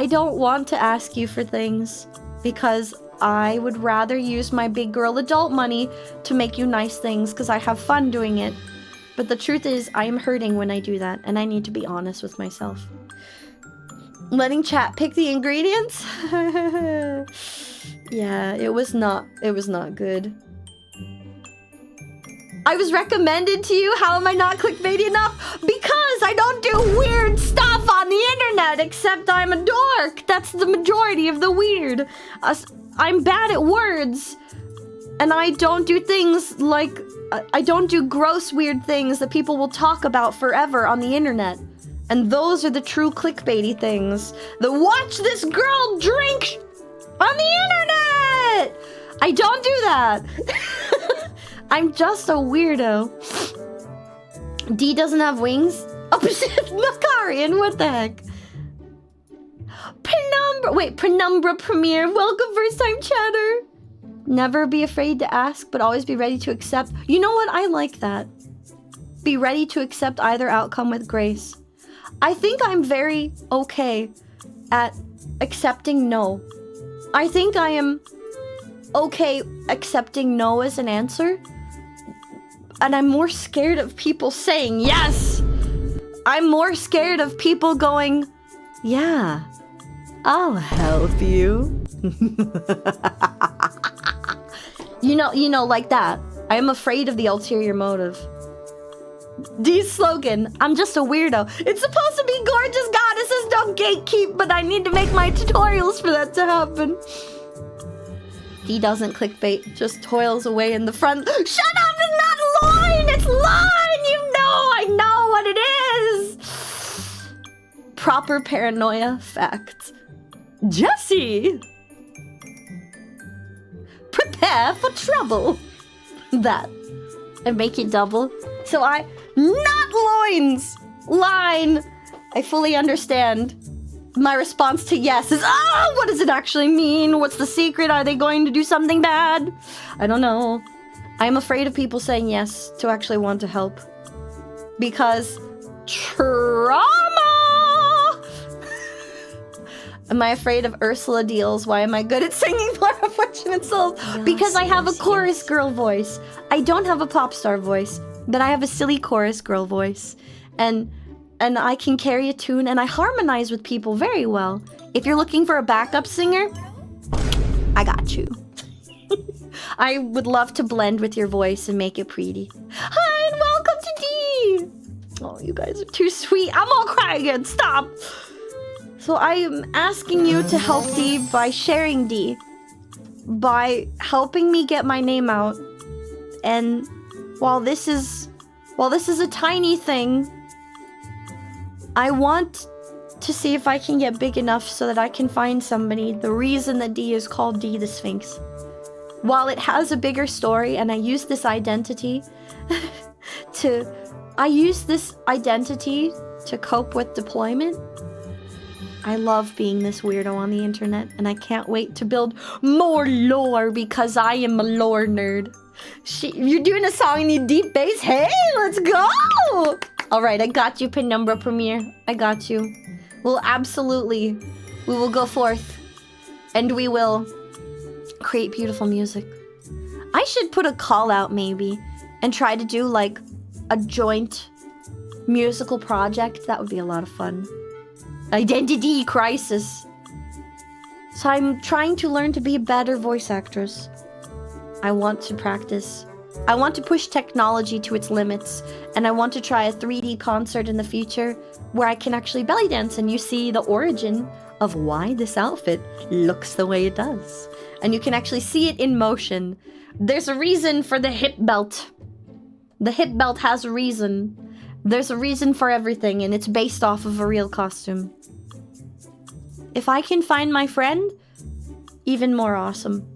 don't want to ask you for things because I would rather use my big girl adult money to make you nice things because I have fun doing it. But the truth is, I am hurting when I do that, and I need to be honest with myself. Letting chat pick the ingredients? Yeah, it was not good. I was recommended to you. How am I not clickbaity enough? Because I don't do weird stuff on the internet, except I'm a dork. That's the majority of the weird. I'm bad at words. And I don't do things like... I don't do gross, weird things that people will talk about forever on the internet. And those are the true clickbaity things. The watch this girl drink on the internet! I don't do that. I'm just a weirdo. D doesn't have wings? Oh, Nakarian, what the heck? Penumbra Premiere, welcome first time chatter. Never be afraid to ask, but always be ready to accept. You know what? I like that. Be ready to accept either outcome with grace. I think I'm very okay at accepting no. I think I am okay accepting no as an answer. And I'm more scared of people saying yes. I'm more scared of people going, yeah, I'll help you. You know, like that. I am afraid of the ulterior motive. Dee's slogan, I'm just a weirdo. It's supposed to be gorgeous goddesses don't gatekeep, but I need to make my tutorials for that to happen. He doesn't clickbait, just toils away in the front. Shut up! It's not line! It's line! You know! I know what it is! Proper paranoia fact. Jesse! Prepare for trouble. That. And make it double. So not loins! Line! I fully understand. My response to yes is, what does it actually mean? What's the secret? Are they going to do something bad? I don't know. I'm afraid of people saying yes to actually want to help. Because trauma! Am I afraid of Ursula Deals? Why am I good at singing for Unfortunate Souls? Yes, because I have a chorus girl voice. I don't have a pop star voice, but I have a silly chorus girl voice. And I can carry a tune, and I harmonize with people very well. If you're looking for a backup singer, I got you. I would love to blend with your voice and make it pretty. Hi, and welcome to Dee! Oh, you guys are too sweet. I'm all cry again. Stop! So I am asking you to help Dee by sharing Dee. By helping me get my name out. And while this is a tiny thing, I want to see if I can get big enough so that I can find somebody. The reason that Dee is called Dee the Sphinx. While it has a bigger story, and I use this identity to cope with deployment. I love being this weirdo on the internet, and I can't wait to build more lore because I am a lore nerd. You're doing a song and you need deep bass? Hey, let's go! Alright, I got you, Penumbra Premiere. I got you. We will go forth, and we will create beautiful music. I should put a call out maybe, and try to do like a joint musical project. That would be a lot of fun. Identity crisis. So I'm trying to learn to be a better voice actress. I want to practice. I want to push technology to its limits, and I want to try a 3D concert in the future where I can actually belly dance and you see the origin of why this outfit looks the way it does. And you can actually see it in motion. There's a reason for the hip belt. The hip belt has a reason. There's a reason for everything, and it's based off of a real costume. If I can find my friend, even more awesome.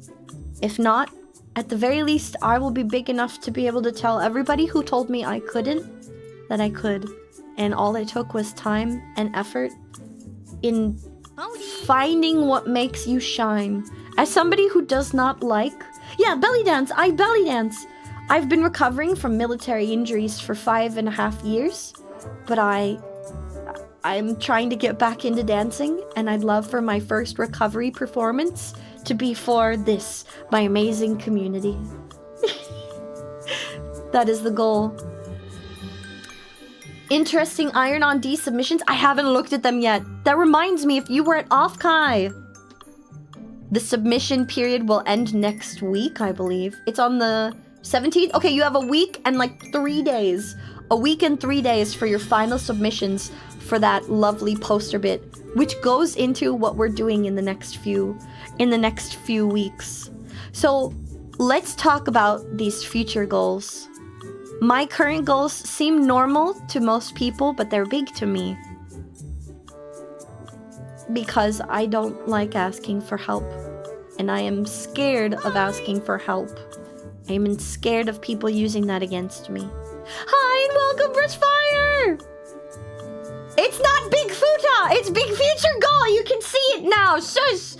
If not, at the very least, I will be big enough to be able to tell everybody who told me I couldn't, that I could. And all it took was time and effort in finding what makes you shine. As somebody who does not like... Yeah, belly dance! I belly dance! I've been recovering from military injuries for 5.5 years, but I'm trying to get back into dancing, and I'd love for my first recovery performance to be for this, my amazing community. That is the goal. Interesting Iron on D submissions. I haven't looked at them yet. That reminds me, if you were at Offkai, the submission period will end next week, I believe. It's on the 17th? Okay, you have a week and like 3 days. A week and 3 days for your final submissions for that lovely poster bit, which goes into what we're doing in the next few weeks. So let's talk about these future goals. My current goals seem normal to most people, but they're big to me. Because I don't like asking for help. And I am scared of asking for help. I am scared of people using that against me. Hi, and welcome, Brushfire! It's not Big Futa! It's Big Future Goal! You can see it now! Shush!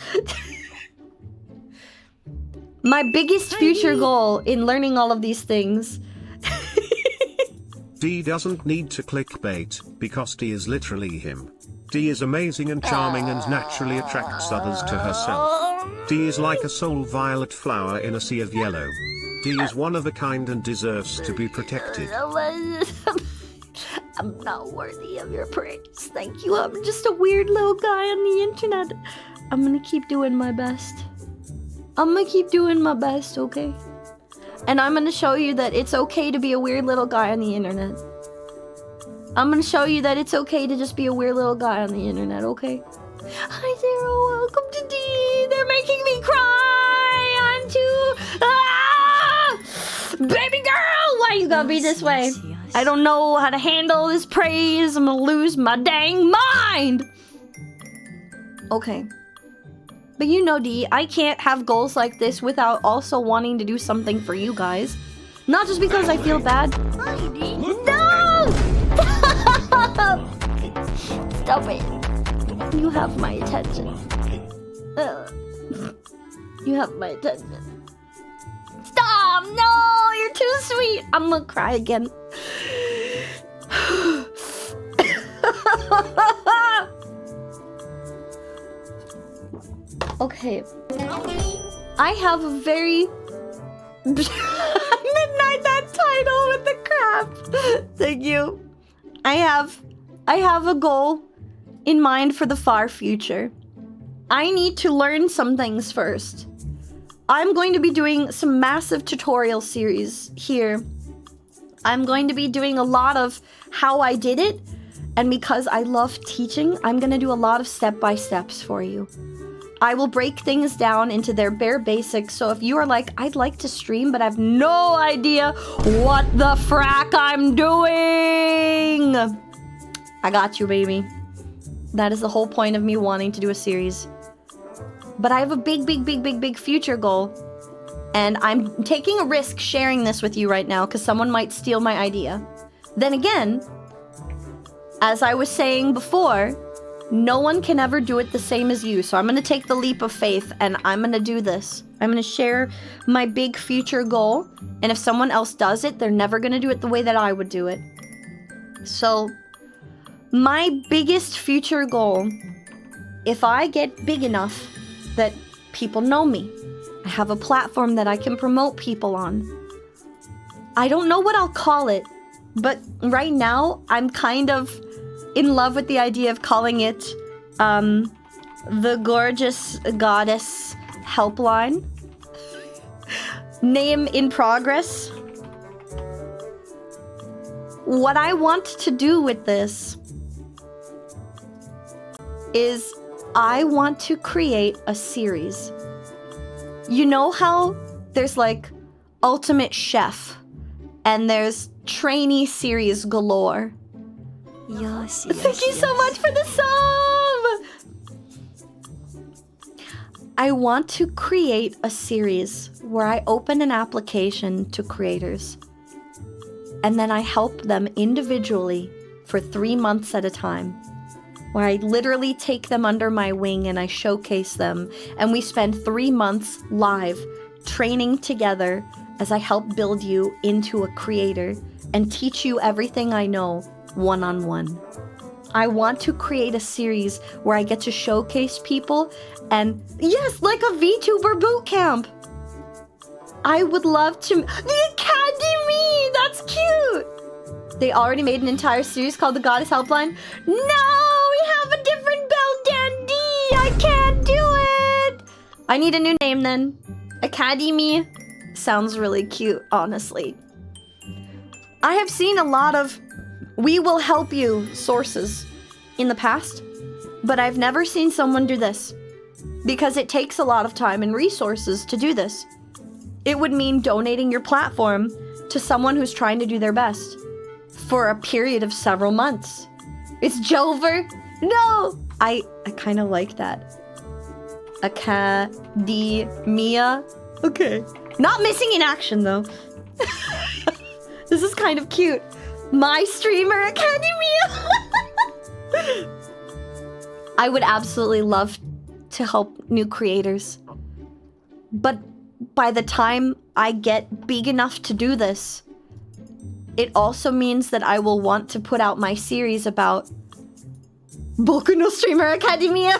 My biggest future goal in learning all of these things... Dee doesn't need to clickbait, because Dee is literally him. Dee is amazing and charming and naturally attracts others to herself. Dee is like a soul violet flower in a sea of yellow. Dee is one of a kind and deserves to be protected. I'm not worthy of your praise. Thank you. I'm just a weird little guy on the internet. I'm gonna keep doing my best. Okay? And I'm gonna show you that it's okay to be a weird little guy on the internet. I'm gonna show you that it's okay to just be a weird little guy on the internet, okay? Hi, Zero. Welcome to D. They're making me cry. I'm too... Ah! Baby girl, why you gotta be this way? I don't know how to handle this praise. I'm gonna lose my dang mind. Okay. But you know, D, I can't have goals like this without also wanting to do something for you guys. Not just because I feel bad. No! Stop it. You have my attention. You have my attention. Stop! No! You're too sweet! I'm gonna cry again. Okay. I have a very... Midnight, that title with the crap. Thank you. I have a goal in mind for the far future. I need to learn some things first. I'm going to be doing some massive tutorial series here. I'm going to be doing a lot of how I did it, and because I love teaching, I'm going to do a lot of step-by-steps for you. I will break things down into their bare basics, so if you are like, I'd like to stream, but I have no idea what the frack I'm doing, I got you, baby. That is the whole point of me wanting to do a series. But I have a big future goal, and I'm taking a risk sharing this with you right now, because someone might steal my idea. Then again, as I was saying before, no one can ever do it the same as you, so I'm going to take the leap of faith, and I'm going to do this. I'm going to share my big future goal, and if someone else does it, they're never going to do it the way that I would do it. So, my biggest future goal, if I get big enough that people know me, I have a platform that I can promote people on. I don't know what I'll call it, but right now, I'm kind of in love with the idea of calling it the Gorgeous Goddess Helpline. Name in progress. What I want to do with this is I want to create a series. You know how there's like Ultimate Chef and there's trainee series galore? Yes, Thank you so much for the sub! I want to create a series where I open an application to creators and then I help them individually for 3 months at a time, where I literally take them under my wing and I showcase them, and we spend 3 months live training together as I help build you into a creator and teach you everything I know one-on-one. I want to create a series where I get to showcase people and, yes, like a VTuber bootcamp. I would love to... The Academy! That's cute! They already made an entire series called the Goddess Helpline. No! We have a different Belle Dandy! I can't do it! I need a new name then. Academy sounds really cute, honestly. I have seen a lot of "we will help you" sources in the past, but I've never seen someone do this because it takes a lot of time and resources to do this. It would mean donating your platform to someone who's trying to do their best for a period of several months. It's Jover. No, I kind of like that. Academia. Okay. Not missing in action though. This is kind of cute. My Streamer Academia. I would absolutely love to help new creators. But by the time I get big enough to do this, it also means that I will want to put out my series about Boku no Streamer Academia.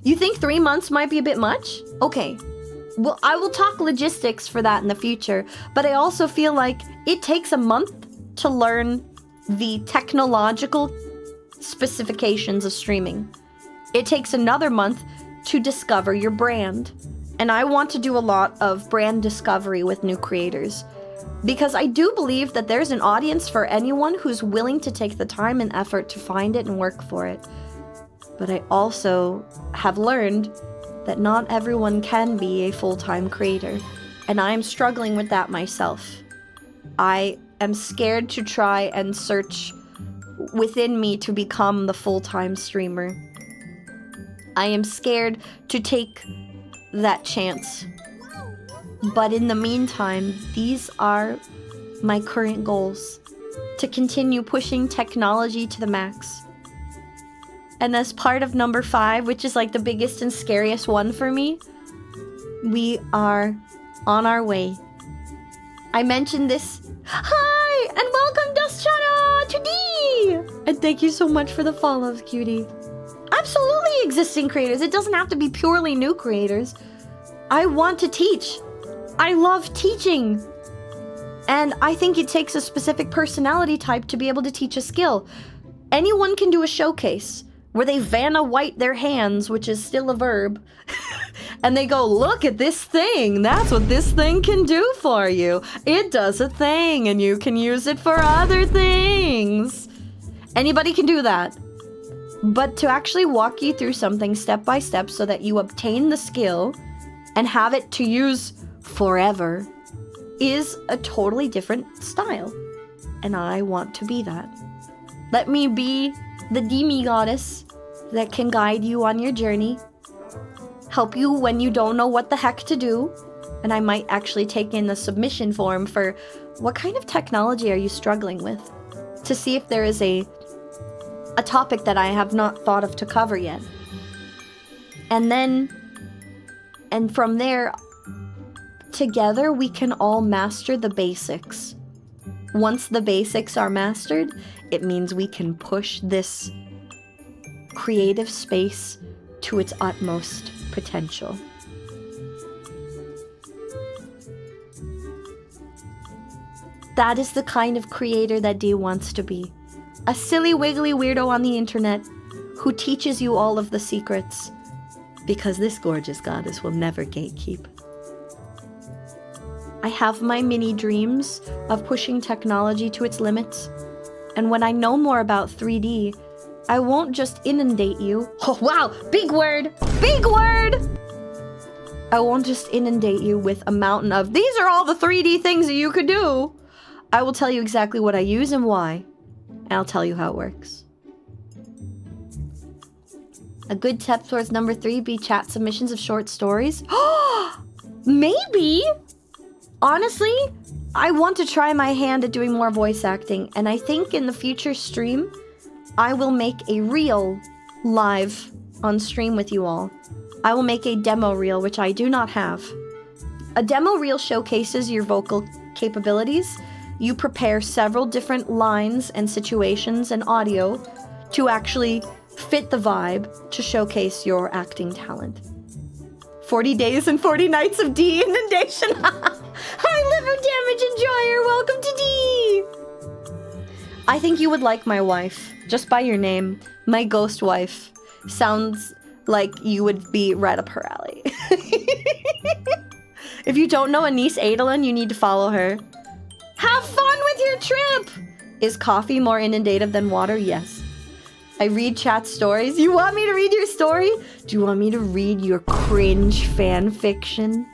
You think 3 months might be a bit much? Okay. Well, I will talk logistics for that in the future, but I also feel like it takes a month to learn the technological specifications of streaming. It takes another month to discover your brand. And I want to do a lot of brand discovery with new creators. because I do believe that there's an audience for anyone who's willing to take the time and effort to find it and work for it. But I also have learned that not everyone can be a full-time creator, and I'm struggling with that myself. I am scared to try and search within me to become the full-time streamer. I am scared to take that chance. But in the meantime, these are my current goals. To continue pushing technology to the max. And as part of number 5, which is like the biggest and scariest one for me, we are on our way. I mentioned this. Hi, and welcome Duschana to D! And thank you so much for the follows, cutie. Absolutely existing creators. It doesn't have to be purely new creators. I want to teach. I love teaching. And I think it takes a specific personality type to be able to teach a skill. Anyone can do a showcase where they Vanna White their hands, which is still a verb, and they go, look at this thing. That's what this thing can do for you. It does a thing, and you can use it for other things. Anybody can do that. But to actually walk you through something step by step so that you obtain the skill and have it to use forever is a totally different style. And I want to be that. Let me be the Demi goddess that can guide you on your journey, help you when you don't know what the heck to do, and I might actually take in the submission form for what kind of technology are you struggling with, to see if there is a topic that I have not thought of to cover yet. And from there, together we can all master the basics. Once the basics are mastered, it means we can push this creative space to its utmost potential. That is the kind of creator that Dee wants to be. A silly wiggly weirdo on the internet who teaches you all of the secrets, because this gorgeous goddess will never gatekeep. I have my mini dreams of pushing technology to its limits, and when I know more about 3D, I won't just inundate you. Oh wow, big word! Big word! I won't just inundate you with a mountain of, these are all the 3D things that you could do. I will tell you exactly what I use and why, and I'll tell you how it works. A good step towards number 3 be chat submissions of short stories. Maybe! Honestly, I want to try my hand at doing more voice acting, and I think in the future stream, I will make a reel live on stream with you all. I will make a demo reel, which I do not have. A demo reel showcases your vocal capabilities. You prepare several different lines and situations and audio to actually fit the vibe to showcase your acting talent. 40 days and 40 nights of D inundation. Hi, liver damage enjoyer. Welcome to D. I think you would like my wife, just by your name. My ghost wife sounds like you would be right up her alley. If you don't know Anise Adolin, you need to follow her. Have fun with your trip! Is coffee more inundative than water? Yes. I read chat stories. You want me to read your story? Do you want me to read your cringe fan fiction?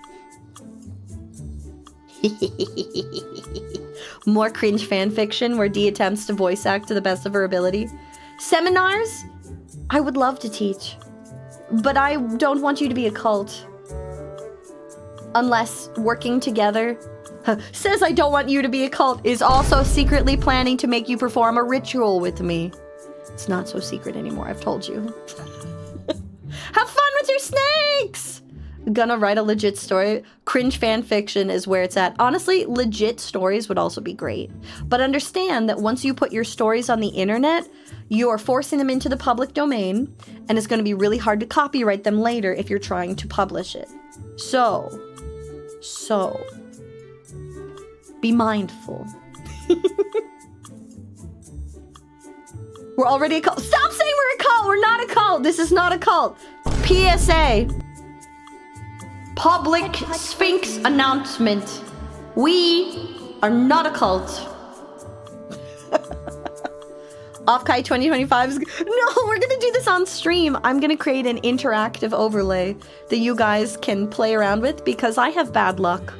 More cringe fan fiction where Dee attempts to voice act to the best of her ability. Seminars? I would love to teach. But I don't want you to be a cult. Unless working together says I don't want you to be a cult is also secretly planning to make you perform a ritual with me. It's not so secret anymore, I've told you. Have fun with your snakes! Gonna write a legit story. Cringe fan fiction is where it's at. Honestly, legit stories would also be great. But understand that once you put your stories on the internet, you are forcing them into the public domain, and it's gonna be really hard to copyright them later if you're trying to publish it. So, be mindful. We're already a cult. Stop saying we're a cult! We're not a cult! This is not a cult! PSA. Public Sphinx announcement. We are not a cult. Offkite 2025 is... No, we're gonna do this on stream. I'm gonna create an interactive overlay that you guys can play around with because I have bad luck.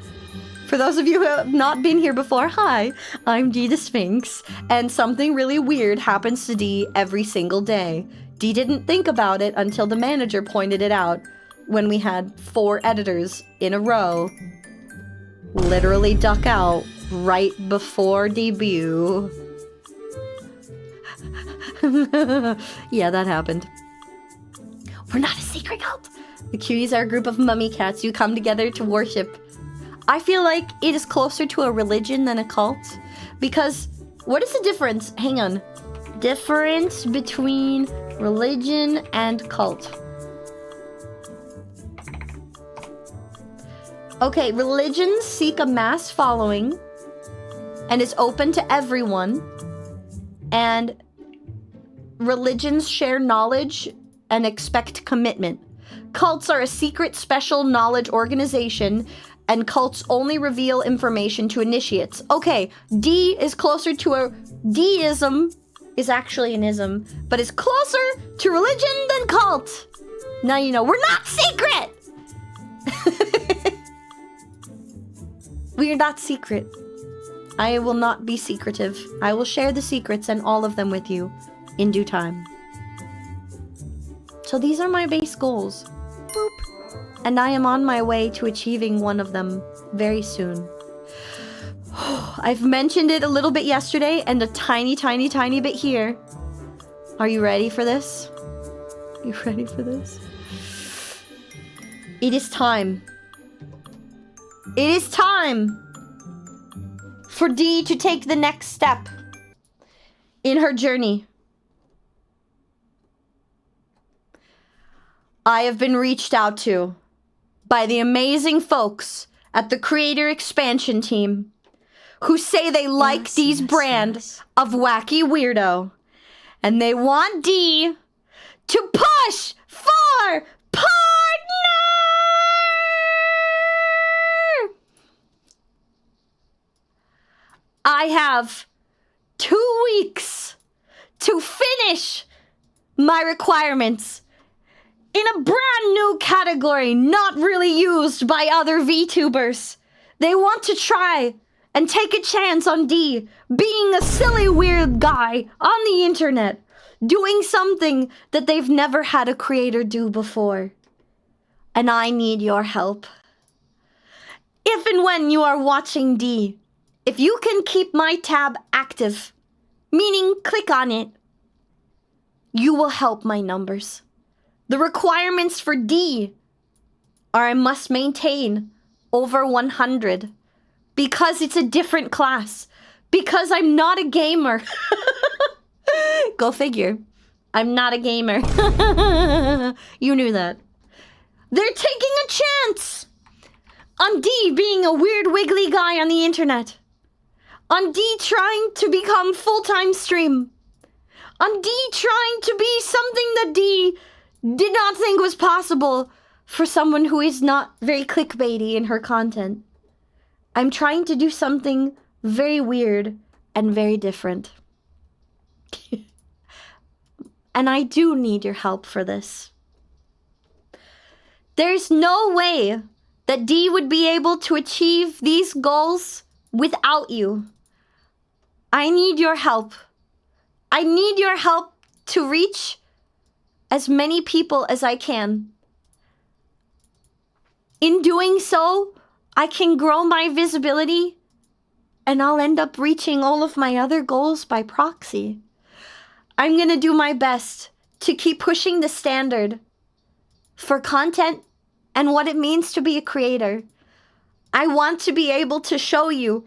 For those of you who have not been here before, hi, I'm Dee the Sphinx, and something really weird happens to Dee every single day. Dee didn't think about it until the manager pointed it out when we had 4 editors in a row literally duck out right before debut. Yeah, that happened. We're not a secret cult. The cuties are a group of mummy cats who come together to worship. I feel like it is closer to a religion than a cult. Because, what is the difference? Hang on. Difference between religion and cult. Okay, religions seek a mass following and is open to everyone. And religions share knowledge and expect commitment. Cults are a secret special knowledge organization, and cults only reveal information to initiates. Okay, D is closer to a... Deism is actually an ism, but is closer to religion than cult. Now you know, we're not secret! We are not secret. I will not be secretive. I will share the secrets and all of them with you in due time. So these are my base goals. Boop. And I am on my way to achieving one of them very soon. I've mentioned it a little bit yesterday and a tiny bit here. Are you ready for this? You ready for this? It is time. It is time for Dee to take the next step in her journey. I have been reached out to by the amazing folks at the Creator Expansion team who say they like Dee's brand of wacky weirdo. And they want Dee to push for partner! I have 2 weeks to finish my requirements in a brand new category not really used by other VTubers. They want to try and take a chance on Dee being a silly weird guy on the internet, doing something that they've never had a creator do before. And I need your help. If and when you are watching Dee, if you can keep my tab active, meaning click on it, you will help my numbers. The requirements for Dee are I must maintain over 100 because it's a different class, because I'm not a gamer. Go figure. I'm not a gamer. You knew that. They're taking a chance on Dee being a weird wiggly guy on the internet. On Dee trying to become full-time stream. On Dee trying to be something that Dee did not think was possible for someone who is not very clickbaity in her content. I'm trying to do something very weird and very different. And I do need your help for this. There's no way that Dee would be able to achieve these goals without you. I need your help. I need your help to reach as many people as I can. In doing so, I can grow my visibility and I'll end up reaching all of my other goals by proxy. I'm gonna do my best to keep pushing the standard for content and what it means to be a creator. I want to be able to show you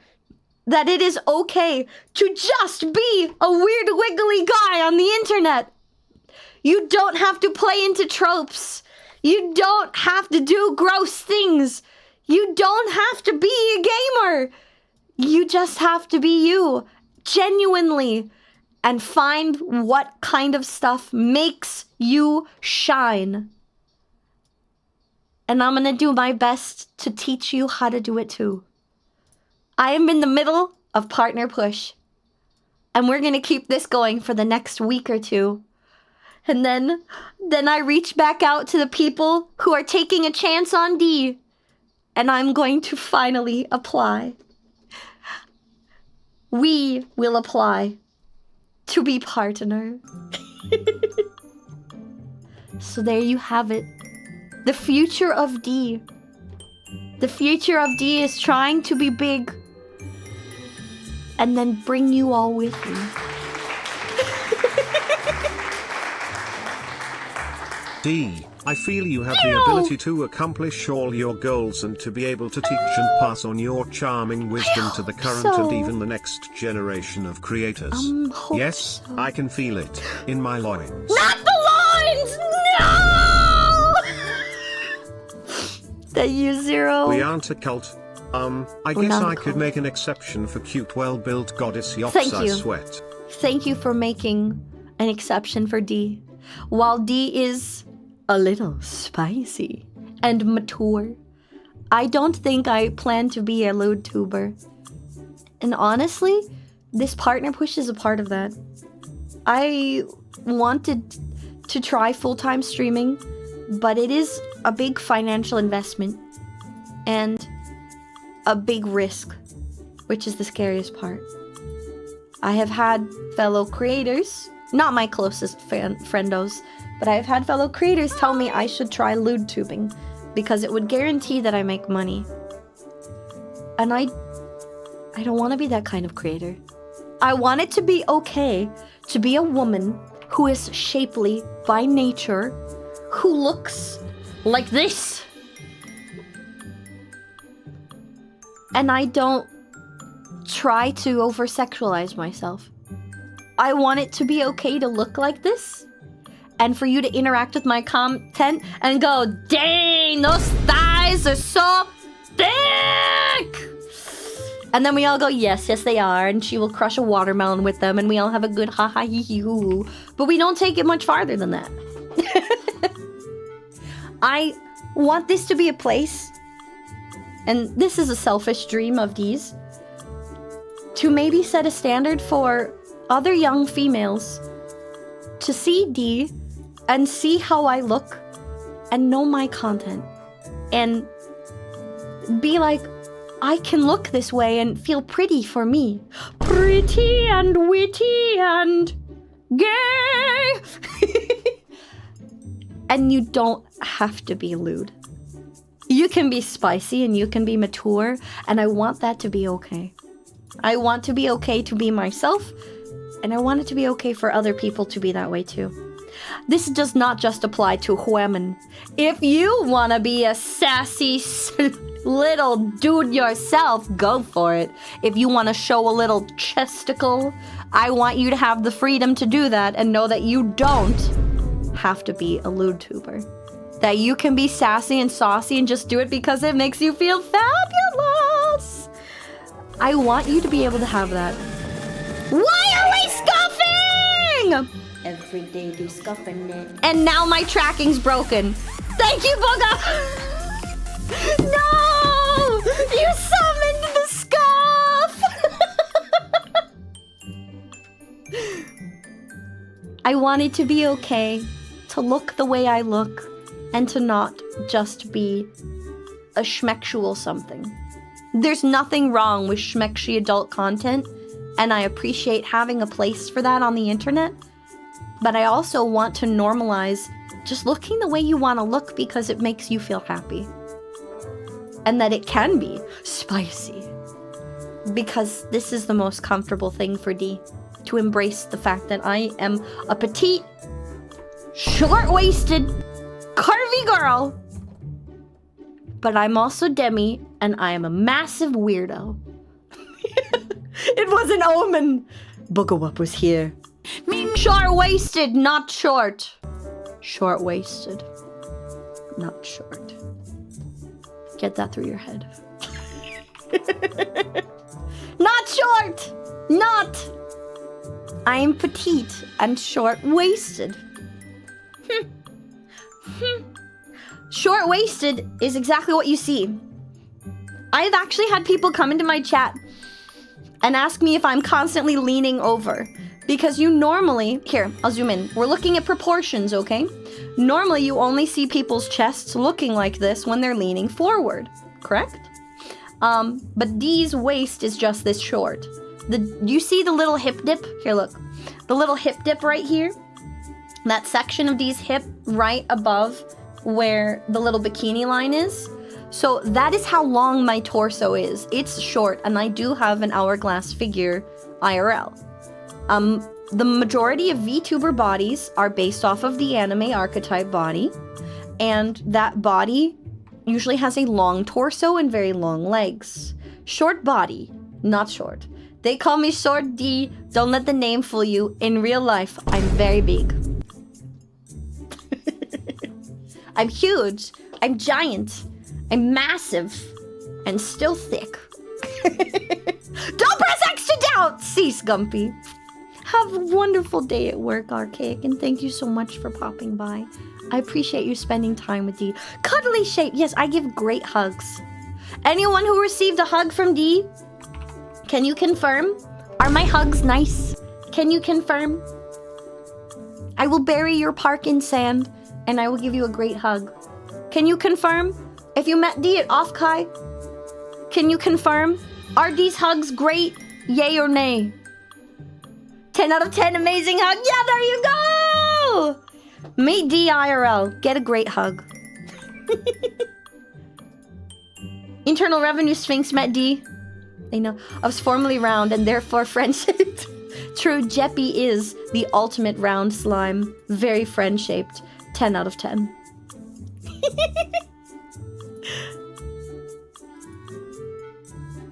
that it is okay to just be a weird wiggly guy on the internet. You don't have to play into tropes. You don't have to do gross things. You don't have to be a gamer. You just have to be you, genuinely, and find what kind of stuff makes you shine. And I'm gonna do my best to teach you how to do it too. I am in the middle of partner push. And we're gonna keep this going for the next week or two. And then I reach back out to the people who are taking a chance on D. And I'm going to finally apply. We will apply to be partner. So there you have it. The future of D. The future of D is trying to be big. And then bring you all with me. D, I feel you have the ability to accomplish all your goals and to be able to teach and pass on your charming wisdom to the current and even the next generation of creators. Hope Yes, so. I can feel it in my loins. Not the lines! No! That you zero. We aren't a cult. I We're guess not a I could cult. make an exception for cute, well-built goddess Thank Yops I you. sweat. Thank you for making an exception for D. While D is a little spicy and mature, I don't think I plan to be a lewd tuber. And honestly, this partner push is a part of that. I wanted to try full-time streaming, but it is a big financial investment and a big risk, which is the scariest part. I have had fellow creators, not my closest friendos, but I've had fellow creators tell me I should try lewd tubing because it would guarantee that I make money. And I don't want to be that kind of creator. I want it to be okay to be a woman who is shapely by nature, who looks like this. And I don't try to over-sexualize myself. I want it to be okay to look like this, and for you to interact with my content and go, dang, those thighs are so thick! And then we all go, yes, they are, and she will crush a watermelon with them, and we all have a good ha ha hee hee hoo. But we don't take it much farther than that. I want this to be a place, and this is a selfish dream of D's, to maybe set a standard for other young females to see D and see how I look and know my content and be like, I can look this way and feel pretty for me. Pretty and witty and gay. And you don't have to be lewd. You can be spicy and you can be mature, and I want that to be okay. I want to be okay to be myself, and I want it to be okay for other people to be that way too. This does not just apply to women. If you want to be a sassy little dude yourself, go for it. If you want to show a little chesticle, I want you to have the freedom to do that and know that you don't have to be a lewd tuber. That you can be sassy and saucy and just do it because it makes you feel fabulous. I want you to be able to have that. Why are we scuffing? Every day do scuffing it. And now my tracking's broken. Thank you, Booga! No! You summoned the scuff! I want it to be okay to look the way I look and to not just be a schmexual something. There's nothing wrong with schmexy adult content, and I appreciate having a place for that on the internet. But I also want to normalize just looking the way you want to look because it makes you feel happy. And that it can be spicy. Because this is the most comfortable thing for D. To embrace the fact that I am a petite, short-waisted, curvy girl. But I'm also Demi, and I am a massive weirdo. It was an omen. Boogawup was here. Short-waisted, not short. Short-waisted, not short. Get that through your head. Not short! Not! I am petite and short-waisted. Short-waisted is exactly what you see. I've actually had people come into my chat and ask me if I'm constantly leaning over. Because you normally... Here, I'll zoom in. We're looking at proportions, okay? Normally, you only see people's chests looking like this when they're leaning forward. Correct? But Dee's waist is just this short. You see the little hip dip? Here, look. The little hip dip right here? That section of Dee's hip right above where the little bikini line is? So that is how long my torso is. It's short, and I do have an hourglass figure IRL. The majority of VTuber bodies are based off of the anime archetype body, and that body usually has a long torso and very long legs. Short body, not short. They call me Short D. Don't let the name fool you. In real life, I'm very big. I'm huge. I'm giant. I'm massive. And still thick. Don't press X to doubt! Cease, Gumpy. Have a wonderful day at work, Archaic, and thank you so much for popping by. I appreciate you spending time with Dee. Cuddly shape. Yes, I give great hugs. Anyone who received a hug from Dee, can you confirm? Are my hugs nice? Can you confirm? I will bury your park in sand, and I will give you a great hug. Can you confirm? If you met Dee at Offkai, can you confirm? Are these hugs great? Yay or nay? 10 out of 10, amazing hug. Yeah, there you go! Meet Dee IRL. Get a great hug. Internal Revenue Sphinx met Dee. They know. I was formerly round and therefore friend-shaped. True, Jeppy is the ultimate round slime. Very friend-shaped. 10 out of 10.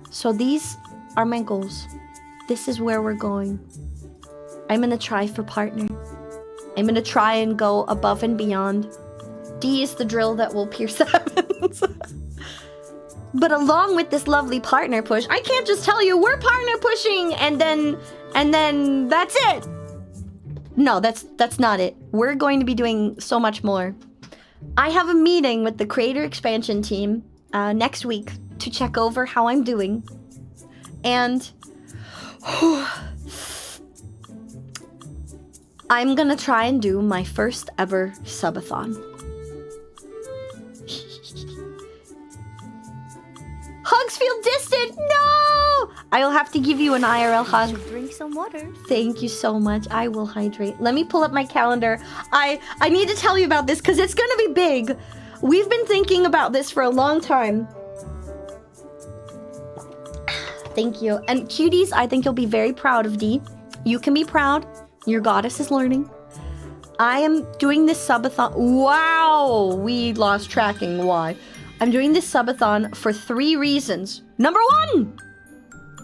So these are my goals. This is where we're going. I'm gonna try for partner. I'm gonna try and go above and beyond. D is the drill that will pierce the heavens. But along with this lovely partner push, I can't just tell you we're partner pushing and then that's it. No, that's not it. We're going to be doing so much more. I have a meeting with the creator expansion team next week to check over how I'm doing. And I'm gonna try and do my first ever subathon. Hugs feel distant. No! I'll have to give you an IRL hug. Drink some water. Thank you so much. I will hydrate. Let me pull up my calendar. I need to tell you about this because it's gonna be big. We've been thinking about this for a long time. Thank you. And cuties, I think you'll be very proud of Dee. You can be proud. Your goddess is learning. I am doing this subathon. Wow! We lost tracking. Why? I'm doing this subathon for 3 reasons. Number 1!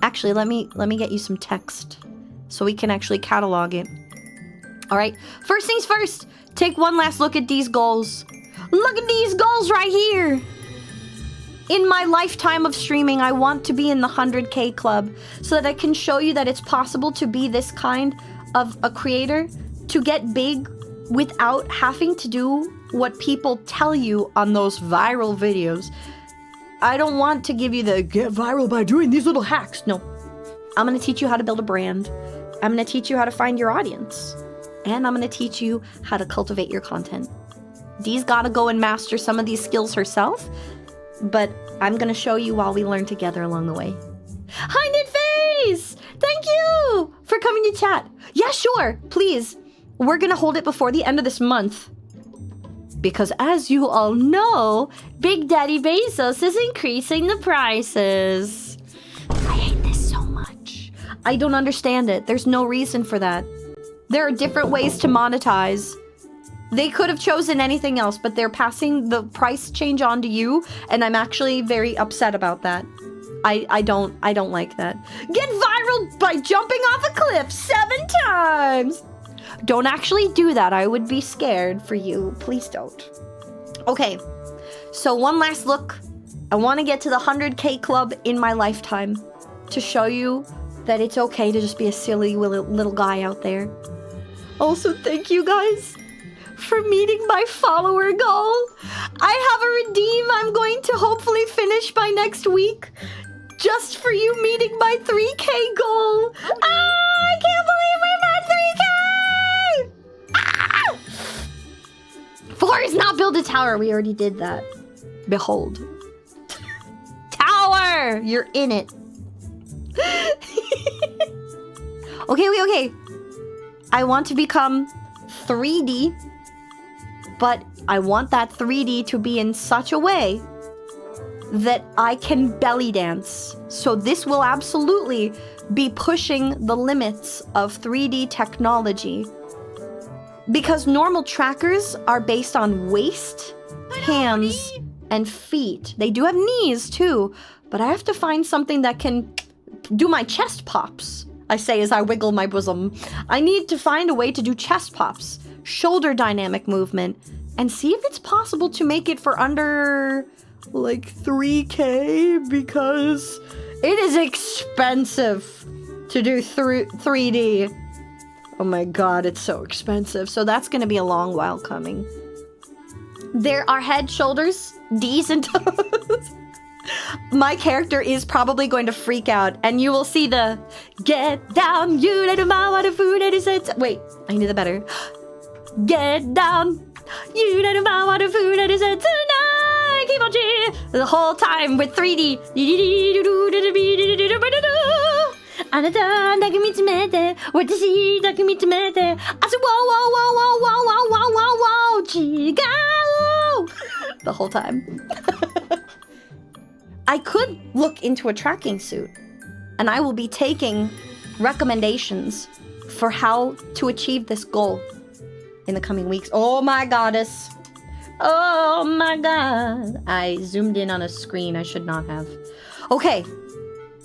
Actually, let me get you some text so we can actually catalog it. All right. First things first. Take one last look at these goals. Look at these goals right here. In my lifetime of streaming, I want to be in the 100K club so that I can show you that it's possible to be this kind of a creator, to get big without having to do what people tell you on those viral videos. I don't want to give you the get viral by doing these little hacks. No. I'm going to teach you how to build a brand. I'm going to teach you how to find your audience. And I'm going to teach you how to cultivate your content. Dee's got to go and master some of these skills herself, but I'm going to show you while we learn together along the way. Hi, Knitface! Thank you for coming to chat. Yeah, sure. Please. We're going to hold it before the end of this month. Because as you all know, Big Daddy Bezos is increasing the prices. I hate this so much. I don't understand it. There's no reason for that. There are different ways to monetize. They could have chosen anything else, but they're passing the price change on to you, and I'm actually very upset about that. I don't like that. Get viral by jumping off a cliff 7 times. Don't actually do that. I would be scared for you. Please don't. Okay, so one last look. I want to get to the 100K club in my lifetime to show you that it's okay to just be a silly little guy out there. Also, thank you guys for meeting my follower goal. I have a redeem I'm going to hopefully finish by next week. Just for you meeting my 3K goal. I can't believe we met 3K! Ah! 4 is not build a tower. We already did that. Behold. Tower! You're in it. Okay. I want to become 3D, but I want that 3D to be in such a way that I can belly dance. So this will absolutely be pushing the limits of 3D technology. Because normal trackers are based on waist, hands, and feet. They do have knees too, but I have to find something that can do my chest pops. I say as I wiggle my bosom. I need to find a way to do chest pops, shoulder dynamic movement, and see if it's possible to make it for under like 3K, because it is expensive to do 3D. Oh my god, it's so expensive. So that's gonna be a long while coming. There are head, shoulders, D's, and toes. My character is probably going to freak out, and you will see the get down, you little ma, what a food it is. Wait, I knew that better. Get down, you little ma, what a food it is tonight. Keep on G the whole time with 3D. I said, whoa, whoa, whoa, whoa, whoa, whoa, whoa, whoa, whoa, Chicago. The whole time. I could look into a tracking suit, and I will be taking recommendations for how to achieve this goal in the coming weeks. Oh my goddess. Oh my god. I zoomed in on a screen I should not have. Okay.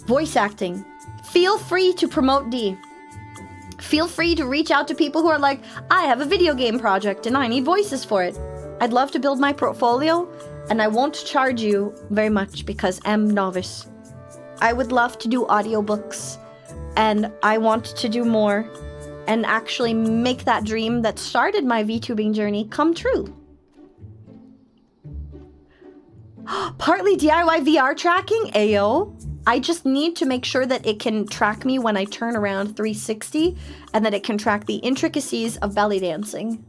Voice acting. Feel free to promote D. Feel free to reach out to people who are like, I have a video game project and I need voices for it. I'd love to build my portfolio, and I won't charge you very much because I'm novice. I would love to do audiobooks, and I want to do more and actually make that dream that started my VTubing journey come true. Partly DIY VR tracking? Ayo. I just need to make sure that it can track me when I turn around 360, and that it can track the intricacies of belly dancing.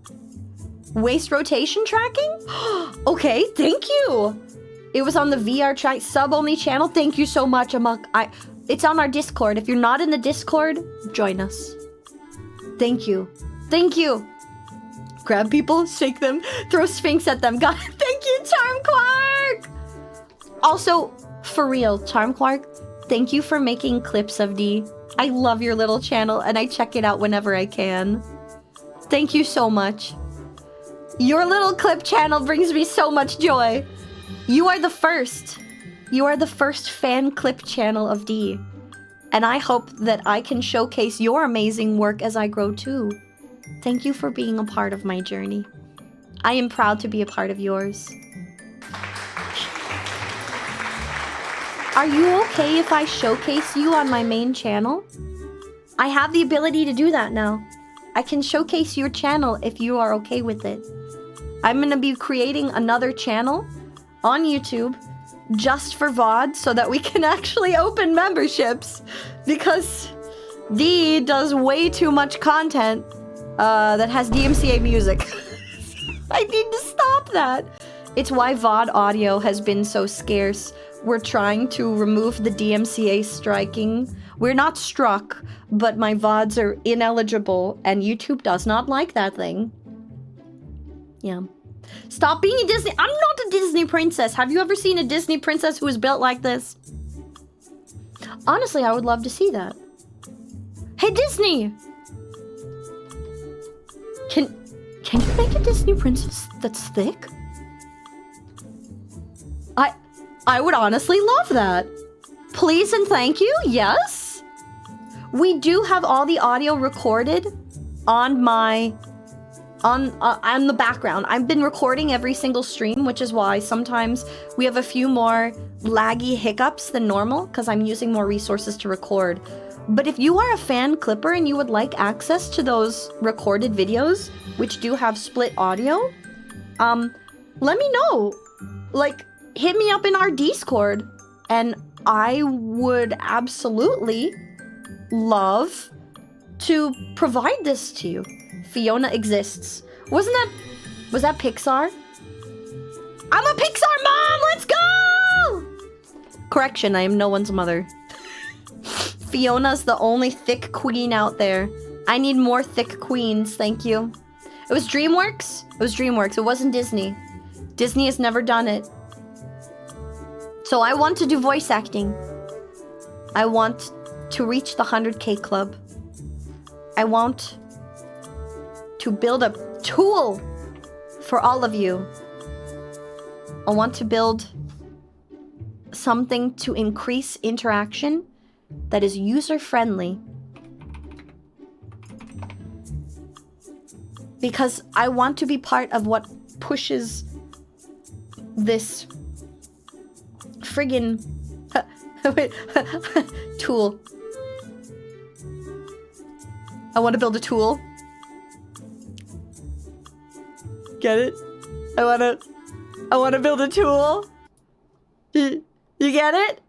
Waist rotation tracking? Okay, thank you. It was on the VR track sub-only channel. Thank you so much, Amok. It's on our Discord. If you're not in the Discord, join us. Thank you. Thank you. Grab people, shake them, throw Sphinx at them. God, thank you, Charm Quark. Also, for real, Charm Quark, thank you for making clips of D. I love your little channel, and I check it out whenever I can. Thank you so much. Your little clip channel brings me so much joy. You are the first. You are the first fan clip channel of D. And I hope that I can showcase your amazing work as I grow too. Thank you for being a part of my journey. I am proud to be a part of yours. Are you okay if I showcase you on my main channel? I have the ability to do that now. I can showcase your channel if you are okay with it. I'm going to be creating another channel on YouTube just for Vods so that we can actually open memberships, because D does way too much content that has DMCA music. I need to stop that. It's why VOD audio has been so scarce. We're trying to remove the DMCA striking. We're not struck, but my VODs are ineligible, and YouTube does not like that thing. Yeah. Stop being a Disney. I'm not a Disney princess. Have you ever seen a Disney princess who is built like this? Honestly, I would love to see that. Hey, Disney! Can you make a Disney princess that's thick? I would honestly love that. Please and thank you. Yes. We do have all the audio recorded on my on the background. I've been recording every single stream, which is why sometimes we have a few more laggy hiccups than normal, because I'm using more resources to record. But if you are a fan clipper and you would like access to those recorded videos, which do have split audio, let me know. Like, hit me up in our Discord, and I would absolutely love to provide this to you. Fiona exists. Was that Pixar? I'm a Pixar mom! Let's go! Correction, I am no one's mother. Fiona's the only thick queen out there. I need more thick queens, thank you. It was DreamWorks? It was DreamWorks, it wasn't Disney. Disney has never done it. So I want to do voice acting. I want to reach the 100K club. I want to build a tool for all of you. I want to build something to increase interaction that is user-friendly. Because I want to be part of what pushes this friggin' tool. I want to build a tool. Get it? I want to build a tool. You get it?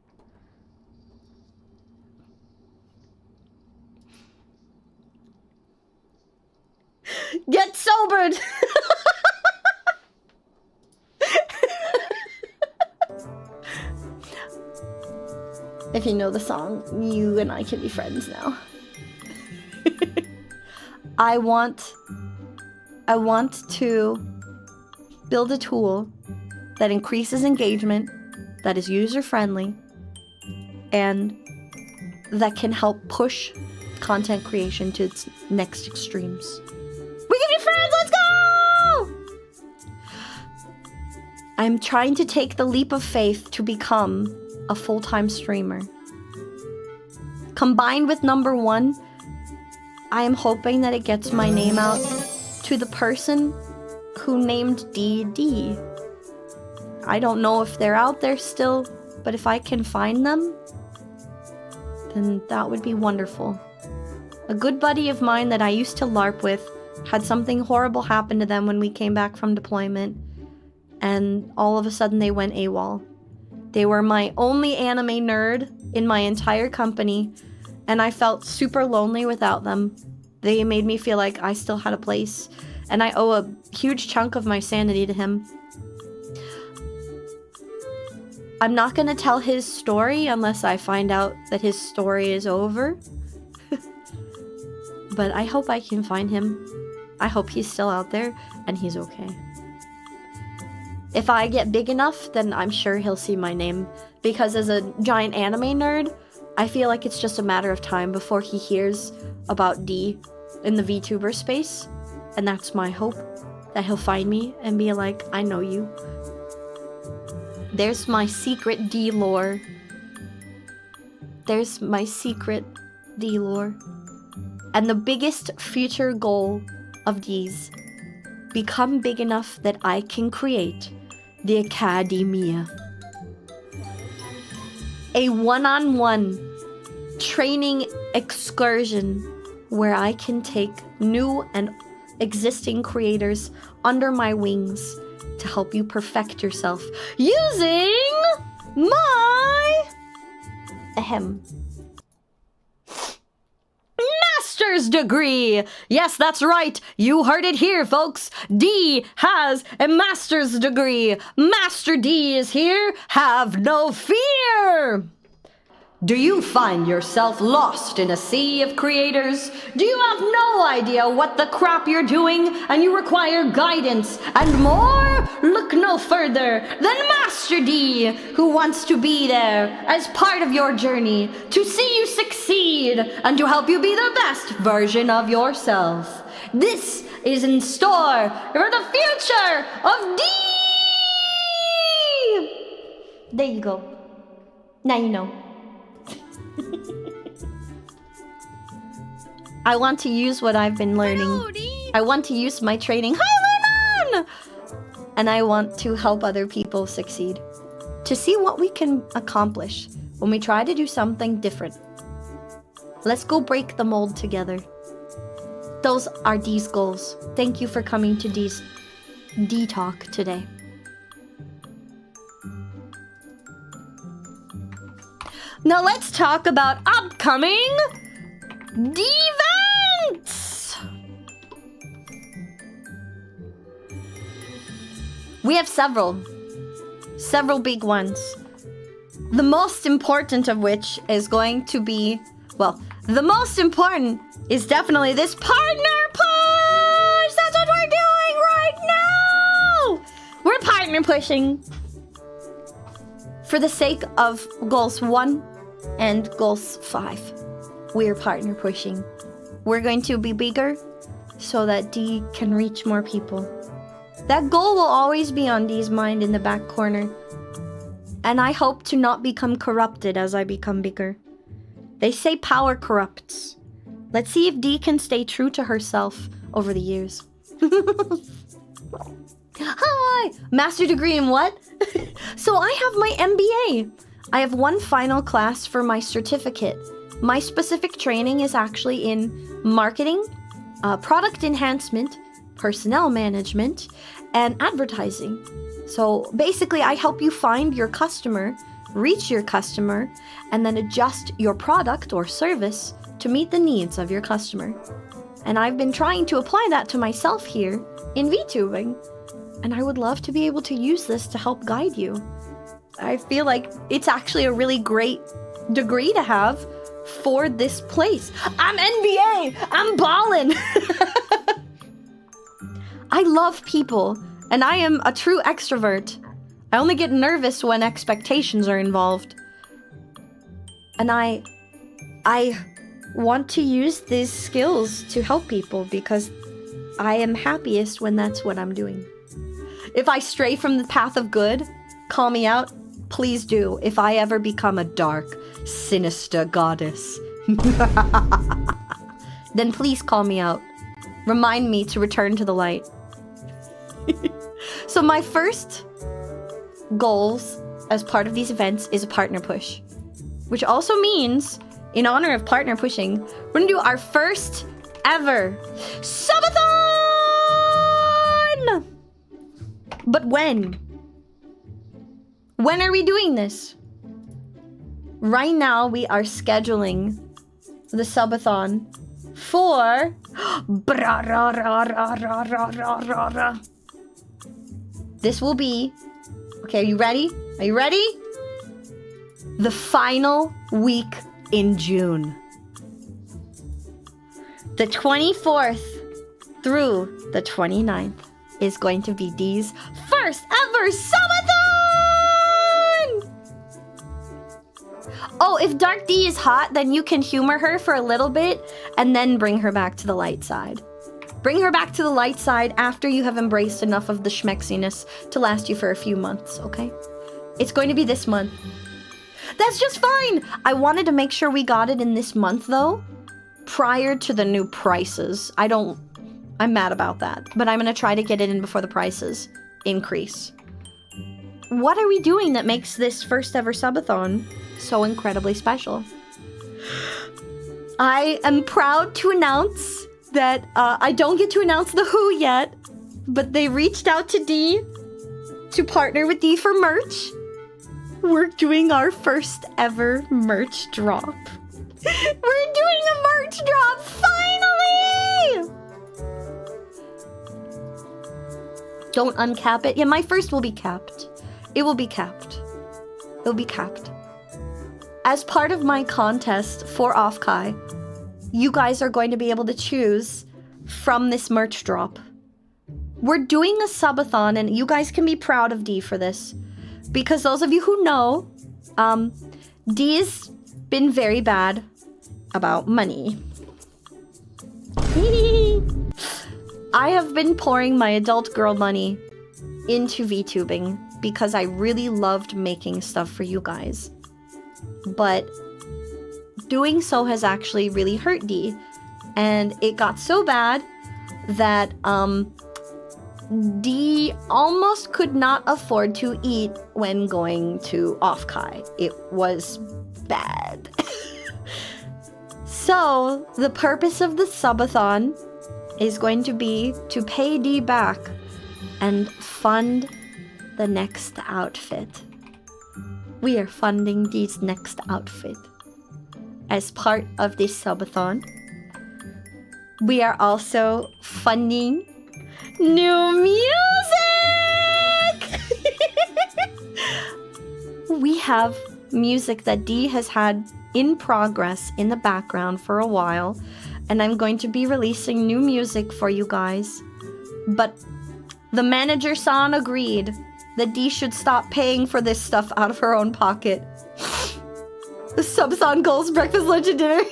Get sobered. If you know the song, you and I can be friends now. I want to build a tool that increases engagement, that is user-friendly, and that can help push content creation to its next extremes. We can be friends! Let's go! I'm trying to take the leap of faith to become a full-time streamer. Combined with number 1, I am hoping that it gets my name out to the person who named Dee. I don't know if they're out there still, but if I can find them, then that would be wonderful. A good buddy of mine that I used to LARP with had something horrible happen to them when we came back from deployment, and all of a sudden they went AWOL. They were my only anime nerd in my entire company, and I felt super lonely without them. They made me feel like I still had a place, and I owe a huge chunk of my sanity to him. I'm not gonna tell his story unless I find out that his story is over. But I hope I can find him. I hope he's still out there and he's okay. If I get big enough, then I'm sure he'll see my name. Because as a giant anime nerd, I feel like it's just a matter of time before he hears about Dee in the Vtuber space. And that's my hope, that he'll find me and be like, I know you. There's my secret Dee lore. There's my secret Dee lore. And the biggest future goal of Dee's, become big enough that I can create the Academia. A one-on-one training excursion where I can take new and existing creators under my wings to help you perfect yourself using my master's degree. Yes, that's right. You heard it here, folks. Dee has a master's degree. Master Dee is here. Have no fear. Do you find yourself lost in a sea of creators? Do you have no idea what the crap you're doing and you require guidance and more? Look no further than Master Dee, who wants to be there as part of your journey to see you succeed and to help you be the best version of yourself. This is in store for the future of Dee! There you go. Now you know. I want to use what I've been learning. I want to use my training. Hi, Lennon! And I want to help other people succeed. To see what we can accomplish when we try to do something different. Let's go break the mold together. Those are Dee's goals. Thank you for coming to Dee's Dee Talk today. Now let's talk about upcoming events. We have several big ones. The most important of which is going to be, well, the most important is definitely this partner push. That's what we're doing right now. We're partner pushing for the sake of goals 1 and goals 5. We're partner pushing. We're going to be bigger so that Dee can reach more people. That goal will always be on Dee's mind in the back corner. And I hope to not become corrupted as I become bigger. They say power corrupts. Let's see if Dee can stay true to herself over the years. Hi! Master degree in what? So I have my MBA. I have one final class for my certificate. My specific training is actually in marketing, product enhancement, personnel management, and advertising. So basically, I help you find your customer, reach your customer, and then adjust your product or service to meet the needs of your customer. And I've been trying to apply that to myself here in VTubing. And I would love to be able to use this to help guide you. I feel like it's actually a really great degree to have for this place. I'm NBA! I'm ballin'! I love people, and I am a true extrovert. I only get nervous when expectations are involved. And I want to use these skills to help people because I am happiest when that's what I'm doing. If I stray from the path of good, call me out. Please do, if I ever become a dark, sinister goddess. Then please call me out. Remind me to return to the light. So my first goals as part of these events is a partner push. Which also means, in honor of partner pushing, we're gonna do our first ever subathon! But when? When are we doing this? Right now, we are scheduling the subathon for... This will be... Okay, are you ready? Are you ready? The final week in June. The 24th through the 29th is going to be Dee's first ever subathon! Oh, if Dark D is hot, then you can humor her for a little bit and then bring her back to the light side. Bring her back to the light side after you have embraced enough of the schmexiness to last you for a few months, okay? It's going to be this month. That's just fine! I wanted to make sure we got it in this month, though, prior to the new prices. I'm mad about that, but I'm gonna try to get it in before the prices increase. What are we doing that makes this first ever subathon so incredibly special? I am proud to announce that I don't get to announce the who yet, but they reached out to Dee to partner with Dee for merch. We're doing our first ever merch drop. We're doing a merch drop, finally! Don't uncap it. Yeah, my first will be capped. It will be capped. It'll be capped. As part of my contest for Offkai, you guys are going to be able to choose from this merch drop. We're doing a subathon, and you guys can be proud of Dee for this. Because those of you who know, Dee's been very bad about money. I have been pouring my adult girl money into VTubing because I really loved making stuff for you guys. But doing so has actually really hurt Dee. And it got so bad that Dee almost could not afford to eat when going to Offkai. It was bad. So the purpose of the subathon is going to be to pay Dee back and fund the next outfit. we are funding Dee's next outfit. As part of this subathon, we are also funding new music! We have music that Dee has had in progress in the background for a while, and I'm going to be releasing new music for you guys. But the manager San agreed that Dee should stop paying for this stuff out of her own pocket. The Subthon Goals Breakfast, Lunch, and Dinner.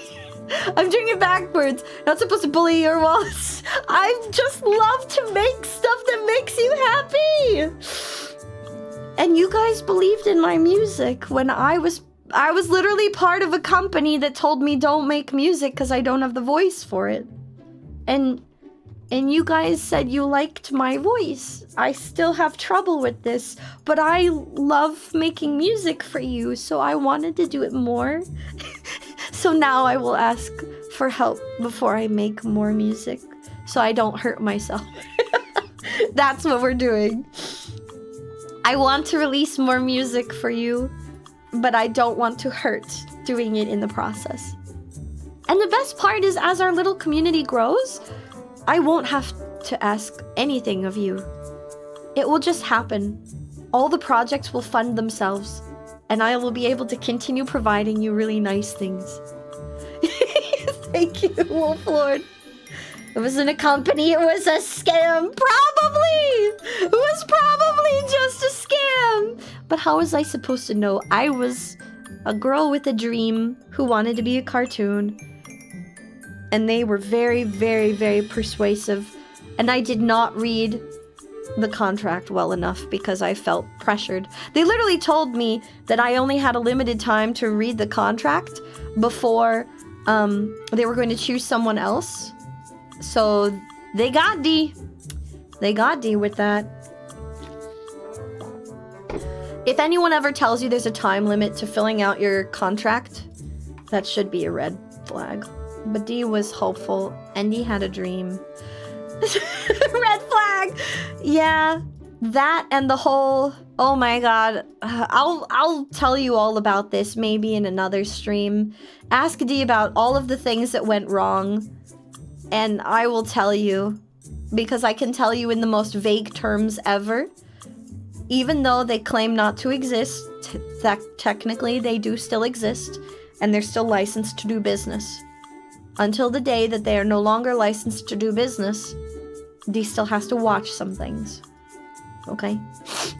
I'm doing it backwards. Not supposed to bully your wallets. I just love to make stuff that makes you happy. And you guys believed in my music when I was literally part of a company that told me don't make music because I don't have the voice for it. And you guys said you liked my voice. I still have trouble with this, but I love making music for you, so I wanted to do it more. So now I will ask for help before I make more music, so I don't hurt myself. That's what we're doing. I want to release more music for you, but I don't want to hurt doing it in the process. And the best part is, as our little community grows, I won't have to ask anything of you. It will just happen. All the projects will fund themselves, and I will be able to continue providing you really nice things. Thank you, Wolf Lord. It wasn't a company, it was a scam. Probably! It was probably just a scam. But how was I supposed to know? I was a girl with a dream who wanted to be a cartoon. And they were very, very, very persuasive. And I did not read the contract well enough because I felt pressured. They literally told me that I only had a limited time to read the contract before they were going to choose someone else. So they got Dee. They got Dee with that. If anyone ever tells you there's a time limit to filling out your contract, that should be a red flag. But Dee was hopeful, and Dee had a dream. Red flag! Yeah, that and the whole... Oh my god. I'll tell you all about this maybe in another stream. Ask Dee about all of the things that went wrong, and I will tell you. Because I can tell you in the most vague terms ever. Even though they claim not to exist, technically they do still exist, and they're still licensed to do business. Until the day that they are no longer licensed to do business, Dee still has to watch some things. Okay?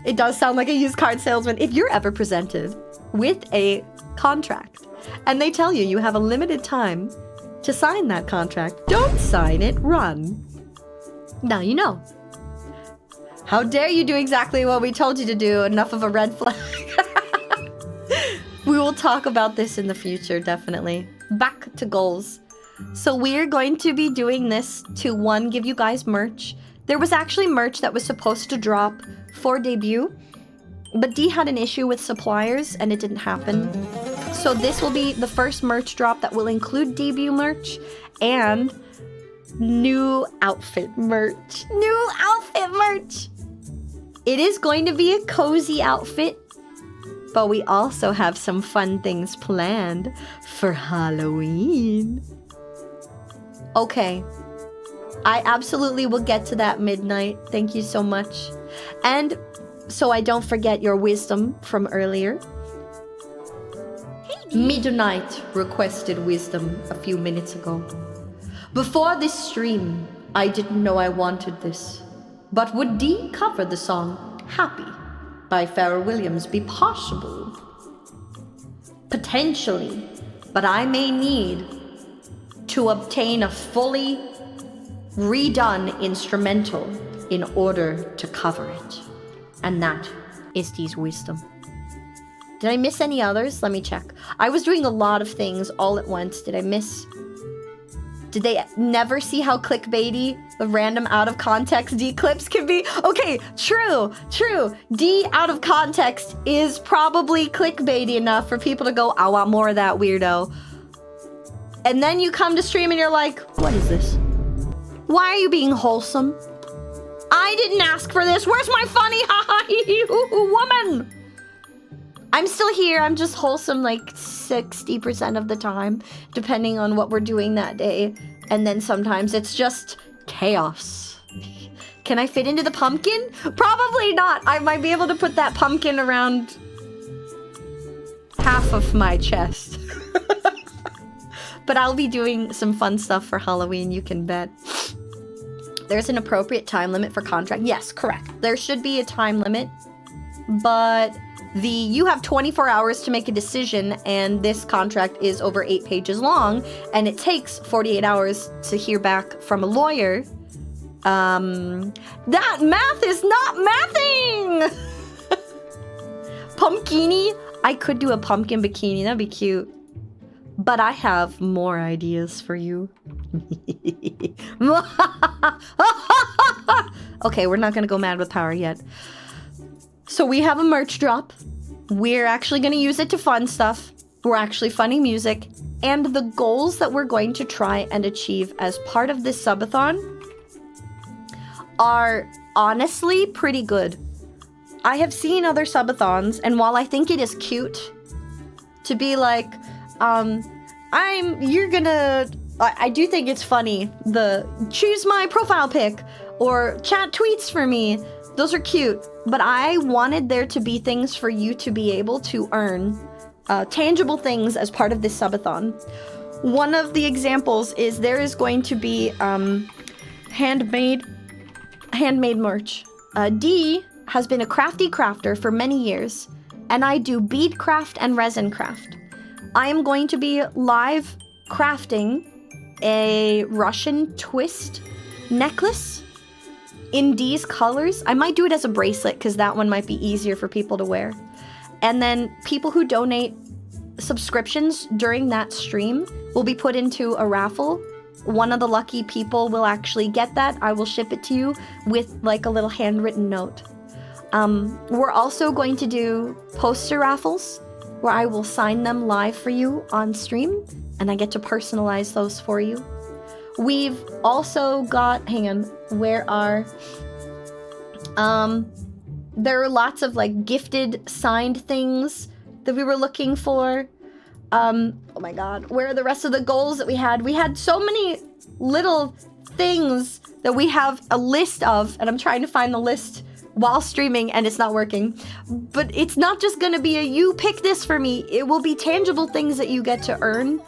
It does sound like a used card salesman. If you're ever presented with a contract, and they tell you you have a limited time to sign that contract, don't sign it, run. Now you know. How dare you do exactly what we told you to do? Enough of a red flag. We will talk about this in the future, definitely. Back to goals. So we're going to be doing this to, one, give you guys merch. There was actually merch that was supposed to drop for debut, but Dee had an issue with suppliers and it didn't happen. So this will be the first merch drop that will include debut merch and new outfit merch. New outfit merch! It is going to be a cozy outfit, but we also have some fun things planned for Halloween. Okay, I absolutely will get to that midnight. Thank you so much. And so I don't forget your wisdom from earlier. Midnight requested wisdom a few minutes ago. Before this stream, I didn't know I wanted this. But would Dee cover the song Happy by Pharrell Williams be possible? Potentially, but I may need to obtain a fully redone instrumental in order to cover it. And that is Dee's wisdom. Did I miss any others? Let me check. I was doing a lot of things all at once. Did I miss? Did they never see how clickbaity the random out of context Dee clips can be? Okay, true. Dee out of context is probably clickbaity enough for people to go, I want more of that weirdo. And then you come to stream and you're like, what is this? Why are you being wholesome? I didn't ask for this. Where's my funny? Haha, you woman. I'm still here. I'm just wholesome like 60% of the time, depending on what we're doing that day. And then sometimes it's just chaos. Can I fit into the pumpkin? Probably not. I might be able to put that pumpkin around half of my chest. But I'll be doing some fun stuff for Halloween, you can bet. There's an appropriate time limit for contract. Yes, correct. There should be a time limit, but you have 24 hours to make a decision, and this contract is over 8 pages long, and it takes 48 hours to hear back from a lawyer. That math is not mathing! Pumpkini? I could do a pumpkin bikini, that'd be cute. But I have more ideas for you. Okay, we're not gonna go mad with power yet. So we have a merch drop. We're actually gonna use it to fund stuff. We're actually funding music. And the goals that we're going to try and achieve as part of this subathon are honestly pretty good. I have seen other subathons, and while I think it is cute to be like, I do think it's funny, the choose my profile pic or chat tweets for me. Those are cute, but I wanted there to be things for you to be able to earn, tangible things as part of this subathon. One of the examples is there is going to be handmade merch. Dee has been a crafty crafter for many years, and I do bead craft and resin craft. I am going to be live crafting a Russian twist necklace in Dee's colors. I might do it as a bracelet because that one might be easier for people to wear. And then people who donate subscriptions during that stream will be put into a raffle. One of the lucky people will actually get that. I will ship it to you with like a little handwritten note. We're also going to do poster raffles where I will sign them live for you on stream, and I get to personalize those for you. We've also got, hang on, where are, there are lots of like gifted signed things that we were looking for. Oh my god, where are the rest of the goals that we had? We had so many little things that we have a list of, and I'm trying to find the list while streaming and it's not working. But it's not just gonna be a you pick this for me. It will be tangible things that you get to earn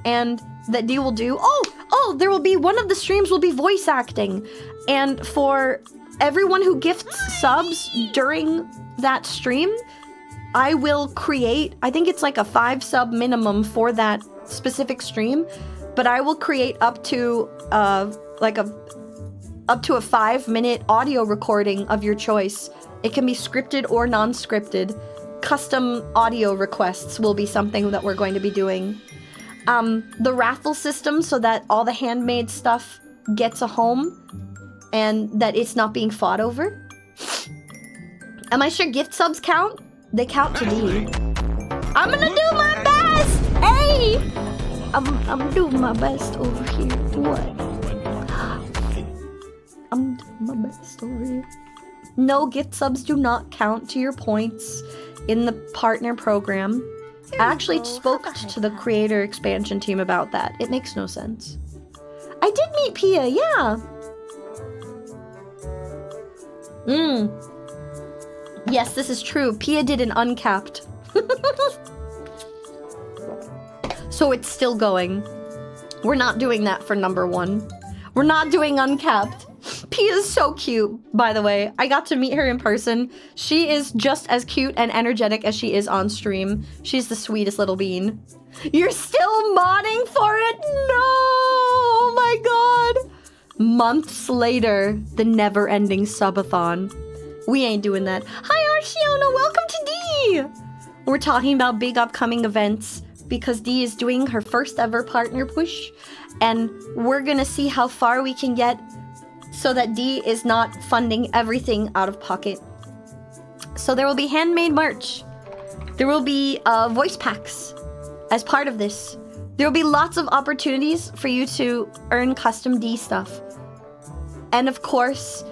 and that Dee will do. Oh, there will be, one of the streams will be voice acting. And for everyone who gifts subs during that stream, I will create, I think it's like a 5 sub minimum for that specific stream, but I will create up to a 5-minute audio recording of your choice. It can be scripted or non-scripted. Custom audio requests will be something that we're going to be doing. The raffle system, so that all the handmade stuff gets a home and that it's not being fought over. Am I sure gift subs count? They count to Dee. I'm gonna do my best! Hey! I'm doing my best over here. What? I'm doing my best over here. No, gift subs do not count to your points in the partner program. I actually spoke to the creator expansion team about that. It makes no sense. I did meet Pia, yeah. Yes, this is true. Pia did an uncapped. So it's still going. We're not doing that for number 1. We're not doing uncapped. Pia's so cute, by the way. I got to meet her in person. She is just as cute and energetic as she is on stream. She's the sweetest little bean. You're still modding for it? No! Oh my god! Months later, the never-ending subathon. We ain't doing that. Hi, Arciona! Welcome to Dee! We're talking about big upcoming events because Dee is doing her first ever partner push, and we're gonna see how far we can get so that Dee is not funding everything out of pocket. So there will be handmade merch. There will be voice packs as part of this. There will be lots of opportunities for you to earn custom Dee stuff. And of course,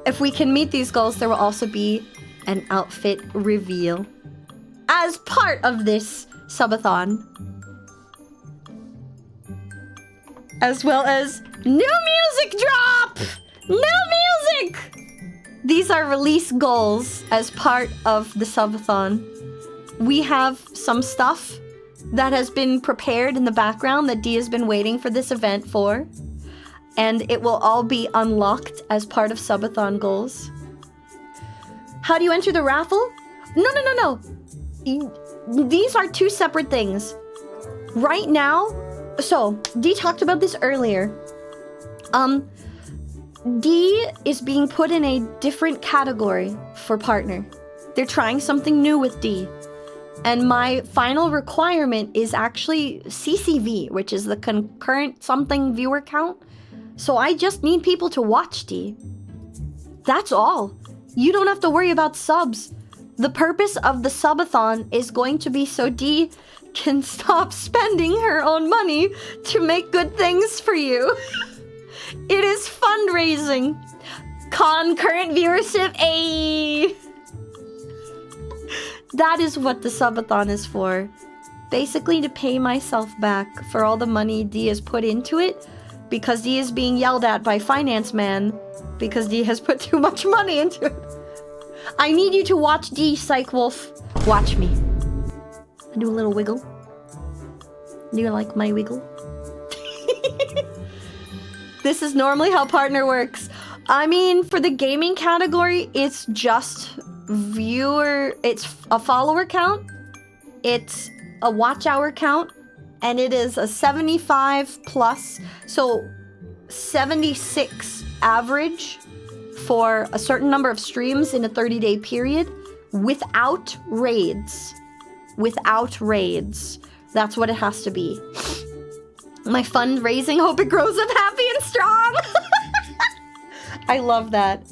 if we can meet these goals, there will also be an outfit reveal as part of this subathon. As well as new music drop! New music! These are release goals as part of the subathon. We have some stuff that has been prepared in the background that Dee has been waiting for this event for. And it will all be unlocked as part of subathon goals. How do you enter the raffle? No. These are two separate things. Right now, so Dee talked about this earlier. Dee is being put in a different category for partner. They're trying something new with Dee. And my final requirement is actually CCV, which is the concurrent something viewer count. So I just need people to watch Dee. That's all. You don't have to worry about subs. The purpose of the subathon is going to be so Dee can stop spending her own money to make good things for you. It is fundraising. Concurrent viewership, ayy. That is what the subathon is for. Basically to pay myself back for all the money Dee has put into it, because Dee is being yelled at by Finance Man because Dee has put too much money into it. I need you to watch Dee, Psych Wolf. Watch me. I do a little wiggle. Do you like my wiggle? This is normally how partner works. I mean, for the gaming category, it's just viewer, it's a follower count, it's a watch hour count, and it is a 75 plus, so 76 average for a certain number of streams in a 30-day period without raids. Without raids. That's what it has to be. My fundraising, hope it grows up happy and strong. I love that.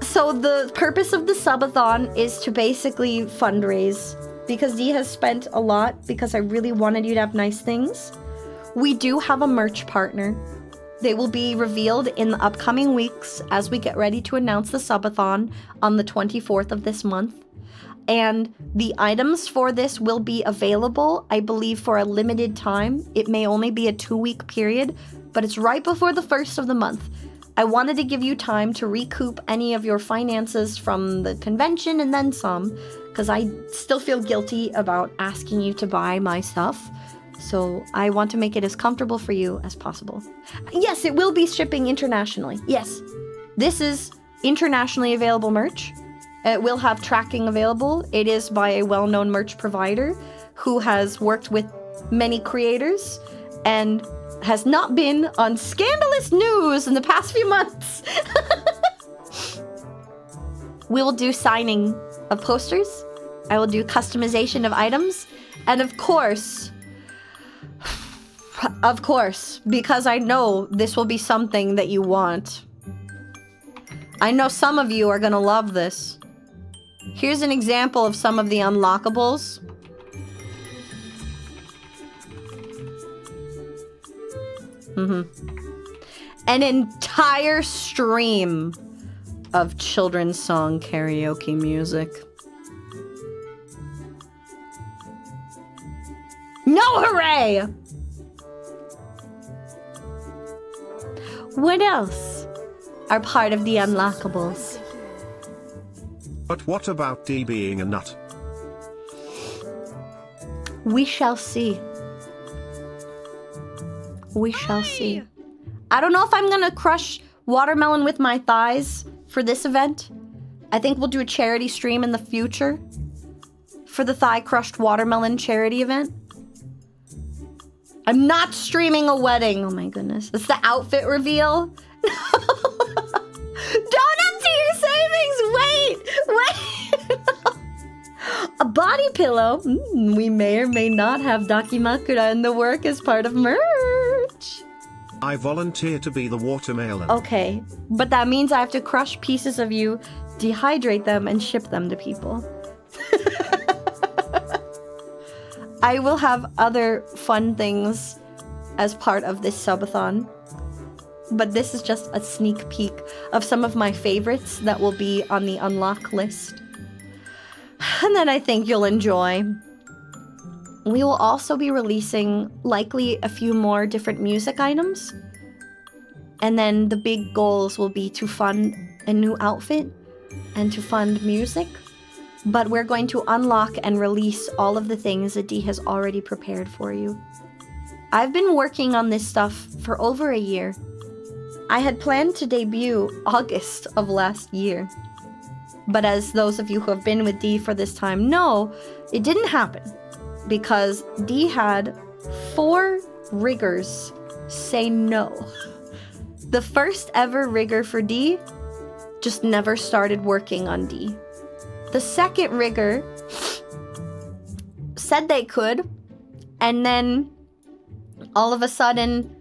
So the purpose of the subathon is to basically fundraise, because Dee has spent a lot because I really wanted you to have nice things. We do have a merch partner. They will be revealed in the upcoming weeks as we get ready to announce the subathon on the 24th of this month. And the items for this will be available, I believe, for a limited time. It may only be a 2-week period, but it's right before the 1st of the month. I wanted to give you time to recoup any of your finances from the convention and then some, because I still feel guilty about asking you to buy my stuff. So I want to make it as comfortable for you as possible. Yes, it will be shipping internationally. Yes, this is internationally available merch. It will have tracking available. It is by a well-known merch provider who has worked with many creators and has not been on scandalous news in the past few months. We will do signing of posters. I will do customization of items. And of course, because I know this will be something that you want. I know some of you are gonna love this. Here's an example of some of the unlockables. An entire stream of children's song karaoke music. No hooray! What else are part of the unlockables? But what about Dee being a nut? We shall see. We shall see. I don't know if I'm gonna crush watermelon with my thighs for this event. I think we'll do a charity stream in the future for the thigh crushed watermelon charity event. I'm not streaming a wedding. Oh my goodness. It's the outfit reveal. Don't empty your savings. Wait. A body pillow. We may or may not have Dakimakura in the work as part of merch. I volunteer to be the watermelon. Okay, but that means I have to crush pieces of you, dehydrate them, and ship them to people. I will have other fun things as part of this subathon. but this is just a sneak peek of some of my favorites that will be on the unlock list. And that I think you'll enjoy. We will also be releasing likely a few more different music items. And then the big goals will be to fund a new outfit and to fund music. But we're going to unlock and release all of the things that Dee has already prepared for you. I've been working on this stuff for over a year. I had planned to debut August of last year. But as those of you who have been with Dee for this time know, it didn't happen. Because Dee had 4 riggers say no. The first ever rigger for Dee just never started working on Dee. The second rigger said they could, and then all of a sudden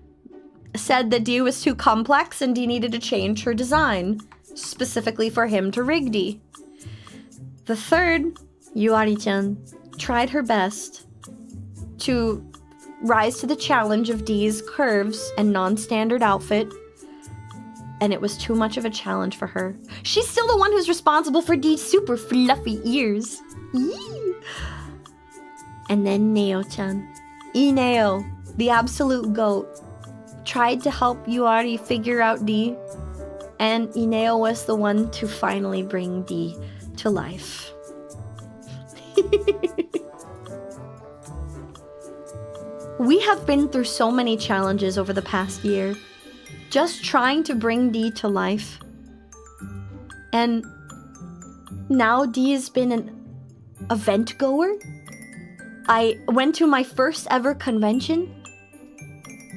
said that Dee was too complex and Dee needed to change her design, specifically for him to rig Dee. The third, Yuari-chan, tried her best to rise to the challenge of Dee's curves and non-standard outfit, and it was too much of a challenge for her. She's still the one who's responsible for Dee's super fluffy ears. Yee! And then Neo-chan, Ineo, the absolute GOAT, tried to help Yuari figure out Dee, and Ineo was the one to finally bring Dee to life. We have been through so many challenges over the past year, just trying to bring Dee to life. And now Dee has been an event goer. I went to my first ever convention.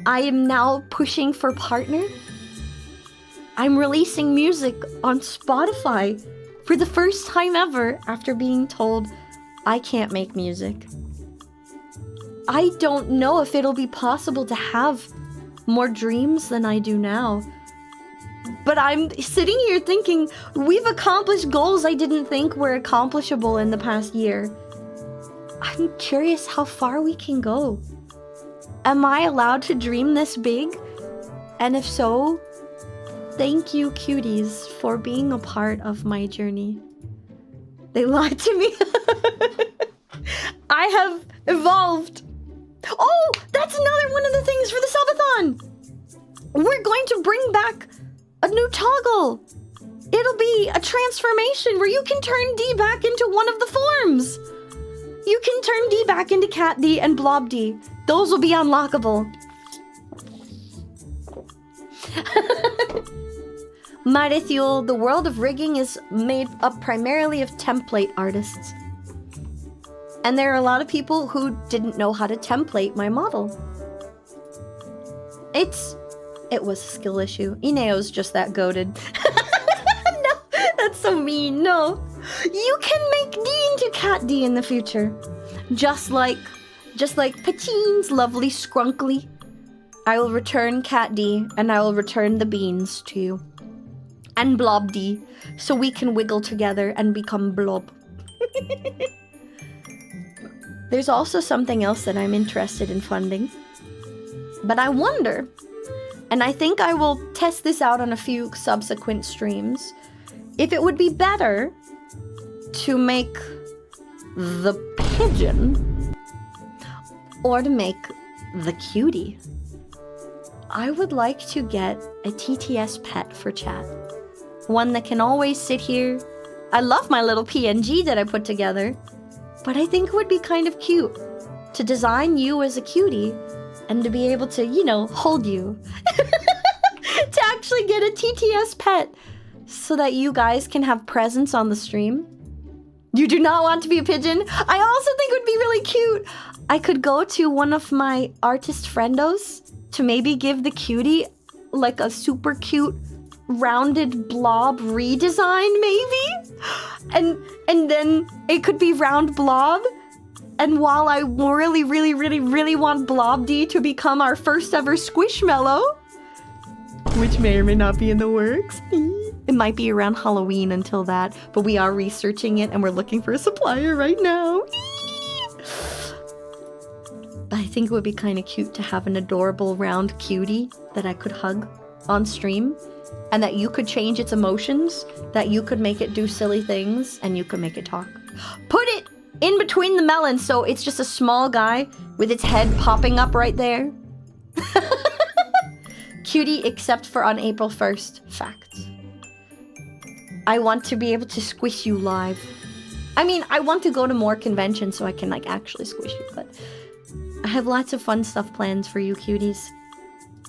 I am now pushing for partner. I'm releasing music on Spotify for the first time ever after being told I can't make music. I don't know if it'll be possible to have more dreams than I do now. But I'm sitting here thinking, we've accomplished goals I didn't think were accomplishable in the past year. I'm curious how far we can go. Am I allowed to dream this big? And if so, thank you, cuties, for being a part of my journey. They lied to me. I have evolved. Oh, that's another one of the things for the subathon. We're going to bring back a new toggle. It'll be a transformation where you can turn Dee back into one of the forms. You can turn Dee back into Cat Dee and Blob Dee. Those will be unlockable. Marithiul, the world of rigging is made up primarily of template artists. And there are a lot of people who didn't know how to template my model. It was a skill issue. Ineo's just that goated. No, that's so mean. No. You can make Dee into Cat Dee in the future. Just like Patine's lovely Scrunkly. I will return Cat Dee and I will return the beans to you. And Blob Dee, so we can wiggle together and become Blob. There's also something else that I'm interested in funding. But I wonder, and I think I will test this out on a few subsequent streams, if it would be better to make the pigeon or to make the cutie. I would like to get a TTS pet for chat. One that can always sit here. I love my little PNG that I put together. But I think it would be kind of cute to design you as a cutie and to be able to, you know, hold you. To actually get a TTS pet so that you guys can have presence on the stream. You do not want to be a pigeon? I also think it would be really cute. I could go to one of my artist friendos to maybe give the cutie like a super cute rounded blob redesign, maybe? And then it could be round blob. And while I really want Blob Dee to become our first ever Squishmallow, which may or may not be in the works. It might be around Halloween until that, but we are researching it and we're looking for a supplier right now. But I think it would be kind of cute to have an adorable round cutie that I could hug on stream, and that you could change its emotions, that you could make it do silly things, and you could make it talk. Put it in between the melons so it's just a small guy with its head popping up right there. Cutie, except for on April 1st. Facts. I want to be able to squish you live. I mean, I want to go to more conventions so I can, like, actually squish you, but I have lots of fun stuff planned for you, cuties.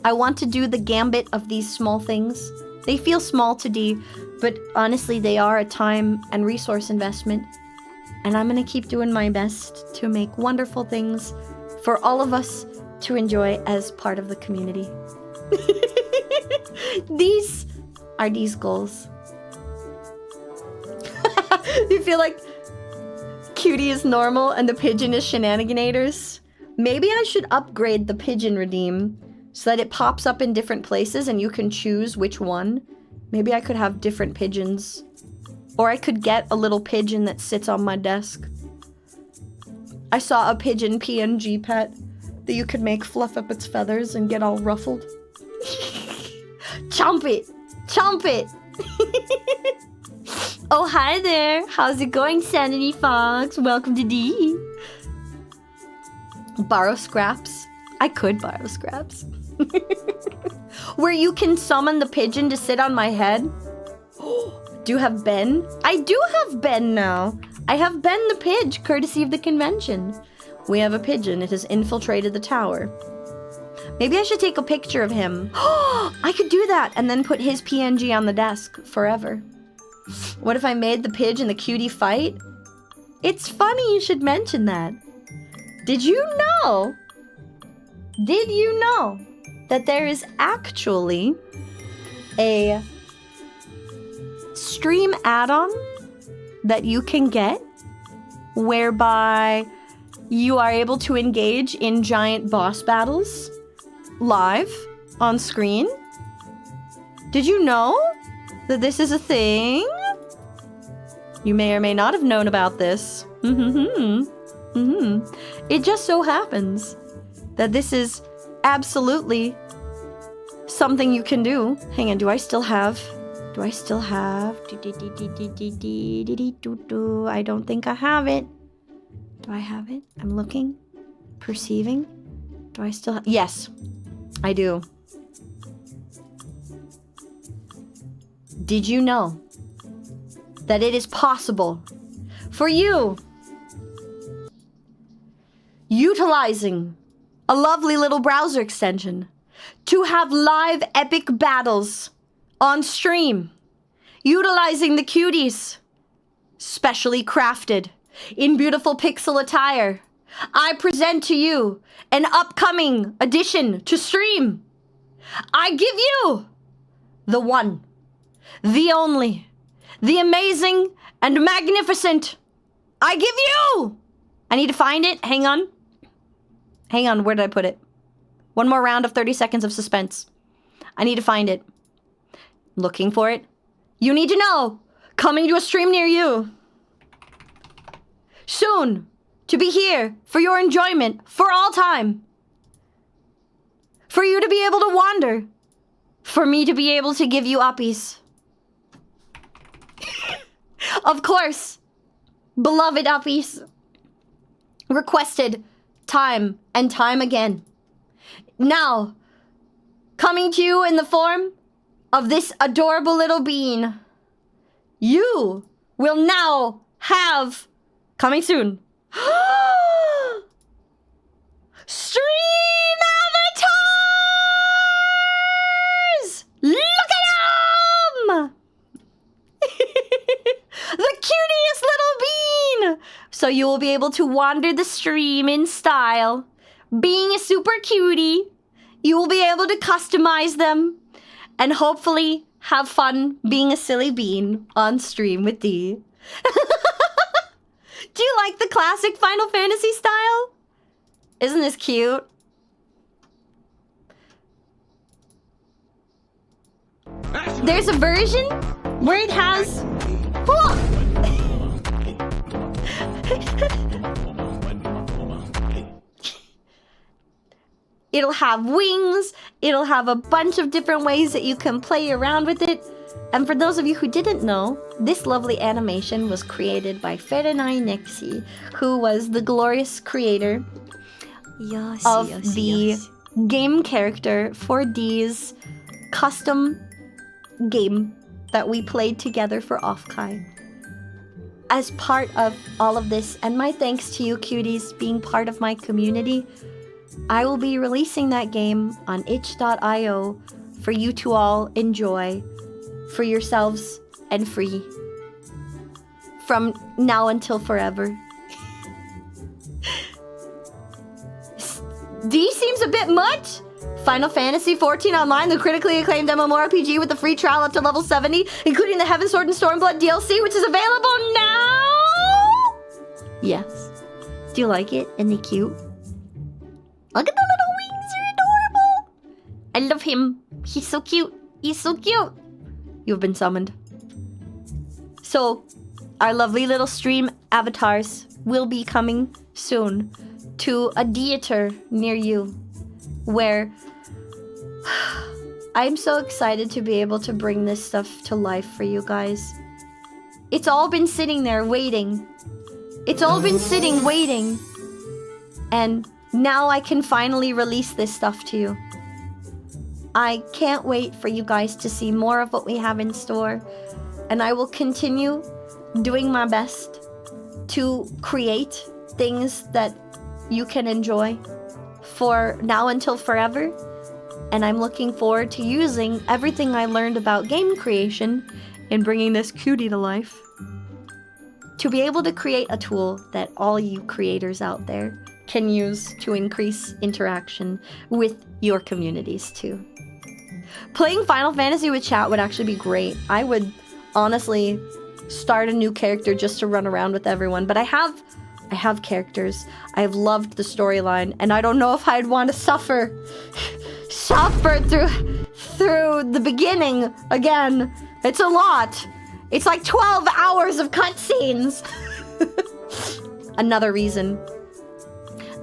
I want to do the gambit of these small things. They feel small to Dee, but honestly, they are a time and resource investment. And I'm gonna keep doing my best to make wonderful things for all of us to enjoy as part of the community. These are Dee's goals. You feel like Cutie is normal and the pigeon is shenaniganators? Maybe I should upgrade the pigeon redeem so that it pops up in different places and you can choose which one. Maybe I could have different pigeons. Or I could get a little pigeon that sits on my desk. I saw a pigeon PNG pet that you could make fluff up its feathers and get all ruffled. Chomp it! Chomp it! Oh, hi there! How's it going, Sanity Fox? Welcome to Dee. Borrow scraps? I could borrow scraps. Where you can summon the pigeon to sit on my head? Do you have Ben? I do have Ben now. I have Ben the Pidge, courtesy of the convention. We have a pigeon. It has infiltrated the tower. Maybe I should take a picture of him. I could do that and then put his PNG on the desk forever. What if I made the Pidge and the Cutie fight? It's funny you should mention that. Did you know? Did you know that there is actually a stream add-on that you can get whereby you are able to engage in giant boss battles live on screen? Did you know that this is a thing? You may or may not have known about this. It just so happens that this is absolutely something you can do. Hang on, do I still have? I don't think I have it. Do I have it? I'm looking. Perceiving. Do I still have? Yes, I do. Did you know that it is possible for you, utilizing a lovely little browser extension, to have live epic battles on stream, utilizing the cuties, specially crafted in beautiful pixel attire? I present to you an upcoming addition to stream. I give you the one, the only, the amazing and magnificent. I give you. I need to find it. Hang on. Hang on. Where did I put it? One more round of 30 seconds of suspense. I need to find it. Looking for it. You need to know. Coming to a stream near you. Soon. To be here for your enjoyment for all time. For you to be able to wander. For me to be able to give you uppies. Of course. Beloved uppies. Requested time and time again. Now, coming to you in the form of this adorable little bean, you will now have, coming soon, stream avatars! Look at them! The cutest little bean! So you will be able to wander the stream in style. Being a super cutie, you will be able to customize them and hopefully have fun being a silly bean on stream with Dee. Do you like the classic Final Fantasy style? Isn't this cute? There's a version where it has... It'll have wings. It'll have a bunch of different ways that you can play around with it. And for those of you who didn't know, this lovely animation was created by Ferenai Nexi, who was the glorious creator of the game character for Dee's custom game that we played together for Offkai. As part of all of this, and my thanks to you cuties being part of my community, I will be releasing that game on itch.io for you to all enjoy for yourselves and free from now until forever. D seems a bit much. Final Fantasy XIV Online, the critically acclaimed MMORPG with a free trial up to level 70, including the Heaven Sword and Stormblood DLC, which is available now. Yes. Do you like it? Isn't he cute? Look at the little wings, they're adorable. I love him. He's so cute. He's so cute. You've been summoned. So, our lovely little stream avatars will be coming soon to a theater near you, where I'm so excited to be able to bring this stuff to life for you guys. It's all been sitting there waiting. It's all been sitting waiting. And now I can finally release this stuff to you. I can't wait for you guys to see more of what we have in store. And I will continue doing my best to create things that you can enjoy for now until forever. And I'm looking forward to using everything I learned about game creation in bringing this cutie to life, to be able to create a tool that all you creators out there can use to increase interaction with your communities too. Playing Final Fantasy with chat would actually be great. I would honestly start a new character just to run around with everyone, but I have characters. I have loved the storyline, and I don't know if I'd want to suffer through the beginning again. It's a lot. It's like 12 hours of cutscenes. Another reason.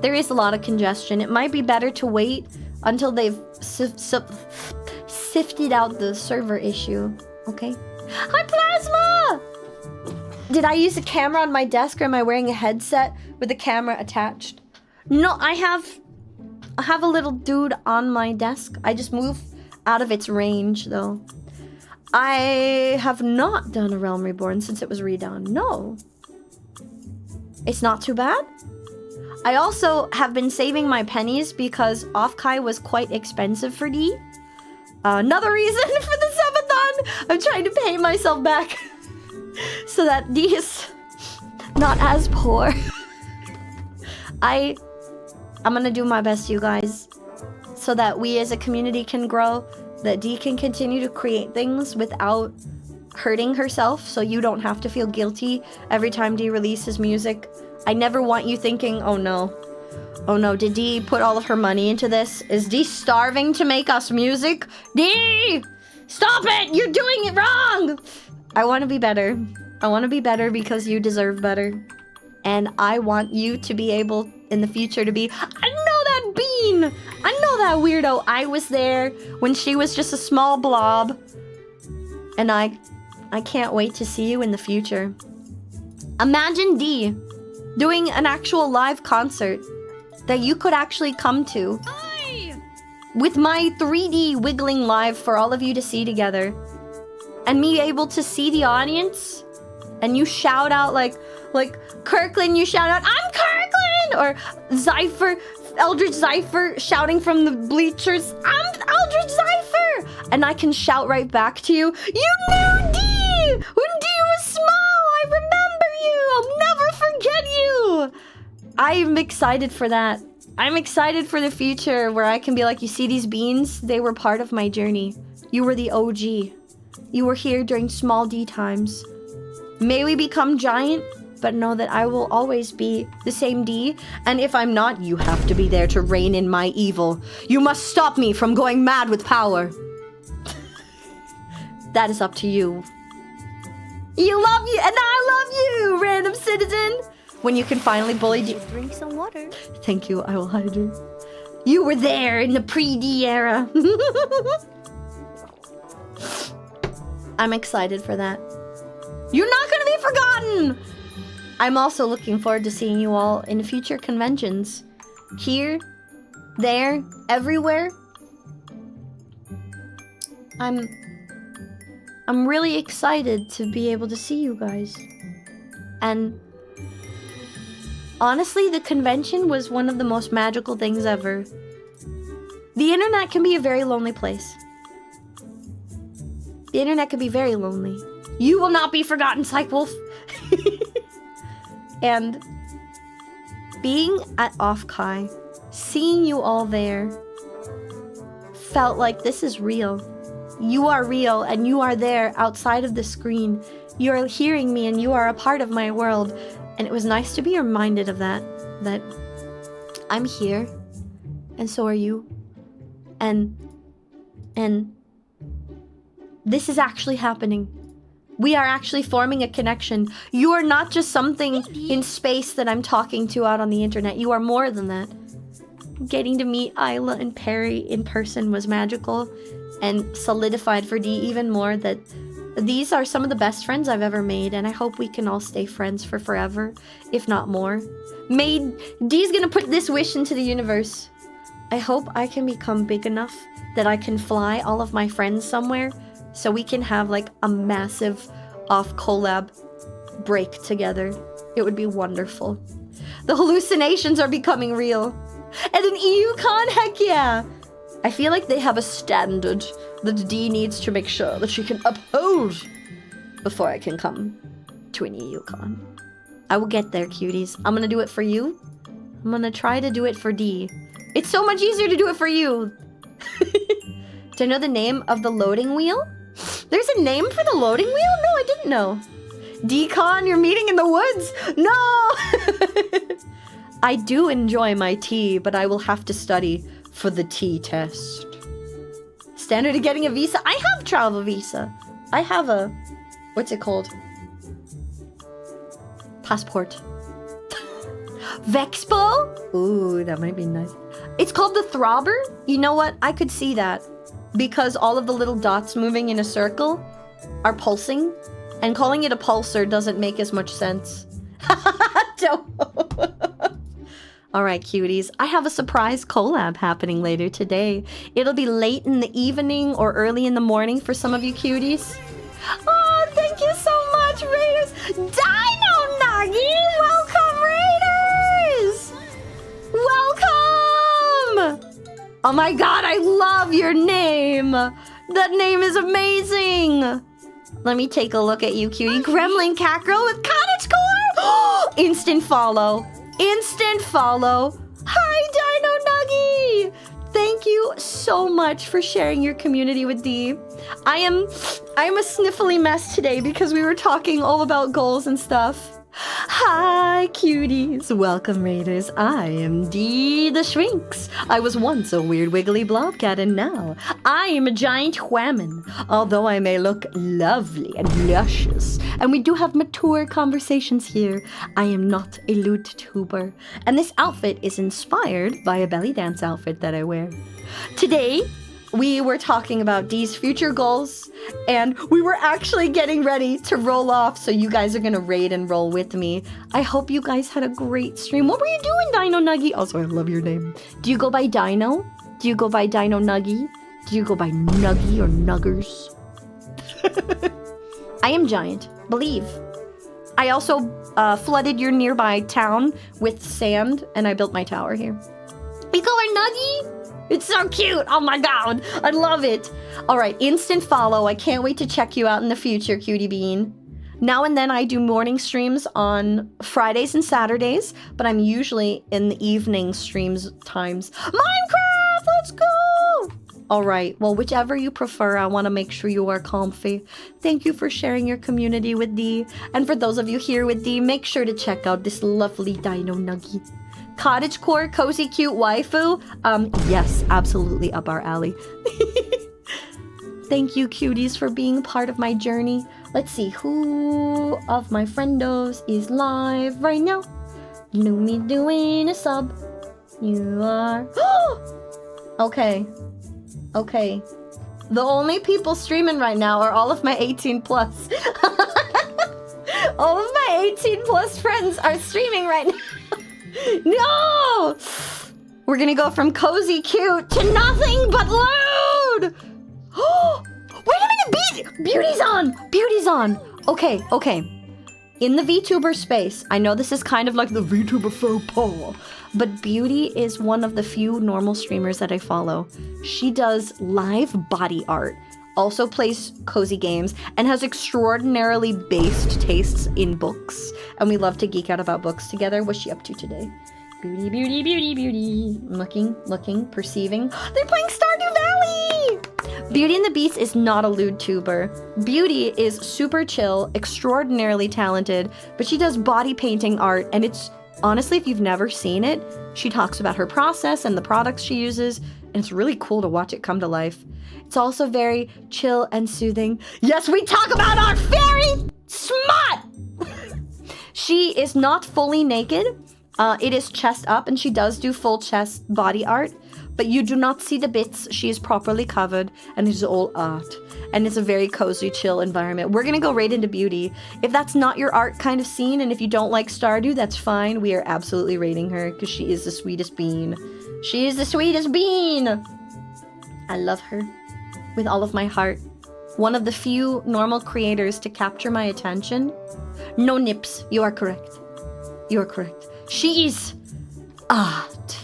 There is a lot of congestion. It might be better to wait until they've sifted out the server issue. Okay? Hi, Plasma! Did I use a camera on my desk, or am I wearing a headset with the camera attached? No, I have a little dude on my desk. I just move out of its range, though. I have not done a Realm Reborn since it was redone. No. It's not too bad. I also have been saving my pennies because Offkai was quite expensive for D. Another reason for the subathon. I'm trying to pay myself back so that D is not as poor. I'm gonna do my best, you guys, so that we as a community can grow, that D can continue to create things without hurting herself, so you don't have to feel guilty every time D releases music. I never want you thinking, oh no, did D put all of her money into this? Is D starving to make us music? D! Stop it! You're doing it wrong! I want to be better. I want to be better because you deserve better. And I want you to be able in the future to be, I know that bean! I know that weirdo. I was there when she was just a small blob. And I can't wait to see you in the future. Imagine D doing an actual live concert that you could actually come to. Hi! With my 3D wiggling live for all of you to see together. And me able to see the audience. And you shout out like Kirkland, you shout out, I'm Kirkland! Or Zypher, Eldritch Zypher shouting from the bleachers, I'm Eldritch Zypher! And I can shout right back to you, you knew D! When D was small, I remember you! I'll never forget you! I'm excited for that. I'm excited for the future where I can be like, you see these beans? They were part of my journey. You were the OG. You were here during small D times. May we become giant, but know that I will always be the same D. And if I'm not, you have to be there to rein in my evil. You must stop me from going mad with power. That is up to you. You love you, and I love you, random citizen. When you can finally bully D. Drink some water. Thank you, I will hydrate. You were there in the pre-D era. I'm excited for that. You're not gonna be forgotten! I'm also looking forward to seeing you all in future conventions. Here, there, everywhere. I'm really excited to be able to see you guys. And honestly, the convention was one of the most magical things ever. The internet can be a very lonely place. The internet can be very lonely. You will not be forgotten, Psychewolf. And being at Offkai, seeing you all there, felt like this is real. You are real and you are there outside of the screen. You are hearing me and you are a part of my world. And it was nice to be reminded of that I'm here and so are you. And this is actually happening. We are actually forming a connection. You are not just something in space that I'm talking to out on the internet. You are more than that. Getting to meet Isla and Perry in person was magical and solidified for Dee even more that these are some of the best friends I've ever made, and I hope we can all stay friends for forever, if not more. Dee's gonna put this wish into the universe. I hope I can become big enough that I can fly all of my friends somewhere so we can have like a massive off-collab break together. It would be wonderful. The hallucinations are becoming real. And an EUCon, heck yeah! I feel like they have a standard that Dee needs to make sure that she can uphold before I can come to an EUCon. I will get there, cuties. I'm gonna do it for you. I'm gonna try to do it for Dee. It's so much easier to do it for you. Do I know the name of the loading wheel? There's a name for the loading wheel? No, I didn't know. D-Con, you're meeting in the woods? No! I do enjoy my tea, but I will have to study for the tea test. Standard of getting a visa? I have travel visa. I have a... what's it called? Passport. Vexpo? Ooh, that might be nice. It's called the Throbber? You know what? I could see that. Because all of the little dots moving in a circle are pulsing. And calling it a pulsar doesn't make as much sense. Alright, cuties. I have a surprise collab happening later today. It'll be late in the evening or early in the morning for some of you cuties. Oh, thank you so much, Raiders! Dino Nuggy! Welcome, Raiders! Welcome! Oh my god, I love your name! That name is amazing! Let me take a look at you, cutie. Gremlin Cat Girl with Cottage Core! Instant follow. Instant follow. Hi, Dino Nuggy! Thank you so much for sharing your community with Dee. I am a sniffly mess today because we were talking all about goals and stuff. Hi, cuties. Welcome, Raiders. I am Dee the Sphinx. I was once a weird wiggly blobcat, and now I am a giant whammon. Although I may look lovely and luscious, and we do have mature conversations here, I am not a lewd tuber. And this outfit is inspired by a belly dance outfit that I wear. Today, we were talking about Dee's future goals, and we were actually getting ready to roll off, so you guys are gonna raid and roll with me. I hope you guys had a great stream. What were you doing, Dino Nuggy? Also, I love your name. Do you go by Dino? Do you go by Dino Nuggy? Do you go by Nuggy or Nuggers? I am giant. Believe. I also flooded your nearby town with sand, and I built my tower here. You call her Nuggy? It's so cute. Oh my god. I love it. All right. Instant follow. I can't wait to check you out in the future, cutie bean. Now and then I do morning streams on Fridays and Saturdays, but I'm usually in the evening streams times. Minecraft, let's go. All right. Well, whichever you prefer, I want to make sure you are comfy. Thank you for sharing your community with Dee. And for those of you here with Dee, make sure to check out this lovely Dino Nuggy. Cottagecore, cozy, cute waifu? Yes, absolutely up our alley. Thank you, cuties, for being part of my journey. Let's see, who of my friendos is live right now? Lumi doing a sub. You are. Okay. Okay. The only people streaming right now are all of my 18 plus. All of my 18 plus friends are streaming right now. No! We're gonna go from cozy cute to nothing but loud! Wait a minute! Beauty's on! Beauty's on! Okay, okay. In the VTuber space, I know this is kind of like the VTuber faux pas, but Beauty is one of the few normal streamers that I follow. She does live body art, also plays cozy games, and has extraordinarily based tastes in books. And we love to geek out about books together. What's she up to today? Beauty, beauty, beauty, beauty. Looking, perceiving. They're playing Stardew Valley! Beauty and the Beast is not a lewd tuber. Beauty is super chill, extraordinarily talented, but she does body painting art, and it's honestly, if you've never seen it, she talks about her process and the products she uses, and it's really cool to watch it come to life. It's also very chill and soothing. Yes, we talk about our fairy smut! She is not fully naked. It is chest up, and she does do full chest body art, but you do not see the bits. She is properly covered, and it is all art. And it's a very cozy, chill environment. We're gonna go right into Beauty. If that's not your art kind of scene, and if you don't like Stardew, that's fine. We are absolutely rating her, because she is the sweetest bean. She is the sweetest bean! I love her with all of my heart. One of the few normal creators to capture my attention. No nips, you are correct. You are correct. She is art.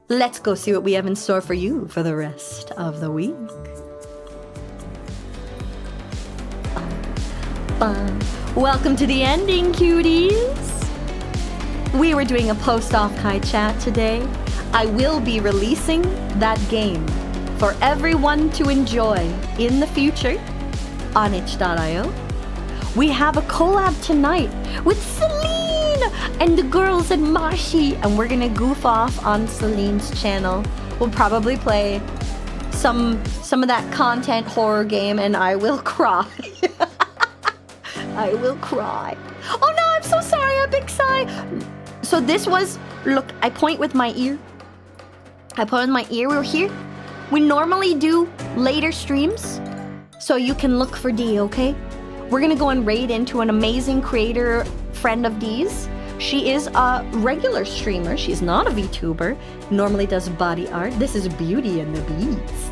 Let's go see what we have in store for you for the rest of the week. Fun. Welcome to the ending, cuties. We were doing a post-off Kai chat today. I will be releasing that game for everyone to enjoy in the future on itch.io. We have a collab tonight with Celine and the girls at Mashi, and we're gonna goof off on Celine's channel. We'll probably play some of that content horror game, and I will cry. I will cry. Oh no, I'm so sorry, a big sigh. So this was, look, I point with my ear. I point with my ear, we were here. We normally do later streams, so you can look for Dee, okay? We're gonna go and raid into an amazing creator, friend of Dee's. She is a regular streamer. She's not a VTuber. Normally does body art. This is Beauty and the Beasts.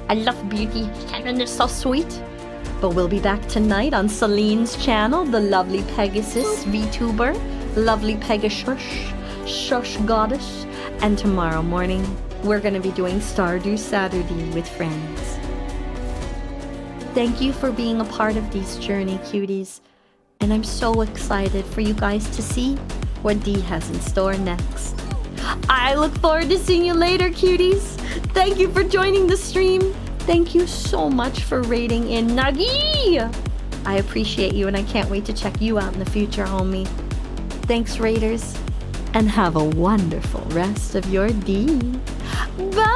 I love Beauty. Sharon is so sweet. But we'll be back tonight on Celine's channel, the lovely Pegasus VTuber, lovely Pegasus, Shush Goddess. And tomorrow morning, we're gonna be doing Stardew Saturday with friends. Thank you for being a part of Dee's journey, cuties. And I'm so excited for you guys to see what Dee has in store next. I look forward to seeing you later, cuties. Thank you for joining the stream. Thank you so much for raiding in Nagi. I appreciate you, and I can't wait to check you out in the future, homie. Thanks, raiders, and have a wonderful rest of your Dee. Bye!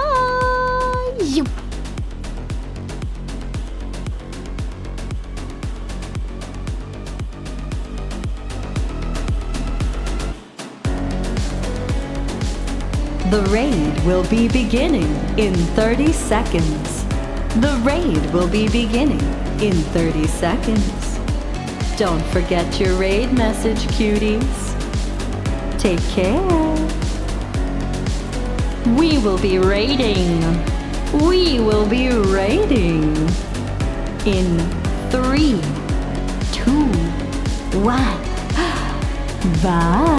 The raid will be beginning in 30 seconds. The raid will be beginning in 30 seconds. Don't forget your raid message, cuties. Take care. We will be raiding. We will be raiding in 3, 2, 1. Bye.